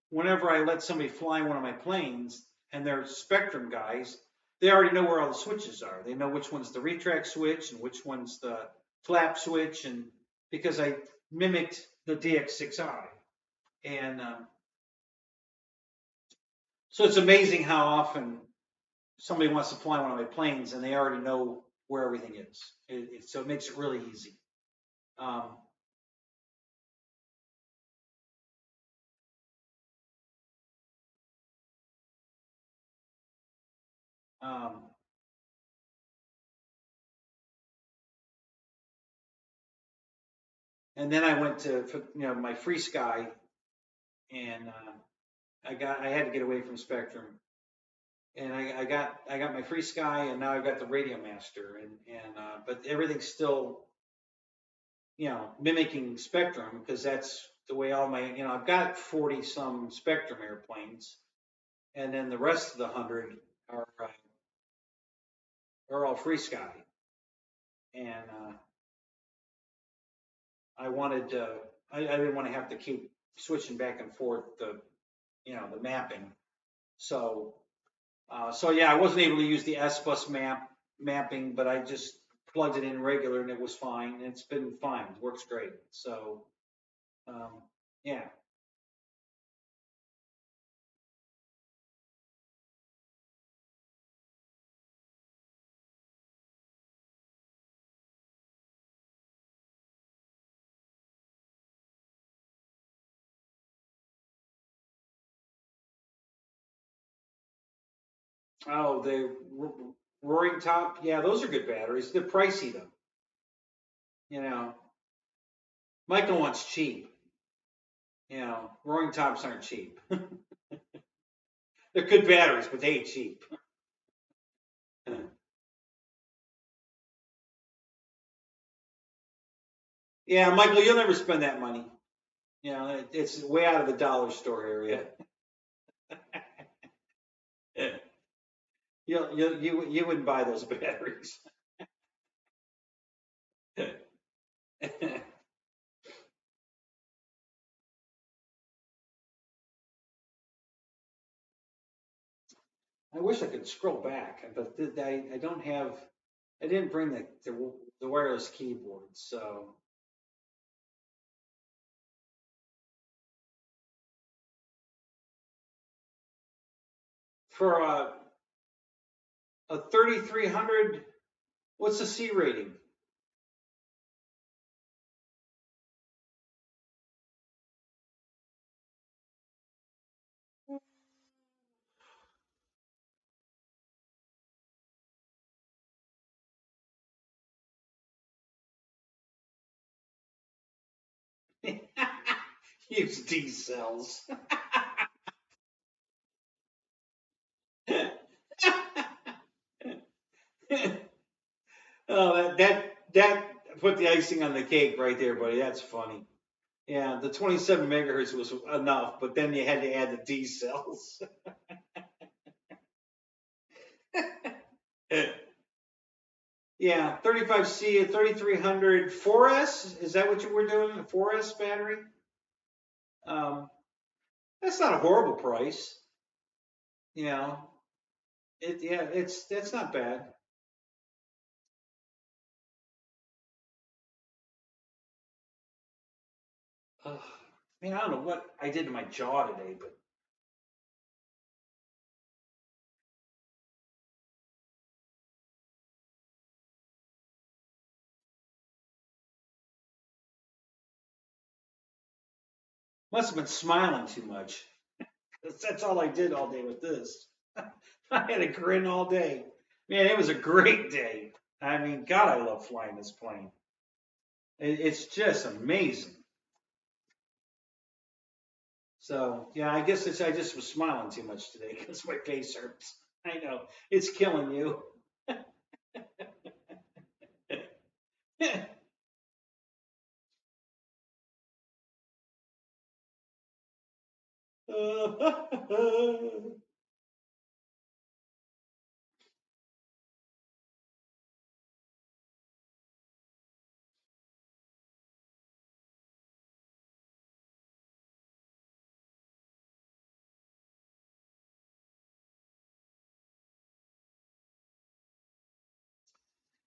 whenever I let somebody fly one of my planes and they're Spectrum guys, they already know where all the switches are. They know which one's the retract switch and which one's the flap switch, and because I mimicked the DX6i. And so it's amazing how often somebody wants to fly one of my planes and they already know where everything is. So it makes it really easy. And then I went to my Free Sky, and I had to get away from Spectrum, and I got my Free Sky, and now I've got the Radio Master, but everything's still mimicking Spectrum because that's the way all my I've got 40 some Spectrum airplanes, and then the rest of the 100 are all free sky. And I wanted I didn't want to have to keep switching back and forth the mapping. So yeah, I wasn't able to use the S bus mapping, but I just plugged it in regular and it was fine. It's been fine. It works great. So yeah. Oh, the roaring top. Yeah, those are good batteries. They're pricey though. You know, Michael wants cheap. Roaring tops aren't cheap. They're good batteries, but they ain't cheap. Yeah, Michael, you'll never spend that money. It's way out of the dollar store area. You wouldn't buy those batteries. I wish I could scroll back, but I don't have. I didn't bring the wireless keyboard, so. For a 3300, what's the C rating? Use D cells. Oh, that put the icing on the cake right there, buddy. That's funny. Yeah, the 27 megahertz was enough, but then you had to add the D cells. Yeah, 35C, 3300, 4S. Is that what you were doing? A 4S battery? That's not a horrible price. That's not bad. I don't know what I did to my jaw today, but must have been smiling too much. That's all I did all day with this. I had a grin all day. Man, it was a great day. I mean, God, I love flying this plane. It's just amazing. So, yeah, I guess I just was smiling too much today because my face hurts. I know. It's killing you.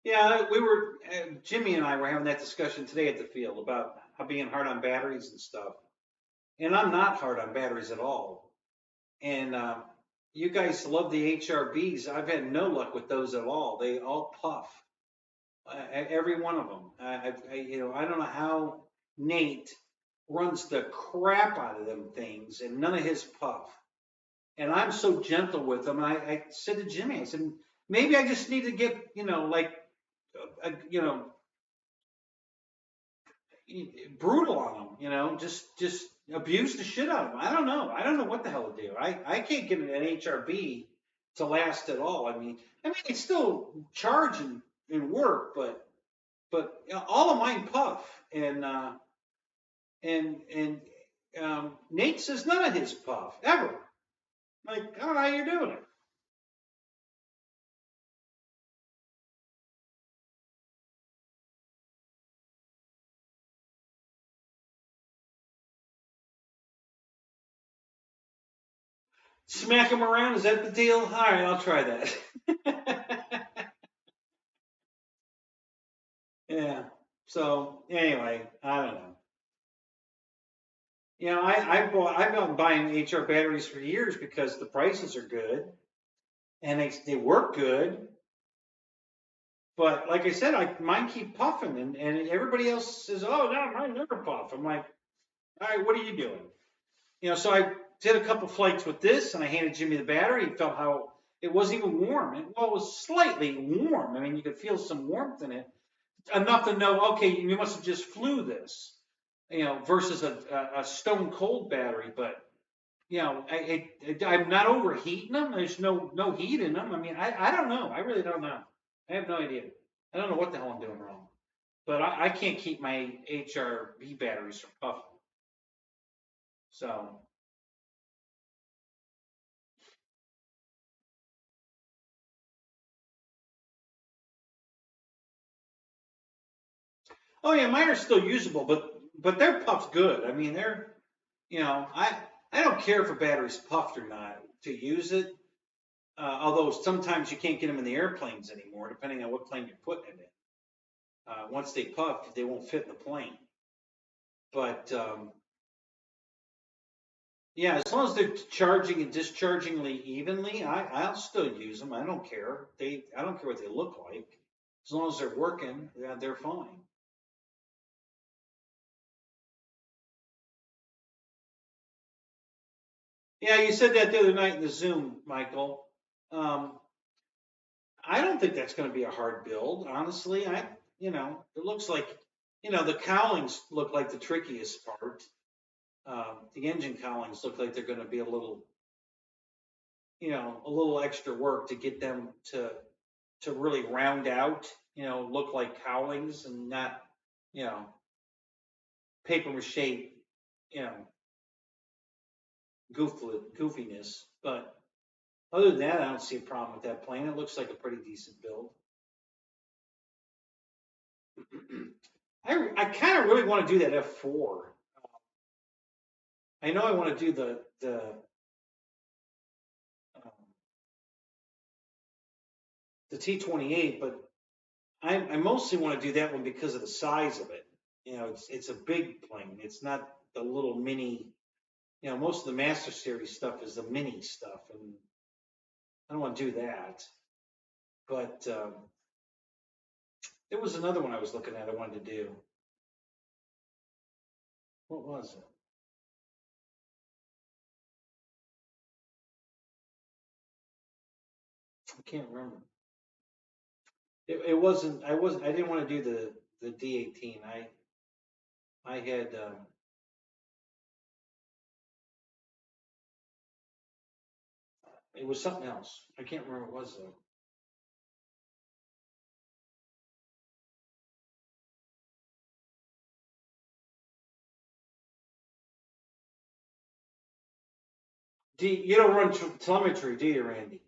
Yeah, Jimmy and I were having that discussion today at the field about how being hard on batteries and stuff. And I'm not hard on batteries at all. And you guys love the HRBs. I've had no luck with those at all. They all puff. Every one of them. I don't know how Nate runs the crap out of them things, and none of his puff. And I'm so gentle with them. And I said to Jimmy, I said, maybe I just need to get, brutal on them, just abuse the shit out of them. I don't know. I don't know what the hell to do. I can't get an HRB to last at all. I mean, they still charge and work, but all of mine puff. And Nate says none of his puff ever. Like, I don't know how you're doing it. Smack them around, is that the deal? All right, I'll try that. Yeah. So anyway, I don't know. You know, I've been buying HR batteries for years because the prices are good and they work good. But like I said, mine keep puffing and everybody else says, oh no, mine never puff. I'm like, all right, what are you doing? You know, so I did a couple flights with this and I handed Jimmy the battery. He felt how it wasn't even warm. Well, it was slightly warm. I mean, you could feel some warmth in it, enough to know, okay, you must have just flew this, you know, versus a stone cold battery. But, you know, I'm not overheating them. There's no heat in them. I mean, I don't know. I really don't know. I have no idea. I don't know what the hell I'm doing wrong. But I can't keep my HRV batteries from puffing. So. Oh yeah, mine are still usable, but their puff's good. I mean, they're, you know, I don't care if a battery's puffed or not to use it. Although sometimes you can't get them in the airplanes anymore, depending on what plane you're putting it in. Once they puff, they won't fit in the plane. But yeah, as long as they're charging and discharging evenly, I'll still use them. I don't care. I don't care what they look like. As long as they're working, yeah, they're fine. Yeah, you said that the other night in the Zoom, Michael. I don't think that's going to be a hard build, honestly. You know, it looks like, you know, the cowlings look like the trickiest part. The engine cowlings look like they're going to be a little, you know, a little extra work to get them to really round out, you know, look like cowlings and not, you know, paper mache, you know, goofiness. But other than that, I don't see a problem with that plane. It looks like a pretty decent build. I kind of really want to do that F4. I know I want to do the T28, but I mostly want to do that one because of the size of it. You know, it's a big plane. It's not the little mini. You know, most of the Master Series stuff is the mini stuff, and I don't want to do that. But there was another one I was looking at. I wanted to do. What was it? I can't remember. It wasn't. I wasn't. I didn't want to do the D18. I had. It was something else. I can't remember what it was though. You don't run telemetry, do you, Randy?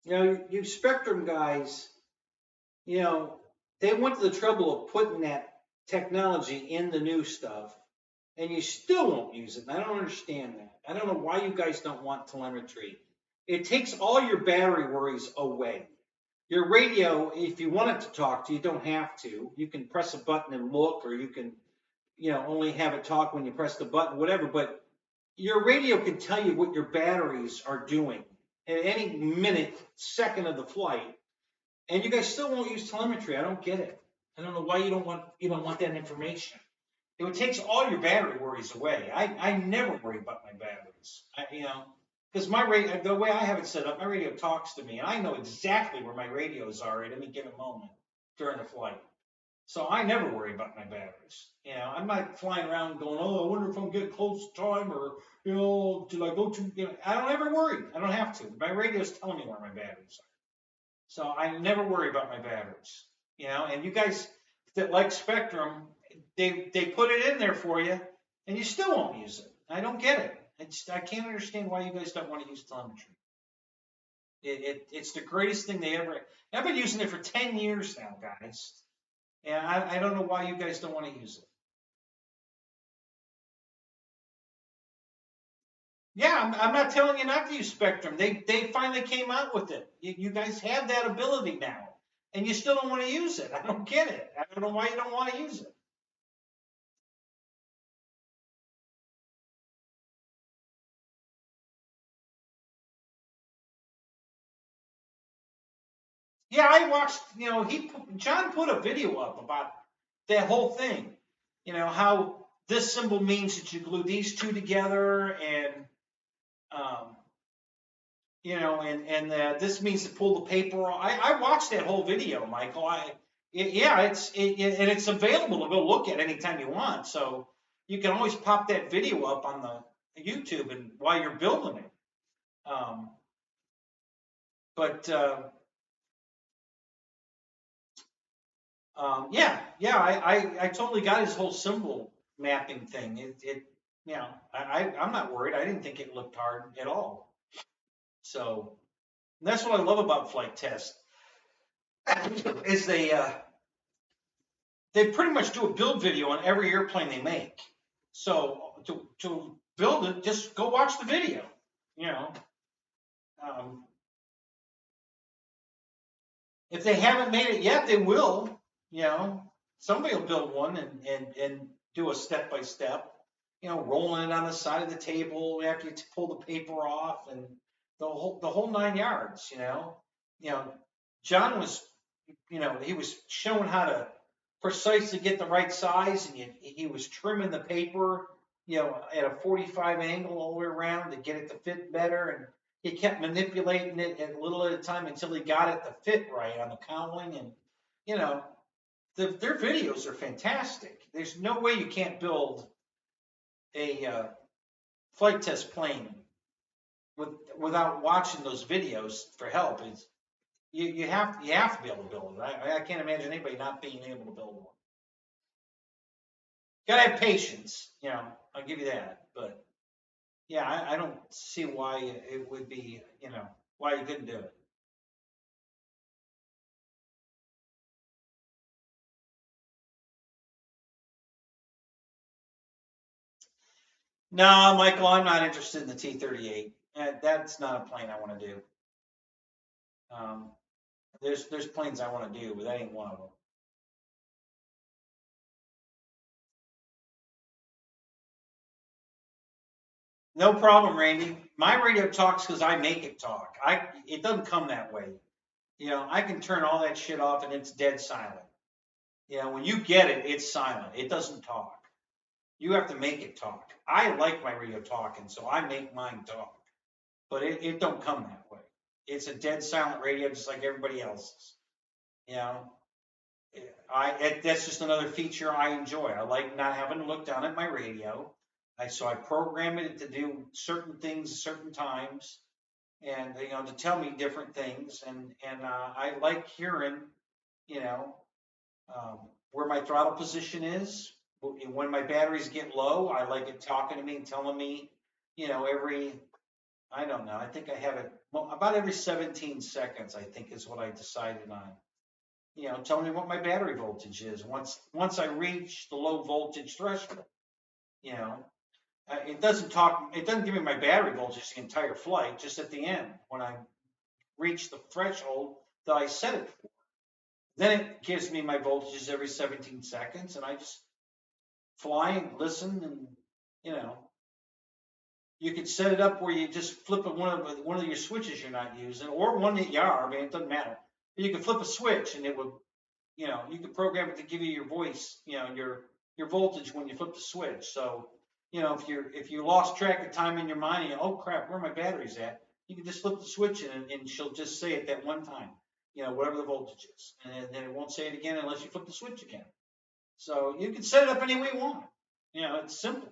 You know, you Spectrum guys, you know, they went to the trouble of putting that technology in the new stuff, and you still won't use it. And I don't understand that. I don't know why you guys don't want telemetry. It takes all your battery worries away. Your radio, if you want it to talk to you, don't have to. You can press a button and look, or you can, you know, only have it talk when you press the button, whatever. But your radio can tell you what your batteries are doing at any minute, second of the flight, and you guys still won't use telemetry. I don't get it. I don't know why you don't want that information. it takes all your battery worries away. I never worry about my batteries. Because the way I have it set up, my radio talks to me, and I know exactly where my radios are at any given moment during the flight. So I never worry about my batteries. I'm not flying around going, oh, I wonder if I'm getting close to time, or did I go too? I don't ever worry. I don't have to. My radio's telling me where my batteries are. So I never worry about my batteries. And you guys that like Spectrum, they put it in there for you, and you still won't use it. I don't get it. I can't understand why you guys don't want to use telemetry. It's the greatest thing they ever. I've been using it for 10 years now, guys, and I don't know why you guys don't want to use it. Yeah, I'm not telling you not to use Spectrum. They finally came out with it. You guys have that ability now, and you still don't want to use it. I don't get it. I don't know why you don't want to use it. Yeah, I watched, John put a video up about that whole thing. How this symbol means that you glue these two together, and this means to pull the paper off. I watched that whole video, Michael. It's available to go look at anytime you want. So you can always pop that video up on the YouTube and while you're building it. I totally got his whole symbol mapping thing. I'm not worried. I didn't think it looked hard at all. So that's what I love about flight test is they pretty much do a build video on every airplane they make. So to build it, just go watch the video. If they haven't made it yet, they will. Somebody will build one and do a step by step. Rolling it on the side of the table after you pull the paper off, and the whole 9 yards. John was, he was showing how to precisely get the right size, and he was trimming the paper, at a 45 angle all the way around to get it to fit better, and he kept manipulating it a little at a time until he got it to fit right on the cowling, and their videos are fantastic. There's no way you can't build a flight test plane without watching those videos for help. You have to be able to build it. I can't imagine anybody not being able to build one. Gotta have patience, I'll give you that. But yeah, I don't see why it would be, why you couldn't do it. No, Michael, I'm not interested in the T-38. That's not a plane I want to do. There's planes I want to do, but that ain't one of them. No problem, Randy. My radio talks because I make it talk. It doesn't come that way. I can turn all that shit off and it's dead silent. When you get it, it's silent. It doesn't talk. You have to make it talk. I like my radio talking, so I make mine talk. But it don't come that way. It's a dead silent radio, just like everybody else's. That's just another feature I enjoy. I like not having to look down at my radio. So I program it to do certain things at certain times, and to tell me different things. And I like hearing, where my throttle position is. When my batteries get low, I like it talking to me and telling me, I don't know. I think I have it about every 17 seconds. I think is what I decided on. Tell me what my battery voltage is once I reach the low voltage threshold. It doesn't give me my battery voltage the entire flight, just at the end when I reach the threshold that I set it for. Then it gives me my voltages every 17 seconds, and I just fly and listen, and you could set it up where you just flip one of your switches you're not using, or one that you are. I mean, it doesn't matter. You can flip a switch, and it would, you could program it to give you your voice, your your voltage when you flip the switch. So, you know, if you lost track of time in your mind, and you, oh crap, where are my batteries at? You can just flip the switch and she'll just say it that one time, you know, whatever the voltage is, and then it won't say it again unless you flip the switch again. So you can set it up any way you want. You know, it's simple.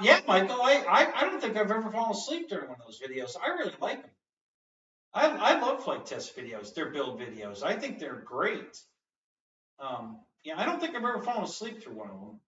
Yeah, Michael, I don't think I've ever fallen asleep during one of those videos. I really like them. I love flight test videos. They're build videos. I think they're great. Yeah, I don't think I've ever fallen asleep through one of them.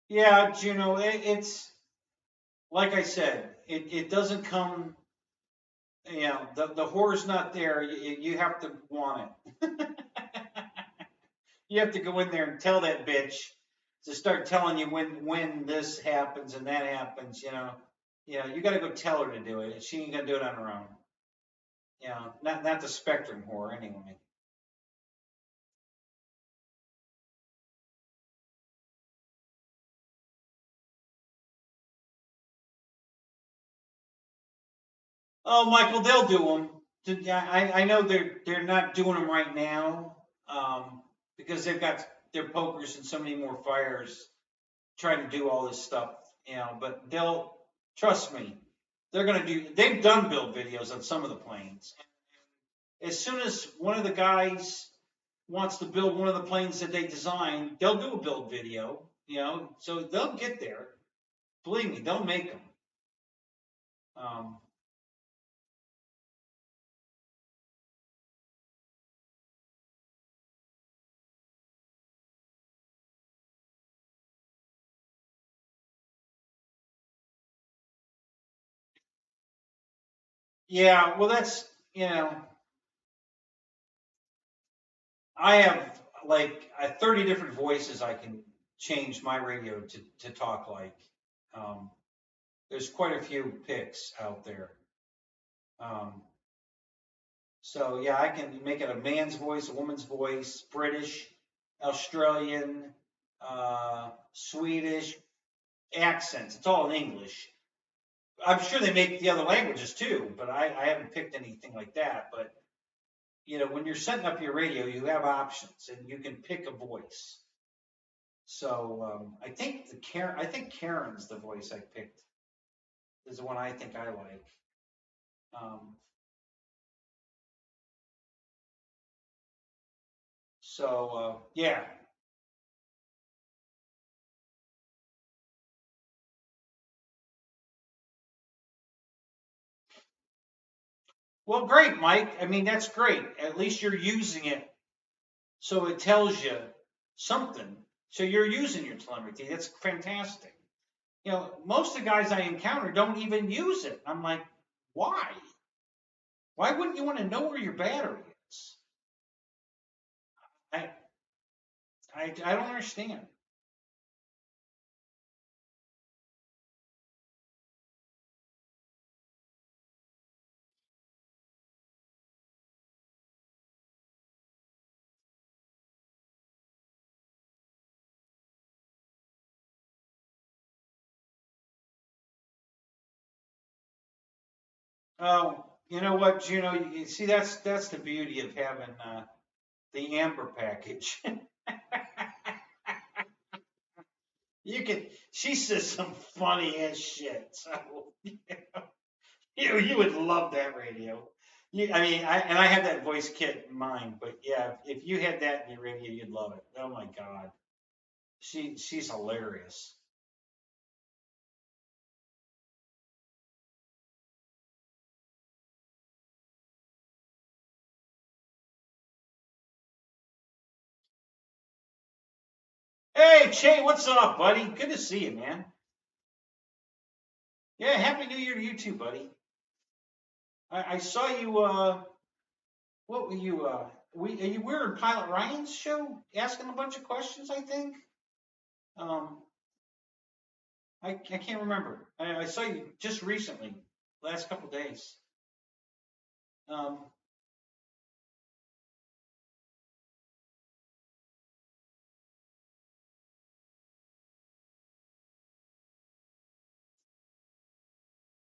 Yeah, Juno, it's like I said, it doesn't come, you know, the horror's not there. You have to want it. You have to go in there and tell that bitch to start telling you when this happens and that happens, you know. You know, you got to go tell her to do it. She ain't gonna do it on her own. You know, not the Spectrum whore anyway. Oh, Michael, they'll do them. I know they're not doing them right now, because they've got their pokers and so many more fires trying to do all this stuff, you know. But they'll trust me. They're gonna do. They've done build videos on some of the planes. As soon as one of the guys wants to build one of the planes that they designed, they'll do a build video, you know. So they'll get there. Believe me, they'll make them. Yeah, well, that's, you know, I have like 30 different voices I can change my radio to talk like. Um, there's quite a few picks out there. Um, so yeah, I can make it a man's voice, a woman's voice, British, Australian, Swedish, accents. It's all in English. I'm sure they make the other languages too, but I haven't picked anything like that. But you know, when you're setting up your radio, you have options and you can pick a voice. So I think I think Karen's the voice I picked is the one I think I like. Um, yeah. Well, great, Mike. I mean, that's great. At least you're using it, so it tells you something. So you're using your telemetry. That's fantastic. You know, most of the guys I encounter don't even use it. I'm like, why? Why wouldn't you want to know where your battery is? I I don't understand. Oh, you know what, Juno? You see, that's the beauty of having the Amber package. You can. She says some funny ass shit. So you would love that radio. I mean, I had that voice kit in mind, but yeah, if you had that in your radio, you'd love it. Oh my god, she's hilarious. Hey, Che, what's up, buddy? Good to see you, man. Yeah, happy New Year to you too, buddy. I saw you. What were you? We were in Pilot Ryan's show asking a bunch of questions, I think. Um, I can't remember. I saw you just recently, last couple days.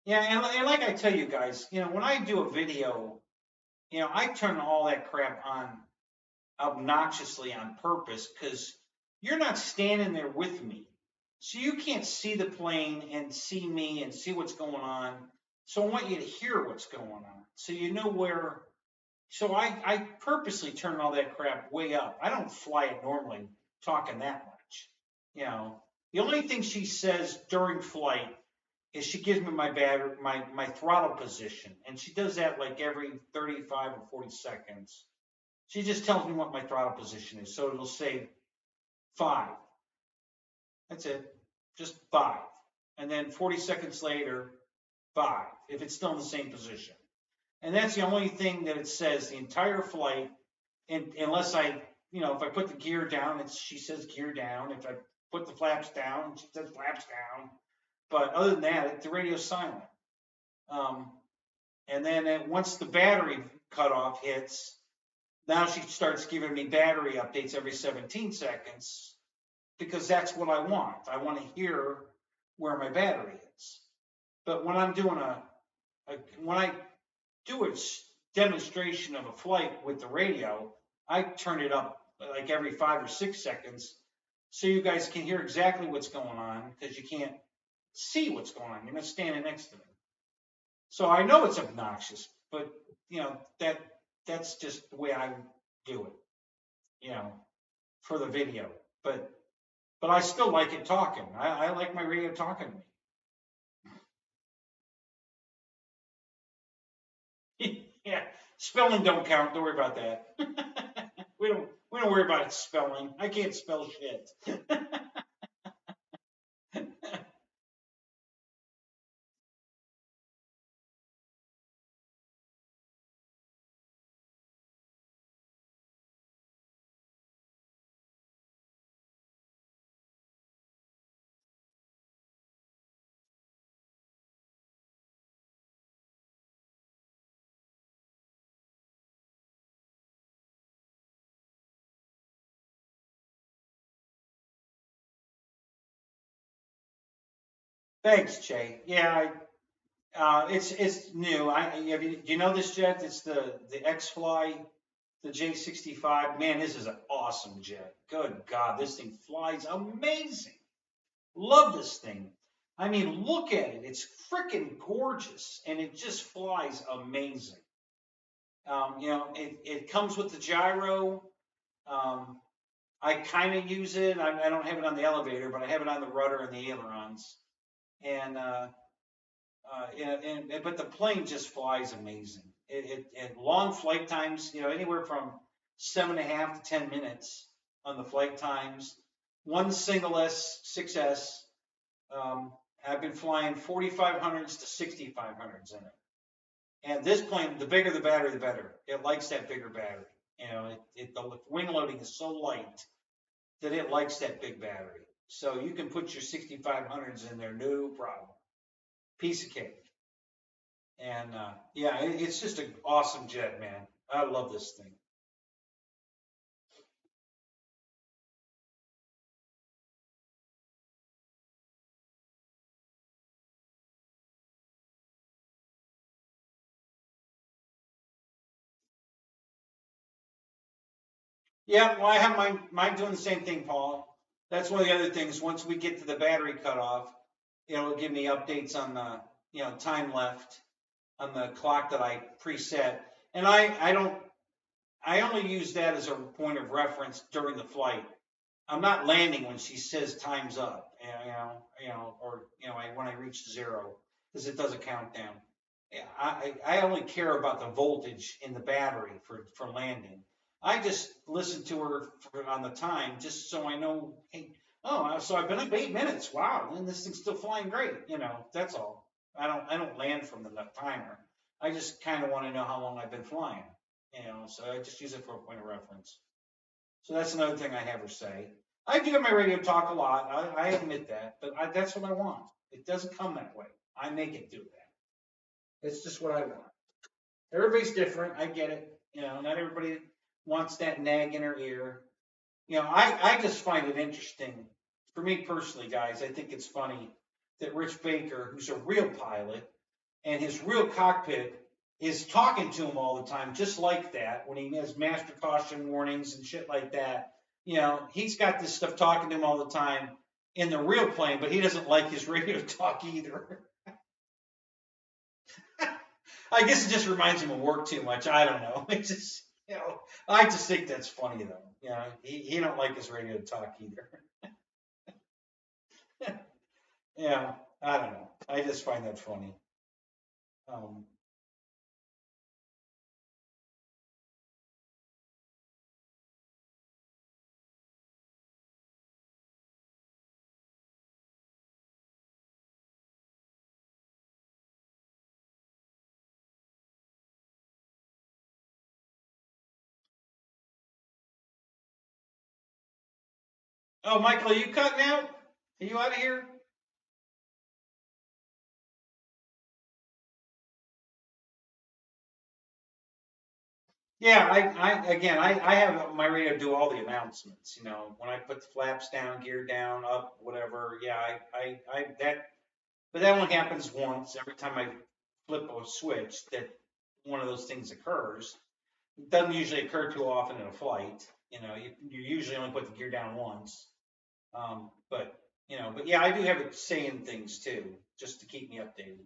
Yeah, and like I tell you guys, when I do a video, I turn all that crap on obnoxiously on purpose because you're not standing there with me. So you can't see the plane and see me and see what's going on. So I want you to hear what's going on. So you know where. So I purposely turn all that crap way up. I don't fly it normally talking that much. The only thing she says during flight is she gives me my throttle position. And she does that like every 35 or 40 seconds. She just tells me what my throttle position is. So it'll say 5. That's it. Just 5. And then 40 seconds later, 5, if it's still in the same position. And that's the only thing that it says the entire flight, unless if I put the gear down, she says gear down. If I put the flaps down, she says flaps down. But other than that, the radio's silent. And then once the battery cutoff hits, now she starts giving me battery updates every 17 seconds because that's what I want. I want to hear where my battery is. But when I'm doing when I do a demonstration of a flight with the radio, I turn it up like every 5 or 6 seconds so you guys can hear exactly what's going on because you can't see what's going on. You're not standing next to me. So I know it's obnoxious, but that's just the way I do it, for the video. But I still like it talking. I like my radio talking to me. Yeah, spelling don't count. Don't worry about that. we don't worry about spelling. I can't spell shit. Thanks, Jay. Yeah, it's new. Do you know this jet? It's the X-Fly, the J65. Man, this is an awesome jet. Good God, this thing flies amazing. Love this thing. I mean, look at it. It's freaking gorgeous, and it just flies amazing. It comes with the gyro. I kind of use it. I don't have it on the elevator, but I have it on the rudder and the ailerons. But the plane just flies amazing. At long flight times, anywhere from 7.5 to 10 minutes on the flight times. One single S, 6S. I've been flying 4500s to 6500s in it. And this plane, the bigger the battery, the better. It likes that bigger battery. The wing loading is so light that it likes that big battery. So you can put your 6500s in there, no problem. Piece of cake. And yeah, it's just an awesome jet, man. I love this thing. Yeah, well, I have mine doing the same thing, Paul. That's one of the other things. Once we get to the battery cutoff, it'll give me updates on the time left on the clock that I preset. And I only use that as a point of reference during the flight. I'm not landing when she says time's up, when I reach 0, because it does a countdown. I only care about the voltage in the battery for landing. I just listen to her on the time just so I know, hey, so I've been up 8 minutes. Wow, and this thing's still flying great. That's all. I don't land from the timer. I just kind of want to know how long I've been flying. So I just use it for a point of reference. So that's another thing I have her say. I do have my radio talk a lot. I admit that, but that's what I want. It doesn't come that way. I make it do that. It's just what I want. Everybody's different. I get it. You know, not everybody wants that nag in her ear. You know, I just find it interesting. For me personally, guys, I think it's funny that Rich Baker, who's a real pilot, and his real cockpit is talking to him all the time, just like that, when he has master caution warnings and shit like that. You know, he's got this stuff talking to him all the time in the real plane, but he doesn't like his radio talk either. I guess it just reminds him of work too much. I don't know. It's just, you know, I just think that's funny though. You know, he don't like his radio talk either. Yeah, I don't know. I just find that funny. Oh, Michael, are you cutting out? Are you out of here? Yeah, I have my radio do all the announcements. You know, when I put the flaps down, gear down, up, whatever. Yeah, that, but that only happens once every time I flip a switch that one of those things occurs. It doesn't usually occur too often in a flight. You know, you usually only put the gear down once. But you know, but yeah, I do have it saying things too, just to keep me updated.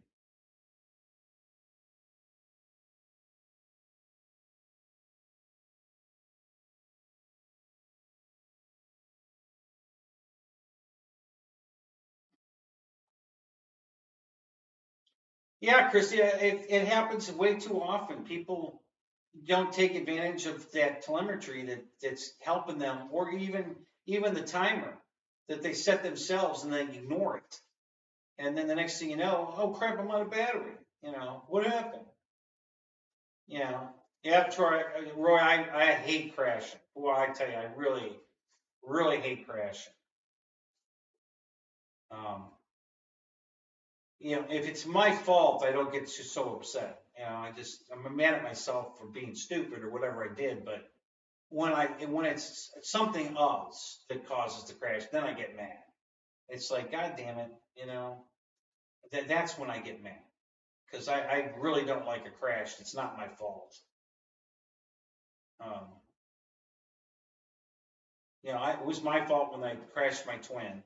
Yeah, Chris, yeah, it happens way too often. People don't take advantage of that telemetry that's helping them, or even the timer that they set themselves and then ignore it. And then the next thing you know, oh crap, I'm out of battery. You know, what happened? You know, yeah, Troy, Roy, I hate crashing. Well, I tell you, I really, really hate crashing. Um, you know, if it's my fault, I don't get so upset. You know, I'm mad at myself for being stupid or whatever I did. But when it's something else that causes the crash, then I get mad. It's like, God damn it, you know, that's when I get mad because I really don't like a crash. It's not my fault. Um, you know, it was my fault when I crashed my twin.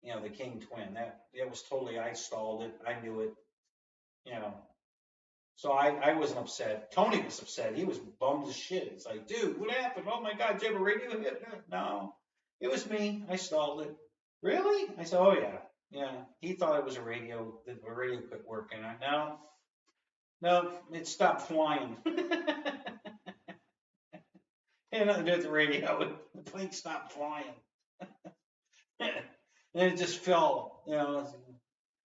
You know, the King twin. That it was totally, I stalled it. I knew it. You know, so I wasn't upset. Tony was upset. He was bummed as shit. It's like, dude, what happened? Oh my God, did you have a radio hit? No, it was me. I stalled it. Really? I said, oh yeah, yeah. He thought it was a radio. The radio quit working. No, it stopped flying. Had nothing to do with the radio. The plane stopped flying. And it just fell. You know,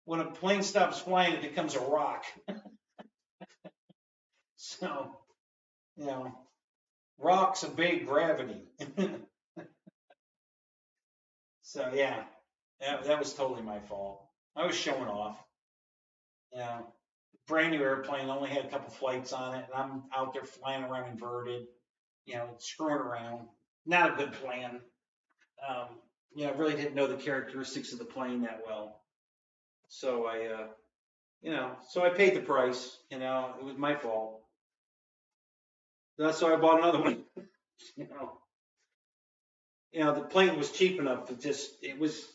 when a plane stops flying, it becomes a rock. So, you know, rocks obey gravity. So yeah, that was totally my fault. I was showing off. You know, brand new airplane, only had a couple flights on it, and I'm out there flying around inverted, you know, screwing around. Not a good plan. You know, I really didn't know the characteristics of the plane that well. So you know, so I paid the price. You know, it was my fault. That's why I bought another one. You know, the plane was cheap enough to it was,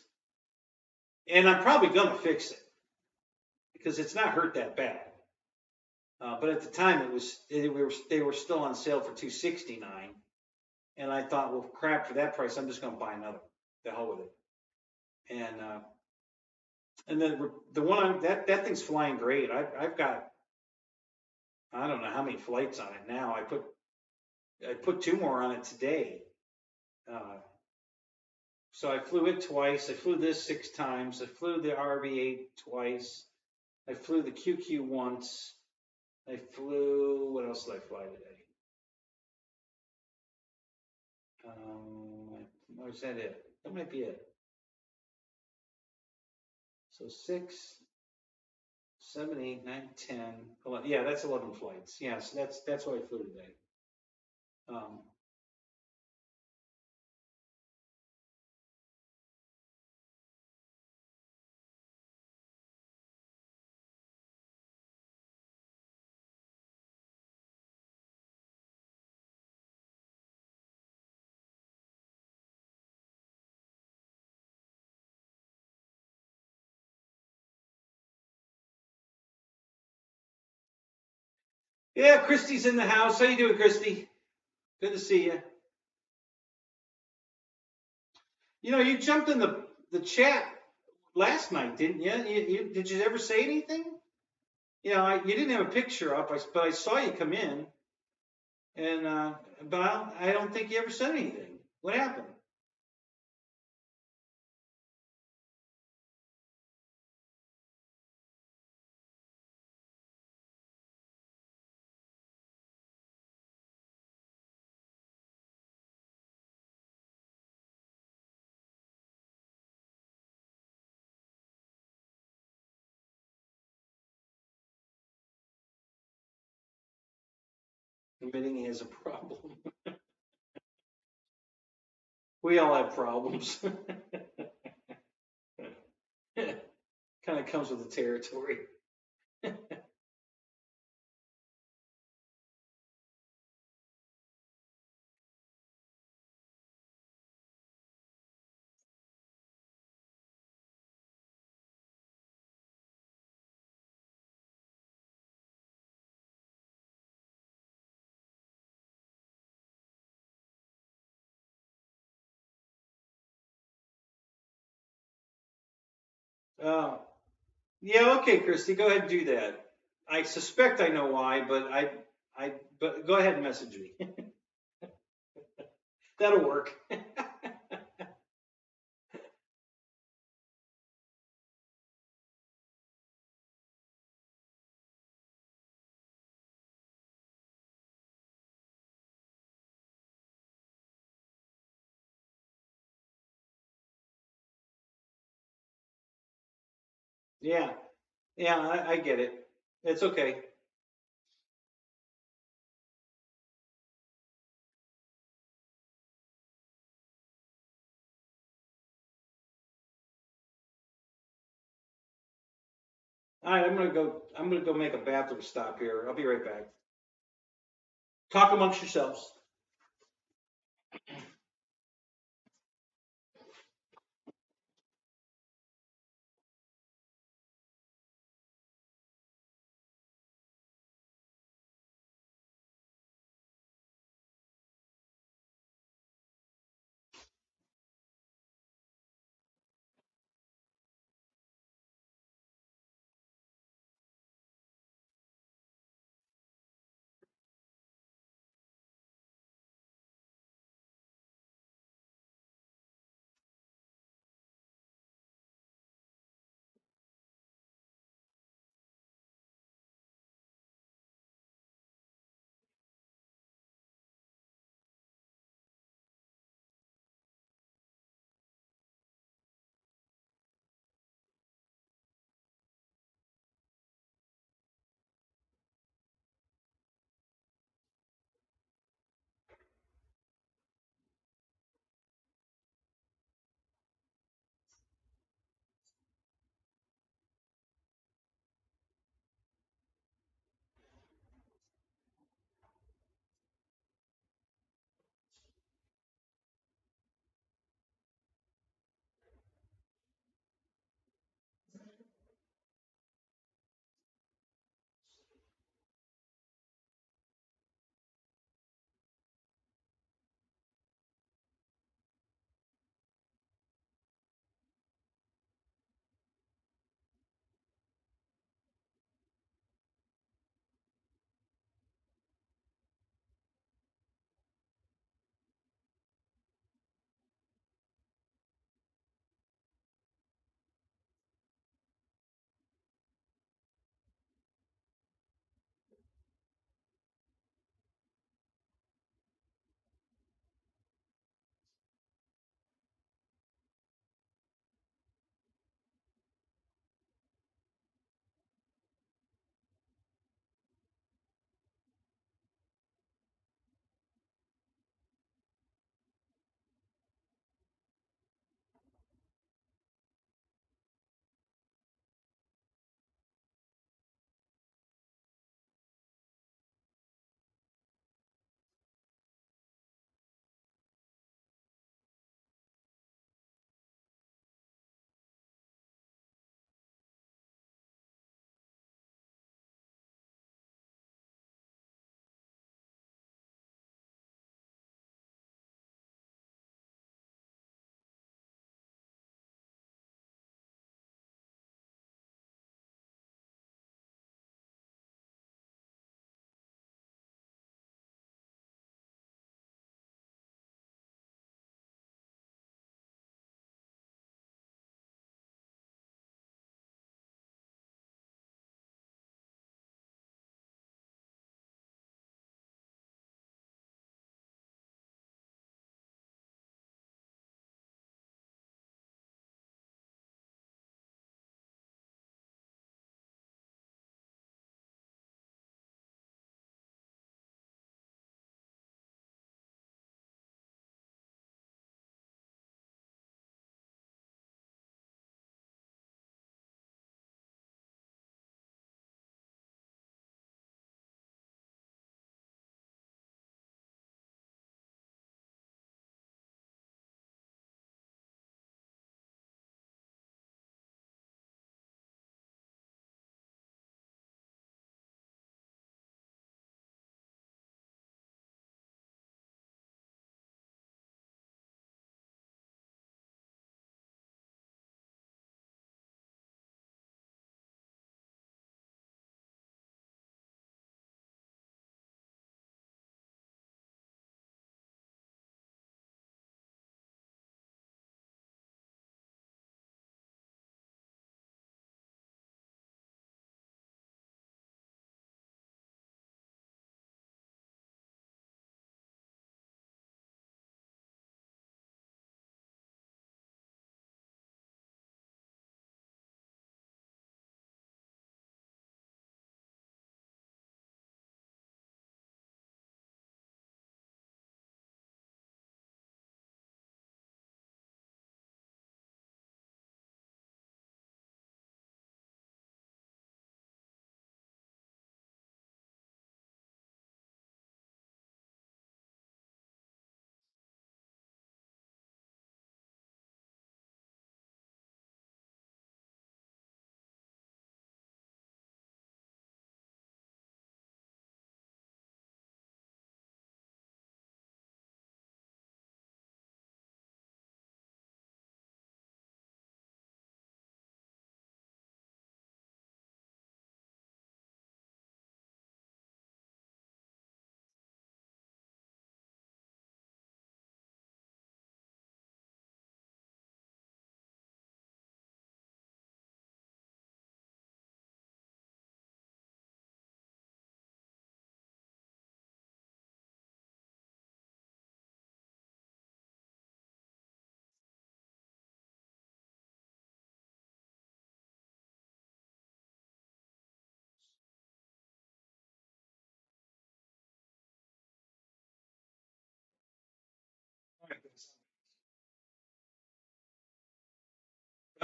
and I'm probably gonna fix it because it's not hurt that bad. But at the time, they were still on sale for $269, and I thought, well, crap, for that price, I'm just gonna buy another. The hell with it. And then the one that thing's flying great. I've got, I don't know how many flights on it now. I put 2 more on it today. So I flew it twice. I flew this 6 times. I flew the RV8 twice. I flew the QQ once. I flew, what else did I fly today? Was that it? That might be it. So 6, 7, 8, 9, 10, 11. Yeah, that's 11 flights. Yeah, so that's what I flew today. Yeah, Christy's in the house. How you doing, Christy? Good to see you. You know, you jumped in the chat last night, didn't you? Did you ever say anything? You know, you didn't have a picture up, but I saw you come in, and but I don't think you ever said anything. What happened? Admitting he has a problem. We all have problems. Kind of comes with the territory. Oh, yeah, okay, Christy, go ahead and do that. I suspect I know why, but go ahead and message me. That'll work. Yeah, yeah, I get it. It's okay. All right, I'm gonna go make a bathroom stop here. I'll be right back. Talk amongst yourselves.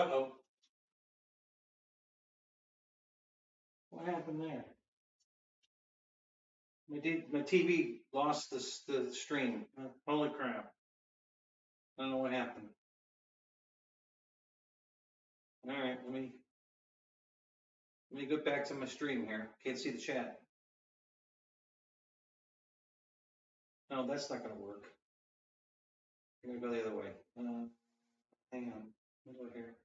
Uh-oh. What happened there? My TV lost the stream. Holy crap. I don't know what happened. All right, let me go back to my stream here. Can't see the chat. No, that's not going to work. I'm going to go the other way. Hang on. What do I hear?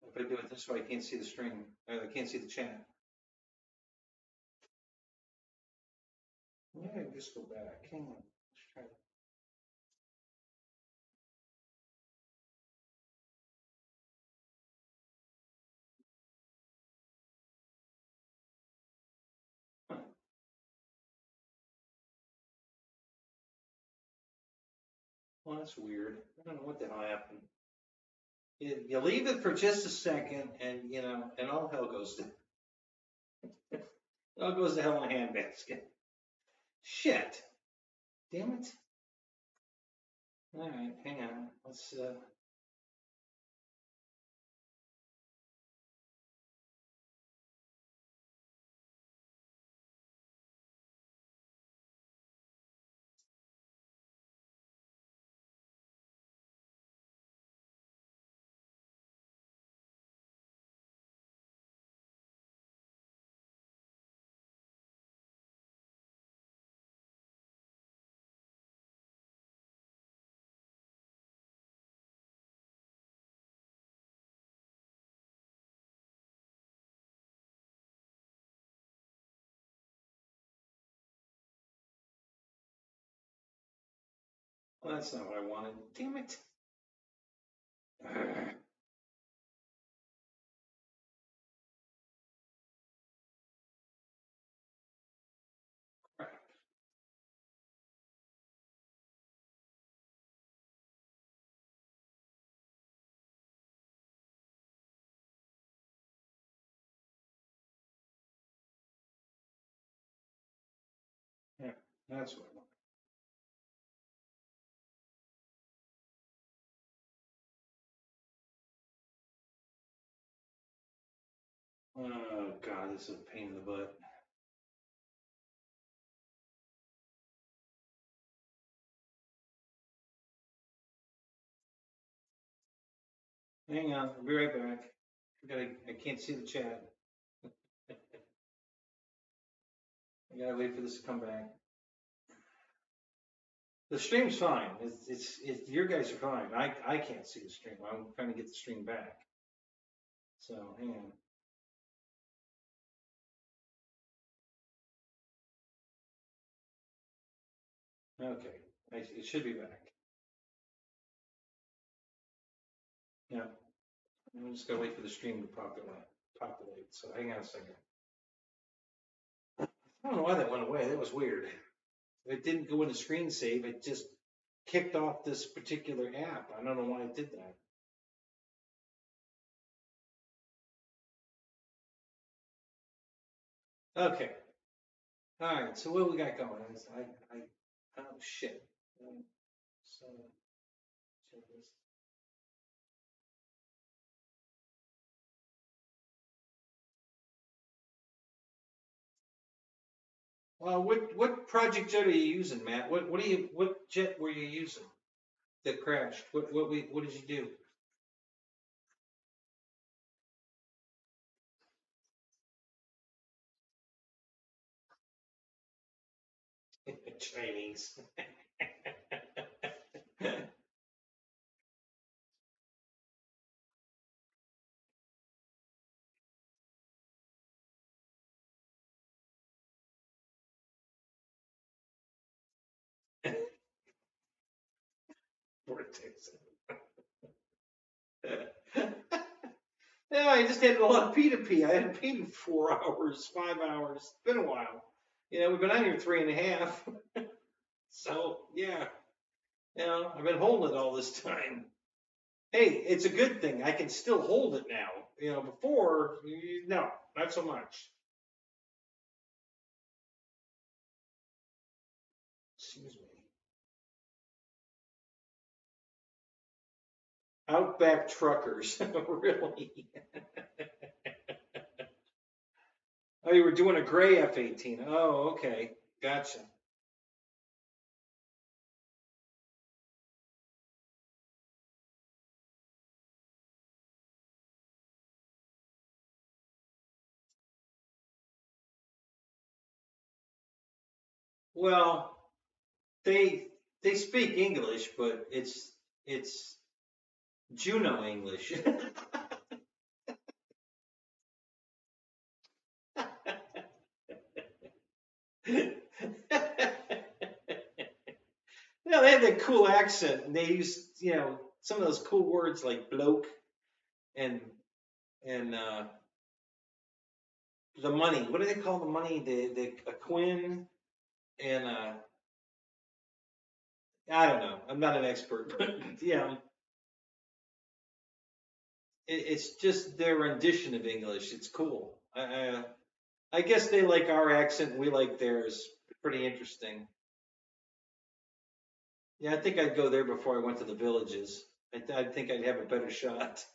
If I do it this way, I can't see the stream. I can't see the chat. Yeah, just go back. Hang on. Let's try that. Well, that's weird. I don't know what the hell happened. You leave it for just a second, and and all hell goes to hell in a handbasket. Shit. Damn it. All right, hang on. Let's. Well, that's not what I wanted. Damn it. Crap. Yeah, that's what I want. Oh God, this is a pain in the butt. Hang on, I'll be right back. I can't see the chat. I gotta wait for this to come back. The stream's fine. It's your guys are fine. I can't see the stream. I'm trying to get the stream back. So hang on. Okay, it should be back. Yeah, I'm just gonna wait for the stream to populate. So hang on a second. I don't know why that went away. That was weird. It didn't go into screen save. It just kicked off this particular app. I don't know why it did that. Okay. All right. So what we got going? Oh shit. So check this. Well, what project jet are you using, Matt? What jet were you using that crashed? What did you do? Chinese. Vortex. Yeah, I just had a lot of pee to pee. I hadn't peed in 4 hours, 5 hours. It's been a while. We've been out here 3.5. So yeah, I've been holding it all this time. Hey, it's a good thing. I can still hold it now. Before, no, not so much. Excuse me. Outback truckers, really? Oh, you were doing a gray F-18. Oh, okay, gotcha. Well, they they speak English, but it's Juno English. Yeah, they had that cool accent, and they used, some of those cool words like bloke and and the money. What do they call the money? The a quin and I don't know. I'm not an expert, but yeah, it's just their rendition of English. It's cool. I guess they like our accent, and we like theirs. Pretty interesting. Yeah, I think I'd go there before I went to the villages. I think I'd have a better shot.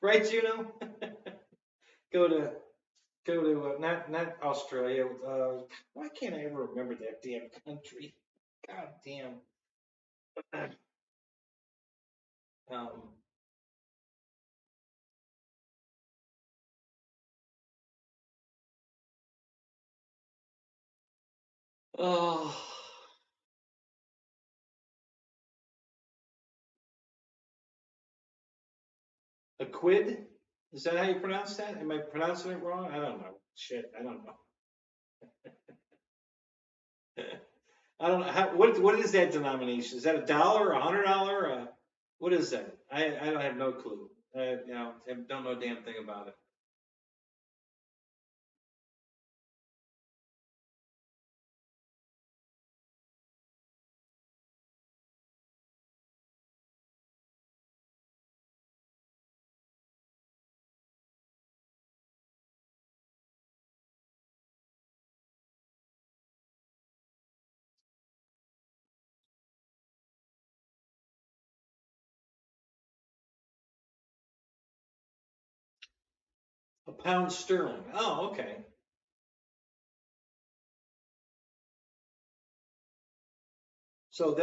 Right, Juno? Go to not Australia. Why can't I ever remember that damn country? God damn. Um, oh, a quid? Is that how you pronounce that? Am I pronouncing it wrong? I don't know. Shit, I don't know. I don't know. What is that denomination? Is that $1, $100? What is that? I don't have no clue. I don't know a damn thing about it. A pound sterling. Oh, okay. So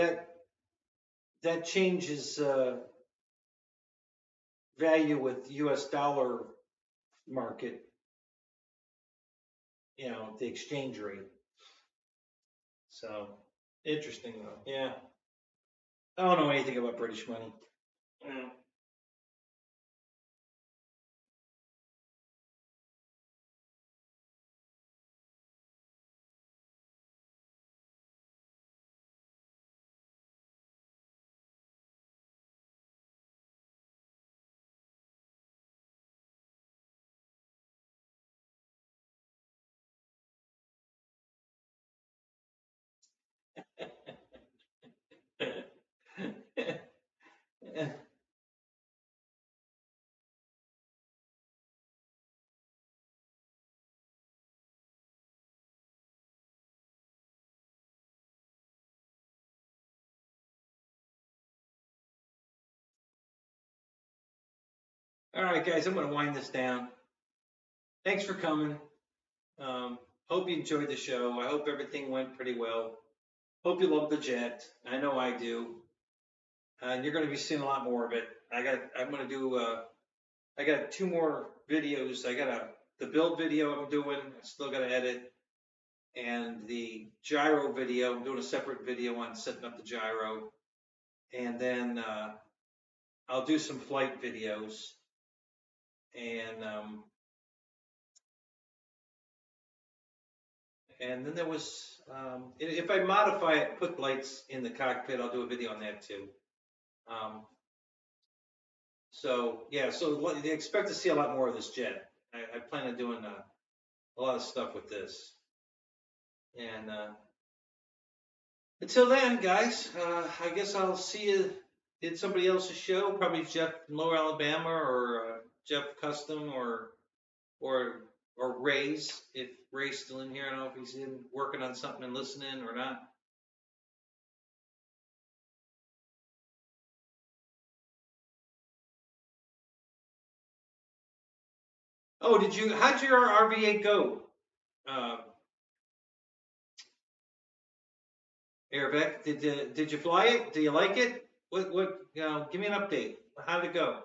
that changes value with U.S. dollar market, the exchange rate. So interesting though. Yeah. I don't know anything about British money. Yeah. All right, guys, I'm going to wind this down. Thanks for coming. Hope you enjoyed the show. I hope everything went pretty well. Hope you love the jet. I know I do. And you're going to be seeing a lot more of it. I'm going to do. I got 2 more videos. I got the build video I'm doing. I still got to edit, and the gyro video. I'm doing a separate video on setting up the gyro, and then I'll do some flight videos, and then there was, if I modify it, put lights in the cockpit, I'll do a video on that too. So yeah, so expect to see a lot more of this jet. I plan on doing a lot of stuff with this. And until then, guys, I guess I'll see you in somebody else's show, probably Jeff in Lower Alabama, or Jeff Custom, or Ray's, if Ray's still in here. I don't know if he's in working on something and listening or not. Oh, how'd your RV8 go? Airvec, did you fly it? Do you like it? What, give me an update. How'd it go?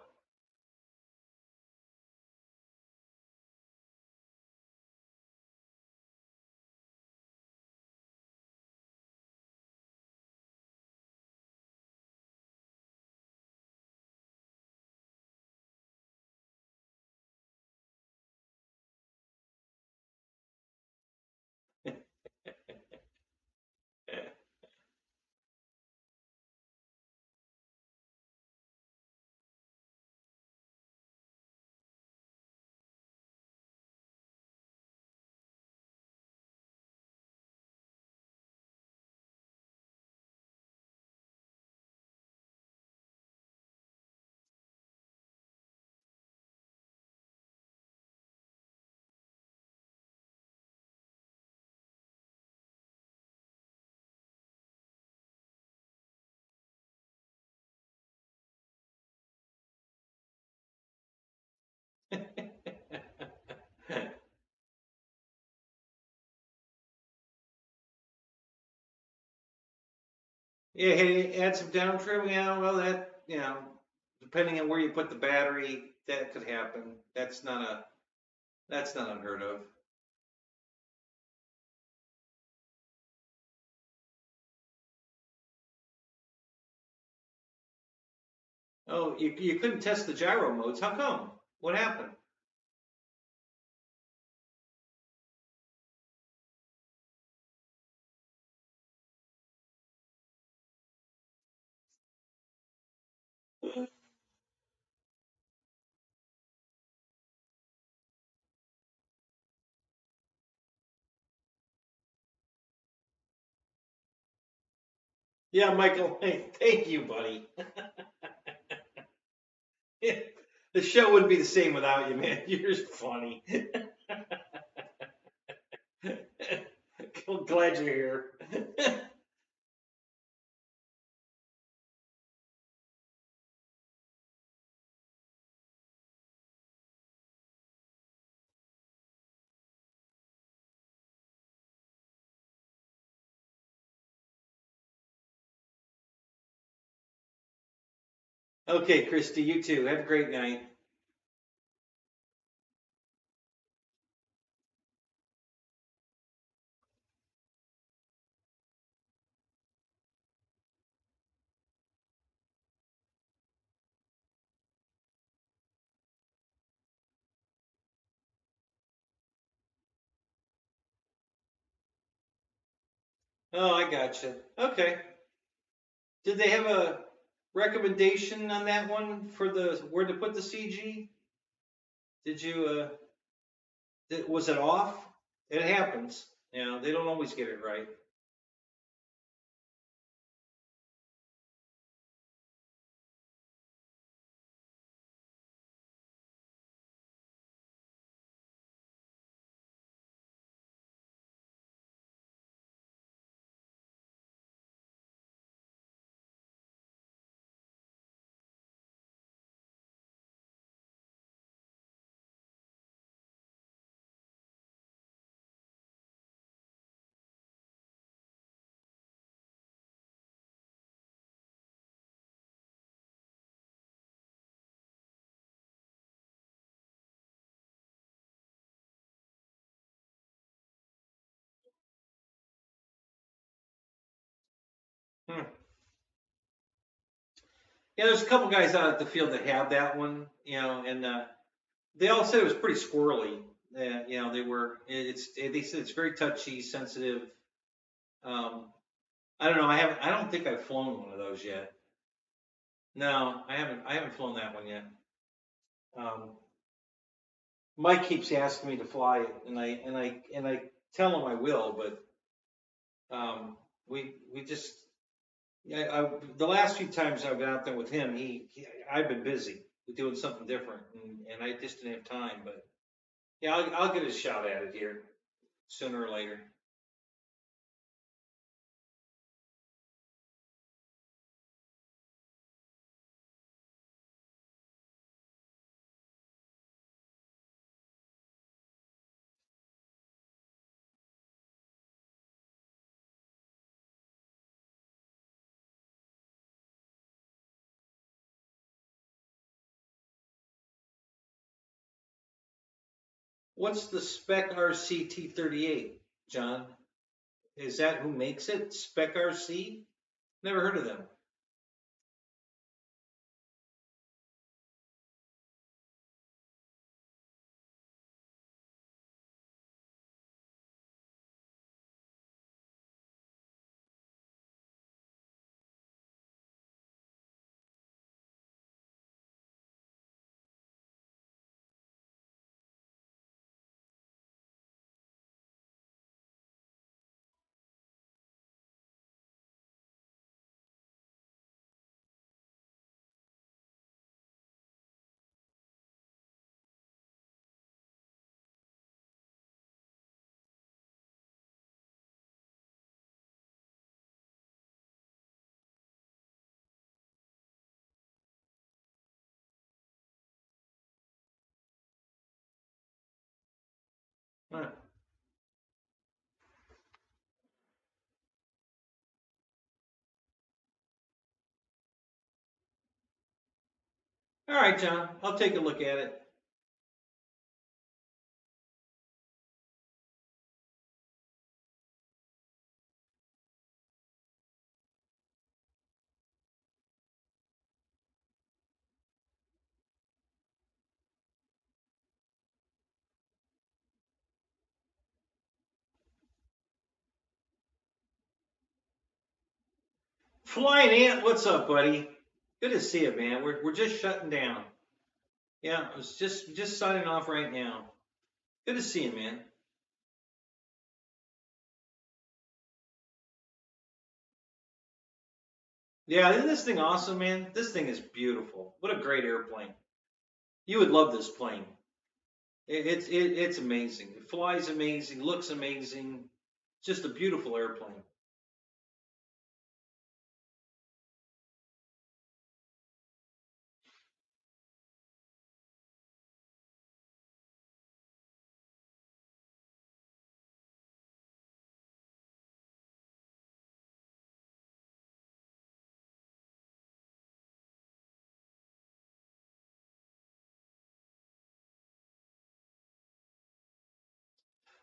Yeah, hey, add some down trim. Yeah, well, depending on where you put the battery, that could happen. That's not unheard of. Oh, you couldn't test the gyro modes. How come? What happened? Yeah, Michael. Hey, thank you, buddy. The show wouldn't be the same without you, man. You're funny. Glad you're here. Okay, Christy, you too. Have a great night. Oh, I gotcha. Okay. Did they have a recommendation on that one for where to put the CG? Did you was it off? It happens. They don't always get it right. Hmm. Yeah, there's a couple guys out at the field that have that one, and they all said it was pretty squirrely. They were. They said it's very touchy, sensitive. Um, I don't know. I don't think I've flown one of those yet. No, I haven't. I haven't flown that one yet. Um, Mike keeps asking me to fly it, and I tell him I will, but we just the last few times I've been out there with him, I've been busy doing something different, and I just didn't have time. But yeah, I'll get a shot at it here sooner or later. What's the Spec RC T38, John? Is that who makes it? Spec RC? Never heard of them. Huh. All right, John, I'll take a look at it. Flying Ant, what's up, buddy? Good to see you, man. We're just shutting down. Yeah, I was just signing off right now. Good to see you, man. Yeah, isn't this thing awesome, man? This thing is beautiful. What a great airplane. You would love this plane. It's amazing. It flies amazing, looks amazing. Just a beautiful airplane.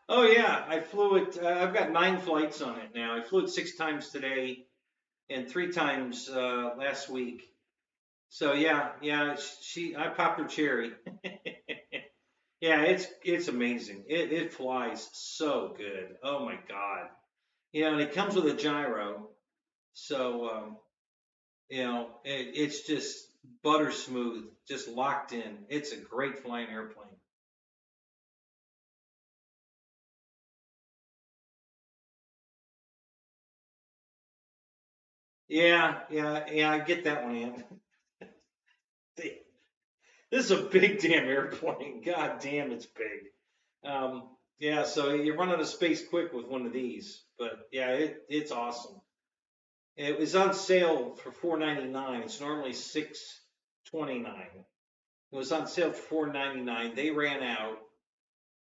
Oh yeah, I flew it. I've got 9 flights on it now. I flew it 6 times today and 3 times last week. So yeah, I popped her cherry. Yeah, it's amazing. It flies so good. Oh my God. And it comes with a gyro, so it's just butter smooth, just locked in. It's a great flying airplane. Yeah, I get that one, Ian. This is a big damn airplane. God damn, it's big. Yeah, so you run out of space quick with one of these, but yeah, it's awesome. It was on sale for $4.99. It's normally $6.29. It was on sale for $4.99. They ran out,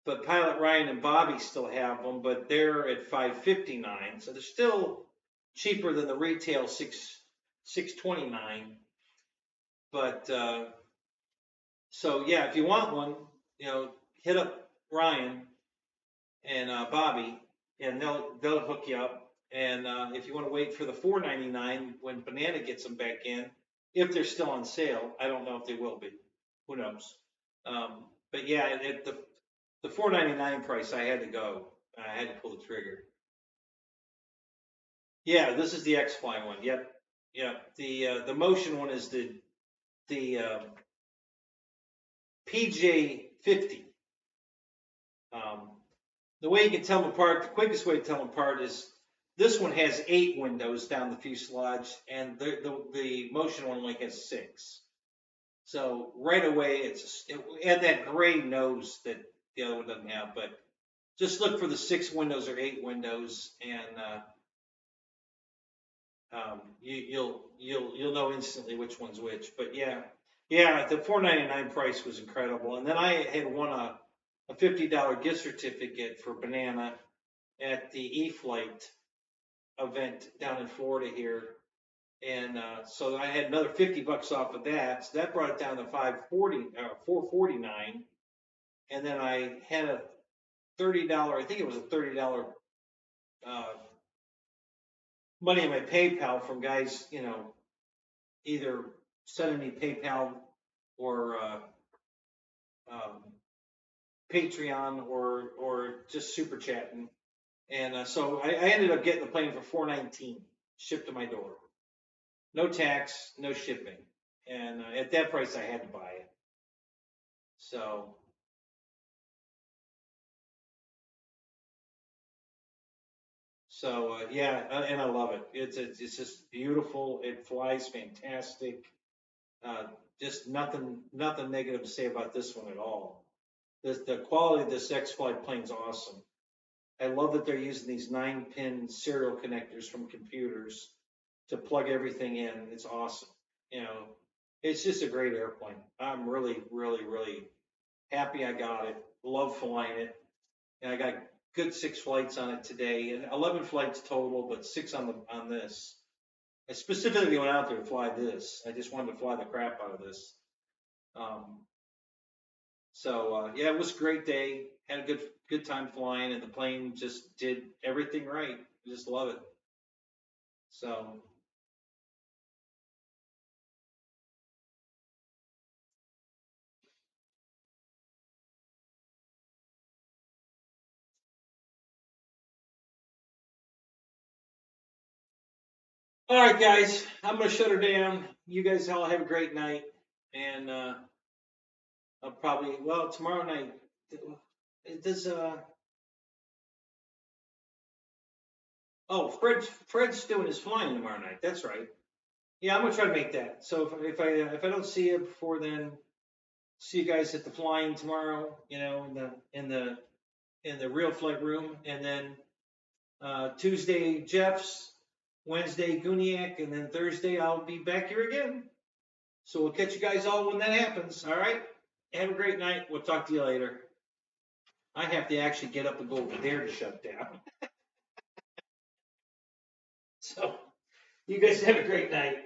but Pilot Ryan and Bobby still have them, but they're at $5.59. So they're still cheaper than the retail $6.29. But so yeah, if you want one, hit up Ryan and Bobby, and they'll hook you up. And if you want to wait for the $4.99 when Banana gets them back in, if they're still on sale, I don't know if they will be. Who knows? But yeah, at the $4.99 price, I had to go. I had to pull the trigger. Yeah, this is the X-Fly one. Yep. The motion one is the PJ50. The way you can tell them apart, the quickest way to tell them apart is this one has 8 windows down the fuselage, and the motion one only has 6. So right away, and that gray nose that the other one doesn't have. But just look for the 6 windows or 8 windows, and you'll know instantly which one's which. But yeah, the $4.99 price was incredible. And then I had won a $50 gift certificate for Banana at the E-Flight event down in Florida here. And so I had another $50 off of that. So that brought it down to $449. and then I had a $30, I think it was a $30 money in my PayPal from guys, you know, either sending me PayPal or Patreon or just super chatting. And so I ended up getting the plane for $419 shipped to my door. No tax, no shipping. And at that price, I had to buy it. So yeah, and I love it. It's just beautiful. It flies fantastic. Just nothing negative to say about this one at all. The quality of this X-Flight plane's awesome. I love that they're using these 9-pin serial connectors from computers to plug everything in. It's awesome. You know, it's just a great airplane. I'm really, really, really happy I got it. Love flying it. And I got good 6 flights on it today, and 11 flights total, but 6 on this. I specifically went out there to fly this. I just wanted to fly the crap out of this. Yeah, it was a great day. Had a good time flying, and the plane just did everything right. I just love it. So. All right, guys, I'm gonna shut her down. You guys all have a great night, and I'll probably tomorrow night. Does Fred's doing his flying tomorrow night. That's right. Yeah, I'm gonna try to make that. So if I don't see you before then, see you guys at the flying tomorrow. You know, in the real flight room, and then Tuesday Jeff's, Wednesday Gooniac, and then Thursday I'll be back here again. So we'll catch you guys all when that happens. All right. Have a great night. We'll talk to you later. I have to actually get up and go over there to shut down. So you guys have a great night.